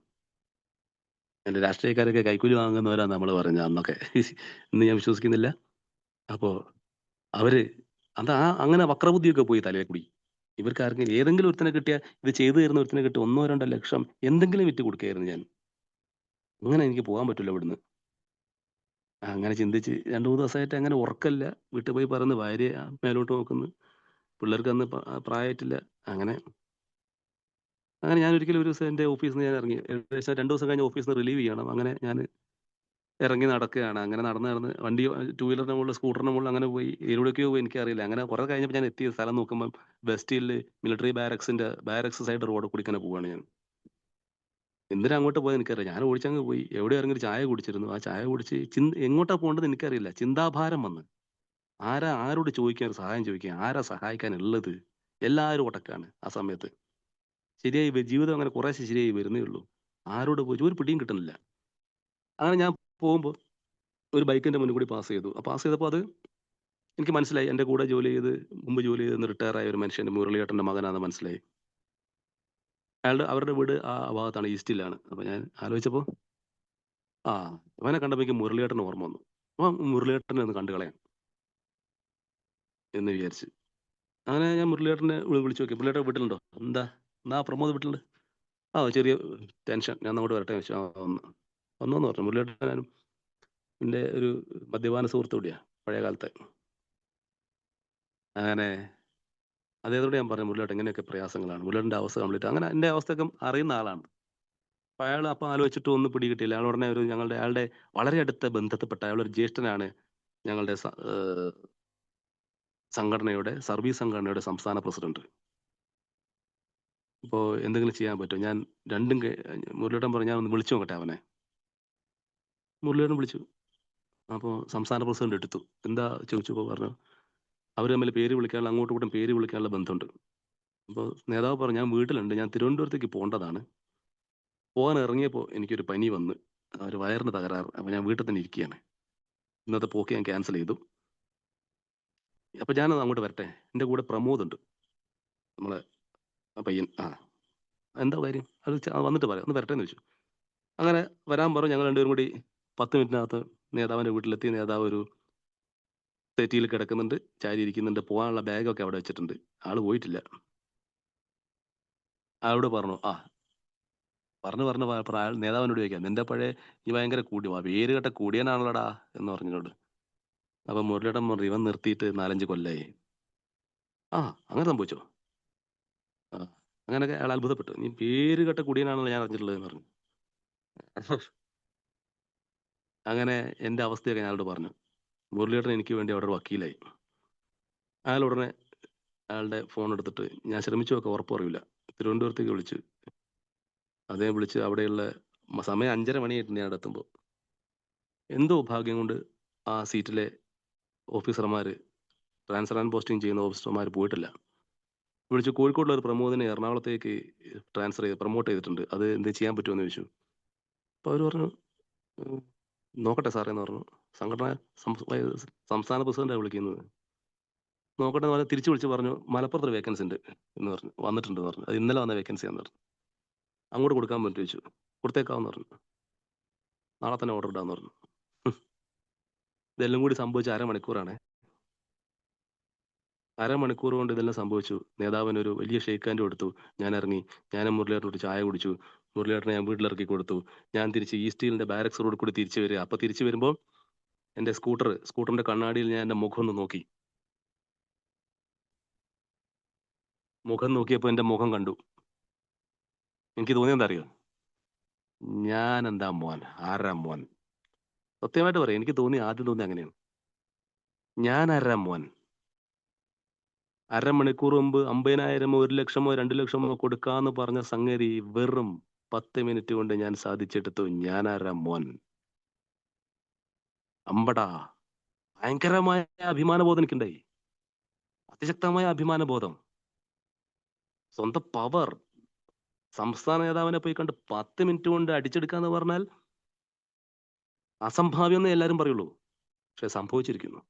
എൻ്റെ രാഷ്ട്രീയക്കാരൊക്കെ കൈക്കൂലി വാങ്ങുന്നവരാണ് നമ്മൾ പറഞ്ഞത് അന്നൊക്കെ. ഇന്ന് ഞാൻ വിശ്വസിക്കുന്നില്ല. അപ്പോൾ അങ്ങനെ വക്രബുദ്ധിയൊക്കെ പോയി തലയിൽ കൂടി. ഇവർക്കാർക്കും ഏതെങ്കിലും ഒരുത്തനെ കിട്ടിയ, ഇത് ചെയ്തു തരുന്ന ഒരുത്തനെ കിട്ടിയ 1-2 ലക്ഷം എന്തെങ്കിലും വിറ്റ് കൊടുക്കുകയായിരുന്നു ഞാൻ. അങ്ങനെ എനിക്ക് പോകാൻ പറ്റില്ല ഇവിടുന്ന്. അങ്ങനെ ചിന്തിച്ച് 2-3 ദിവസമായിട്ട് അങ്ങനെ ഉറക്കമില്ല. വീട്ടിൽ പോയി പറയുന്നു, ഭാര്യ മേലോട്ട് നോക്കുന്നു, പിള്ളേർക്ക് അന്ന് പ്രായമായിട്ടില്ല. അങ്ങനെ ഞാൻ ഒരിക്കലും ഒരു ദിവസം എൻ്റെ ഓഫീസിൽ നിന്ന് ഞാൻ ഇറങ്ങി. ഏകദേശം 2 ദിവസം കഴിഞ്ഞ് ഓഫീസിൽ നിന്ന് റിലീവ് ചെയ്യണം. അങ്ങനെ ഞാൻ ഇറങ്ങി നടക്കുകയാണ്. അങ്ങനെ നടന്ന് വണ്ടി, 2 വീലറിന്റെ മുകളിൽ, സ്കൂട്ടറിന്റെ മുകളിൽ അങ്ങനെ പോയി. എവിടേക്കോ പോയി, എനിക്കറിയില്ല. അങ്ങനെ കുറെ കഴിഞ്ഞപ്പോൾ ഞാൻ എത്തിയ സ്ഥലം നോക്കുമ്പോൾ west hill military barracks side road കൂടി ഇങ്ങനെ പോവാണ് ഞാൻ. എന്തിനാ അങ്ങോട്ട് പോയത് എനിക്കറിയാം. ഞാൻ ഓടിച്ചങ്ങ് പോയി. എവിടെ ഇറങ്ങി ഒരു ചായ കുടിച്ചിരുന്നു. ആ ചായ കുടിച്ച് എങ്ങോട്ടാ പോകേണ്ടത് എനിക്കറിയില്ല. ചിന്താഭാരം വന്ന്, ആരോട് ചോദിക്കാൻ, ഒരു സഹായം ചോദിക്കാൻ, ആരാ സഹായിക്കാനുള്ളത്? എല്ലാവരും ഒട്ടക്കാണ് ആ സമയത്ത്. ജീവിതം അങ്ങനെ കുറേശ്ശെ ശരിയായി വരുന്നേ ഉള്ളൂ. ആരോട് പോയി ഒരു പിടിയും കിട്ടുന്നില്ല. അങ്ങനെ ഞാൻ പോകുമ്പോൾ ഒരു ബൈക്കിന്റെ മുന്നിൽ കൂടി പാസ് ചെയ്തു. പാസ് ചെയ്തപ്പോൾ അത് എനിക്ക് മനസ്സിലായി. എൻ്റെ കൂടെ മുമ്പ് ജോലി ചെയ്ത് റിട്ടയർ ആയ ഒരു മനുഷ്യൻ മുരളിയേട്ടൻ്റെ മകനാണെന്ന് മനസ്സിലായി. അവരുടെ വീട് ആ ഭാഗത്താണ്, ഈസ്റ്റിലാണ്. അപ്പോൾ ഞാൻ ആലോചിച്ചപ്പോൾ ഇവനെ കണ്ടപ്പോൾ എനിക്ക് മുരളിയേട്ടന് ഓർമ്മ വന്നു. അപ്പം മുരളിയേട്ടനെ ഒന്ന് കണ്ടു കളയാം എന്ന് വിചാരിച്ച്. അങ്ങനെ ഞാൻ മുരളിയേട്ടനെ വിളിച്ചു നോക്കി. മുരളിയേട്ടൻ വീട്ടിലുണ്ടോ? എന്താ പ്രമോദ് വീട്ടിലുണ്ട്. ചെറിയ ടെൻഷൻ, ഞാൻ അങ്ങോട്ട് വരട്ടെ വെച്ചു. ഒന്നെന്ന് പറഞ്ഞു. മുരളിയേട്ടനും എൻ്റെ ഒരു മദ്യപാന സുഹൃത്തു കൂടിയാ, പഴയ കാലത്തെ. അങ്ങനെ അദ്ദേഹത്തോട് ഞാൻ പറഞ്ഞു, മുരളിയേട്ടൻ ഇങ്ങനെയൊക്കെ പ്രയാസങ്ങളാണ്, മുരളിയേട്ടൻ്റെ അവസ്ഥ കംപ്ലീറ്റ്. അങ്ങനെ എൻ്റെ അവസ്ഥയൊക്കെ അറിയുന്ന ആളാണ്. അപ്പോൾ അയാൾ ആലോചിച്ചിട്ട് ഒന്നും പിടികിട്ടിയില്ല. അയാൾ ഉടനെ അയാളുടെ വളരെ അടുത്ത ബന്ധത്തിൽപ്പെട്ട അയാളൊരു ജ്യേഷ്ഠനാണ്, ഞങ്ങളുടെ സർവീസ് സംഘടനയുടെ സംസ്ഥാന പ്രസിഡന്റ്. അപ്പോൾ എന്തെങ്കിലും ചെയ്യാൻ പറ്റുമോ? ഞാൻ മുരളിയേട്ടൻ പറഞ്ഞു, ഞാൻ ഒന്ന് വിളിച്ചു നോക്കട്ടെ അവനെ. മുരളിയേട്ടൻ വിളിച്ചു. അപ്പോൾ സംസ്ഥാന പ്രസിഡന്റ് എടുത്തു. എന്താ ചോദിച്ചപ്പോൾ പറഞ്ഞു, അവർ തമ്മിൽ അങ്ങോട്ടും ഇങ്ങോട്ടും പേര് വിളിക്കാനുള്ള ബന്ധമുണ്ട്. അപ്പോൾ നേതാവ് പറഞ്ഞു, ഞാൻ വീട്ടിലുണ്ട്, ഞാൻ തിരുവനന്തപുരത്തേക്ക് പോകേണ്ടതാണ്. പോകാൻ ഇറങ്ങിയപ്പോൾ എനിക്കൊരു പനി വന്ന്, ഒരു വയറിന് തകരാറ്. അപ്പോൾ ഞാൻ വീട്ടിൽ തന്നെ ഇരിക്കുകയാണ്. ഇന്നത്തെ പോക്ക് ഞാൻ ക്യാൻസൽ ചെയ്തു. അപ്പോൾ ഞാനത് അങ്ങോട്ട് വരട്ടെ. എൻ്റെ കൂടെ പ്രമോദ് ഉണ്ട്, നമ്മളെ പയ്യൻ. എന്താ കാര്യം? അത് വന്നിട്ട് പറയാം, ഒന്ന് വരട്ടെ എന്ന് വെച്ചു. അങ്ങനെ വരാൻ പറഞ്ഞു. ഞങ്ങൾ രണ്ടുപേരും കൂടി 10 മിനിറ്റിനകത്ത് നേതാവിൻ്റെ വീട്ടിലെത്തി. നേതാവ് ഒരു സെറ്റിയിൽ കിടക്കുന്നുണ്ട്, ചാരി ഇരിക്കുന്നുണ്ട്. പോകാനുള്ള ബാഗൊക്കെ അവിടെ വെച്ചിട്ടുണ്ട്. ആള് പോയിട്ടില്ല. ആളോട് പറഞ്ഞു നേതാവിനോട് ചോദിക്കാം, നിന്റെ പഴയ ഈ ഭയങ്കര പേര് കേട്ട കൂടിയനാണല്ലോടാ എന്ന് പറഞ്ഞോട്. അപ്പൊ മുരളിയേട്ടൻ പറഞ്ഞു, ഇവൻ നിർത്തിയിട്ട് 4-5 കൊല്ലായി. അങ്ങനെ സംഭവിച്ചോ? അങ്ങനെയൊക്കെ അയാൾ അത്ഭുതപ്പെട്ടു. നീ പേര് കേട്ട കുടിയനാണല്ലോ ഞാൻ അറിഞ്ഞിട്ടുള്ളത് എന്ന് പറഞ്ഞു. അങ്ങനെ എൻ്റെ അവസ്ഥയൊക്കെ ഞാനോട് പറഞ്ഞു. മുരളിയേട്ടൻ എനിക്ക് വേണ്ടി അവിടെ ഒരു വക്കീലായി. അയാൾ ഉടനെ അയാളുടെ ഫോൺ എടുത്തിട്ട്, ഞാൻ ശ്രമിച്ചു നോക്കാം, ഉറപ്പ് പറയൂല, തിരുവനന്തപുരത്തേക്ക് വിളിച്ചു. അദ്ദേഹം വിളിച്ച് അവിടെയുള്ള സമയം 5:30 മണിയായിട്ടുണ്ട് ഞാൻ എത്തുമ്പോൾ. എന്തോ ഭാഗ്യം കൊണ്ട് ആ സീറ്റിലെ ഓഫീസർമാർ, ട്രാൻസ്ഫർ ആൻഡ് പോസ്റ്റിംഗ് ചെയ്യുന്ന ഓഫീസർമാർ പോയിട്ടില്ല. വിളിച്ചു, കോഴിക്കോടുള്ള ഒരു പ്രമോദിനെ എറണാകുളത്തേക്ക് പ്രൊമോട്ട് ചെയ്തിട്ടുണ്ട്, അത് എന്ത് ചെയ്യാൻ പറ്റുമെന്ന് ചോദിച്ചു. അപ്പോൾ അവർ പറഞ്ഞു, നോക്കട്ടെ സാറേ എന്ന് പറഞ്ഞു. സംസ്ഥാന പ്രസിഡന്റാണ് വിളിക്കുന്നത്, നോക്കട്ടെ എന്ന് പറഞ്ഞാൽ തിരിച്ചു വിളിച്ച് പറഞ്ഞു, മലപ്പുറത്ത് ഒരു വേക്കൻസി ഉണ്ട് എന്ന് പറഞ്ഞു, വന്നിട്ടുണ്ടെന്ന് പറഞ്ഞു. അത് ഇന്നലെ വന്ന വേക്കൻസിയാന്ന് പറഞ്ഞു. അങ്ങോട്ട് കൊടുക്കാൻ പറ്റും ചോദിച്ചു. കൊടുത്തേക്കാവെന്ന് പറഞ്ഞു. നാളെ തന്നെ ഓർഡർ ഇടാന്ന് പറഞ്ഞു. ഇതെല്ലാം കൂടി സംഭവിച്ച അരമണിക്കൂറാണ്. അരമണിക്കൂർ കൊണ്ട് ഇതെല്ലാം സംഭവിച്ചു. നേതാവിന് ഒരു വലിയ ഷേക്ക് ഹാൻഡ് കൊടുത്തു. ഞാൻ ഇറങ്ങി. ഞാനും മുരളിയേട്ടനോട് ചായ കുടിച്ചു. മുരളിയേട്ടനെ ഞാൻ വീട്ടിലിറക്കി കൊടുത്തു. ഞാൻ തിരിച്ച് ഈസ്റ്റീലിന്റെ ബാരക്സ് റോഡിൽ കൂടി തിരിച്ചു വരിക. അപ്പൊ തിരിച്ചു വരുമ്പോൾ എൻ്റെ സ്കൂട്ടറിന്റെ കണ്ണാടിയിൽ ഞാൻ എൻ്റെ മുഖം ഒന്ന് നോക്കി. മുഖം നോക്കിയപ്പോൾ എൻ്റെ മുഖം കണ്ടു. എനിക്ക് തോന്നിയെന്താ അറിയോ? ഞാൻ എന്താ മോൻ, ആരാ മോൻ? സത്യമായിട്ട് പറയാം, എനിക്ക് ആദ്യം തോന്നി അങ്ങനെയാണ്. ഞാൻ ആരാ മോൻ? അരമണിക്കൂർ മുമ്പ് 50,000-ഓ 1 ലക്ഷമോ 2 ലക്ഷമോ കൊടുക്കാന്ന് പറഞ്ഞ സംഗതി വെറും 10 മിനിറ്റ് കൊണ്ട് ഞാൻ സാധിച്ചെടുത്തു. ഞാൻ ആരാ മോൻ? അമ്പടാ, ഭയങ്കരമായ അഭിമാനബോധം എനിക്കുണ്ടായി. അതിശക്തമായ അഭിമാനബോധം. സ്വന്തം പവർ. സംസ്ഥാന നേതാവിനെ പോയി കണ്ട് 10 മിനിറ്റ് കൊണ്ട് അടിച്ചെടുക്കാന്ന് പറഞ്ഞാൽ അസംഭാവ്യം എന്നേ എല്ലാവരും പറയുള്ളൂ. പക്ഷെ സംഭവിച്ചിരിക്കുന്നു.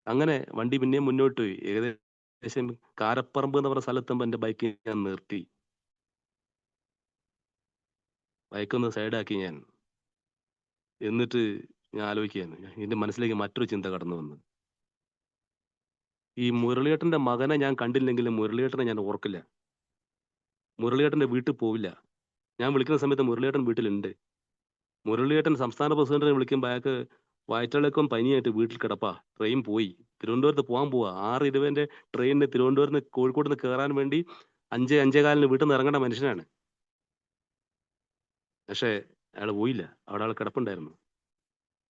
അങ്ങനെ വണ്ടി പിന്നെയും മുന്നോട്ട് പോയി. ഏകദേശം കാരപ്പറമ്പ് എന്ന് പറഞ്ഞ സ്ഥലത്തുമ്പോൾ എൻ്റെ ബൈക്ക് ഞാൻ നിർത്തി. ബൈക്കൊന്ന് സൈഡാക്കി ഞാൻ. എന്നിട്ട് ഞാൻ ആലോചിക്കുകയാണ്. എൻ്റെ മനസ്സിലേക്ക് മറ്റൊരു ചിന്ത കടന്നു വന്നു. ഈ മുരളിയേട്ടന്റെ മകനെ ഞാൻ കണ്ടില്ലെങ്കിലും മുരളിയേട്ടനെ ഞാൻ ഓർക്കില്ല. മുരളിയേട്ടന്റെ വീട്ടിൽ പോവില്ല. ഞാൻ വിളിക്കുന്ന സമയത്ത് മുരളിയേട്ടൻ വീട്ടിലുണ്ട്. മുരളിയേട്ടൻ സംസ്ഥാന പ്രസിഡന്റിനെ വിളിക്കുമ്പോൾ അയാൾക്ക് വയറ്റിളക്കം പനിയായിട്ട് വീട്ടിൽ കിടപ്പാ. ട്രെയിൻ പോയി. തിരുവനന്തപുരത്ത് പോകാൻ പോവാ. 6:20 ട്രെയിനിന് തിരുവനന്തപുരത്ത് കോഴിക്കോട് നിന്ന് കയറാൻ വേണ്ടി 5-5:15 വീട്ടിൽ നിന്ന് ഇറങ്ങേണ്ട മനുഷ്യനാണ്. പക്ഷേ അയാൾ പോയില്ല. അവിടെ ആൾ കിടപ്പുണ്ടായിരുന്നു.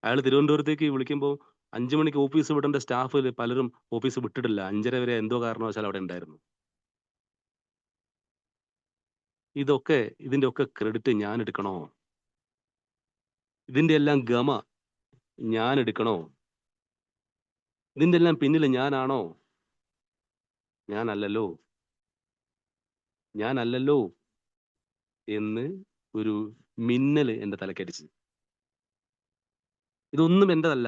അയാൾ തിരുവനന്തപുരത്തേക്ക് വിളിക്കുമ്പോൾ 5 മണിക്ക് ഓഫീസ് വിടേണ്ട സ്റ്റാഫിൽ പലരും ഓഫീസ് വിട്ടിട്ടില്ല. 5:30 വരെ എന്തോ കാരണവശാൽ അവിടെ ഉണ്ടായിരുന്നു. ഇതിന്റെ ഒക്കെ ക്രെഡിറ്റ് ഞാൻ എടുക്കണോ? ഇതിന്റെ എല്ലാം ഗമ ഞാൻ എടുക്കണോ? ഇതിന്റെ എല്ലാം പിന്നിൽ ഞാനാണോ? ഞാനല്ലല്ലോ. ഞാനല്ലല്ലോ എന്ന് ഒരു മിന്നൽ എന്റെ തലക്കടിച്ച്. ഇതൊന്നും എന്റേതല്ല.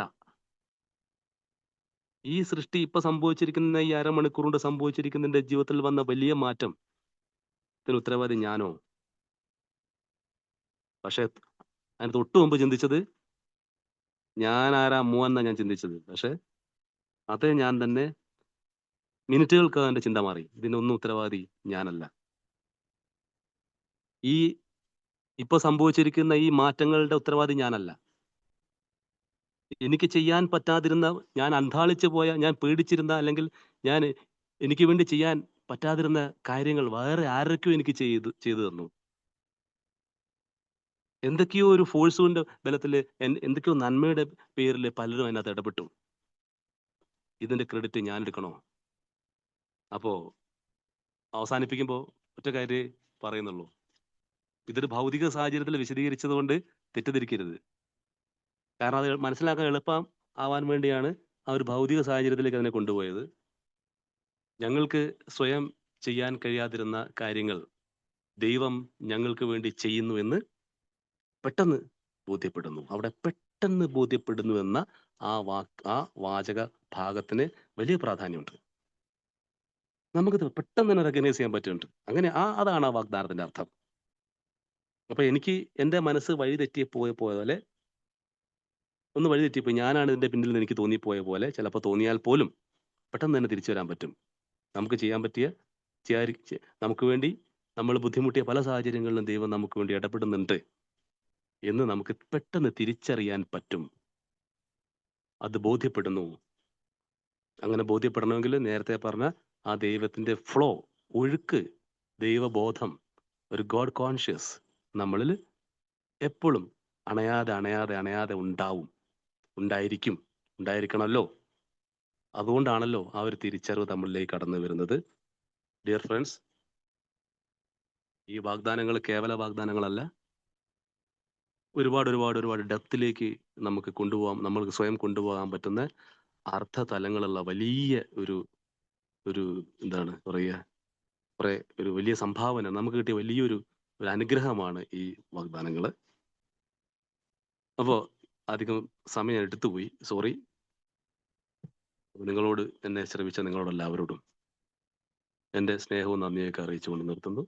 ഈ സൃഷ്ടി ഇപ്പൊ സംഭവിച്ചിരിക്കുന്ന ഈ അരമണിക്കൂർ കൊണ്ട് സംഭവിച്ചിരിക്കുന്ന എന്റെ ജീവിതത്തിൽ വന്ന വലിയ മാറ്റം ഉത്തരവാദി ഞാനോ? പക്ഷെ അതിന് തൊട്ടു മുമ്പ് ചിന്തിച്ചത് ഞാൻ ആരാ മൂവെന്നാ ഞാൻ ചിന്തിച്ചത്. പക്ഷെ അതേ ഞാൻ തന്നെ മിനിറ്റുകൾക്ക് എന്റെ ചിന്ത മാറി. ഇതിനൊന്നും ഉത്തരവാദി ഞാനല്ല. ഈ ഇപ്പൊ സംഭവിച്ചിരിക്കുന്ന ഈ മാറ്റങ്ങളുടെ ഉത്തരവാദി ഞാനല്ല. എനിക്ക് ചെയ്യാൻ പറ്റാതിരുന്ന, ഞാൻ അന്ധാളിച്ചു പോയ, ഞാൻ പേടിച്ചിരുന്ന, അല്ലെങ്കിൽ ഞാൻ എനിക്ക് വേണ്ടി ചെയ്യാൻ പറ്റാതിരുന്ന കാര്യങ്ങൾ വേറെ ആരൊക്കെയോ എനിക്ക് ചെയ്തു തന്നു. എന്തൊക്കെയോ ഒരു ഫോഴ്സിന്റെ ബലത്തില് എന്തൊക്കെയോ നന്മയുടെ പേരിൽ പലരും അതിനകത്ത് ഇടപെട്ടു. ഇതിന്റെ ക്രെഡിറ്റ് ഞാൻ എടുക്കണോ? അപ്പോ അവസാനിപ്പിക്കുമ്പോ ഒറ്റ കാര്യം പറയുന്നുള്ളൂ. ഇതൊരു ഭൗതിക സാഹചര്യത്തിൽ വിശദീകരിച്ചത് കൊണ്ട് തെറ്റിദ്ധരിക്കരുത്. കാരണം അത് മനസ്സിലാക്കാൻ എളുപ്പം ആവാൻ വേണ്ടിയാണ് ആ ഒരു ഭൗതിക സാഹചര്യത്തിലേക്ക് അതിനെ കൊണ്ടുപോയത്. ഞങ്ങൾക്ക് സ്വയം ചെയ്യാൻ കഴിയാതിരുന്ന കാര്യങ്ങൾ ദൈവം ഞങ്ങൾക്ക് വേണ്ടി ചെയ്യുന്നു എന്ന് പെട്ടെന്ന് ബോധ്യപ്പെടുന്നു. അവിടെ പെട്ടെന്ന് ബോധ്യപ്പെടുന്നു എന്ന ആ വാചക ഭാഗത്തിന് വലിയ പ്രാധാന്യമുണ്ട്. നമുക്കിത് പെട്ടെന്ന് തന്നെ റെക്കഗ്നൈസ് ചെയ്യാൻ പറ്റുന്നുണ്ട്. അങ്ങനെ അതാണ് ആ വാഗ്ദാനത്തിന്റെ അർത്ഥം. അപ്പൊ എനിക്ക് എന്റെ മനസ്സ് വഴി തെറ്റിപ്പോയ പോലെ, ഒന്ന് വഴി തെറ്റിപ്പോയി, ഞാനാണ് ഇതിന്റെ പിന്നിൽ നിന്ന് എനിക്ക് തോന്നിപ്പോയ പോലെ ചിലപ്പോൾ തോന്നിയാൽ പോലും പെട്ടെന്ന് തന്നെ തിരിച്ചു വരാൻ പറ്റും. നമുക്ക് ചെയ്യാൻ പറ്റിയ നമുക്ക് വേണ്ടി നമ്മൾ ബുദ്ധിമുട്ടിയ പല സാഹചര്യങ്ങളിലും ദൈവം നമുക്ക് വേണ്ടി ഇടപെടുന്നുണ്ട് എന്ന് നമുക്ക് പെട്ടെന്ന് തിരിച്ചറിയാൻ പറ്റും. അത് ബോധ്യപ്പെടുന്നു. അങ്ങനെ ബോധ്യപ്പെടണമെങ്കിൽ നേരത്തെ പറഞ്ഞ ആ ദൈവത്തിന്റെ ഫ്ലോ, ഒഴുക്ക്, ദൈവബോധം, ഒരു ഗോഡ് കോൺഷ്യസ് നമ്മളിൽ എപ്പോഴും അണയാതെ ഉണ്ടായിരിക്കും, ഉണ്ടായിരിക്കണമല്ലോ. അതുകൊണ്ടാണല്ലോ ആ ഒരു തിരിച്ചറിവ് നമ്മളിലേക്ക് കടന്നു വരുന്നത്. ഡിയർ ഫ്രണ്ട്സ്, ഈ വാഗ്ദാനങ്ങൾ കേവല വാഗ്ദാനങ്ങളല്ല. ഒരുപാട് ഡെപ്തിലേക്ക് നമുക്ക് കൊണ്ടുപോകാം, നമ്മൾക്ക് സ്വയം കൊണ്ടുപോകാൻ പറ്റുന്ന അർത്ഥതലങ്ങളുള്ള വലിയ ഒരു എന്താണ് പറയുക, ഒരു വലിയ സംഭാവന നമുക്ക് കിട്ടിയ വലിയൊരു അനുഗ്രഹമാണ് ഈ വാഗ്ദാനങ്ങൾ. അപ്പോൾ അധികം സമയം എടുത്തുപോയി, സോറി. നിങ്ങളോട് എന്നെ ശ്രമിച്ച നിങ്ങളോട് എല്ലാവരോടും എൻ്റെ സ്നേഹവും നന്ദിയൊക്കെ അറിയിച്ചുകൊണ്ട് നിർത്തുന്നു.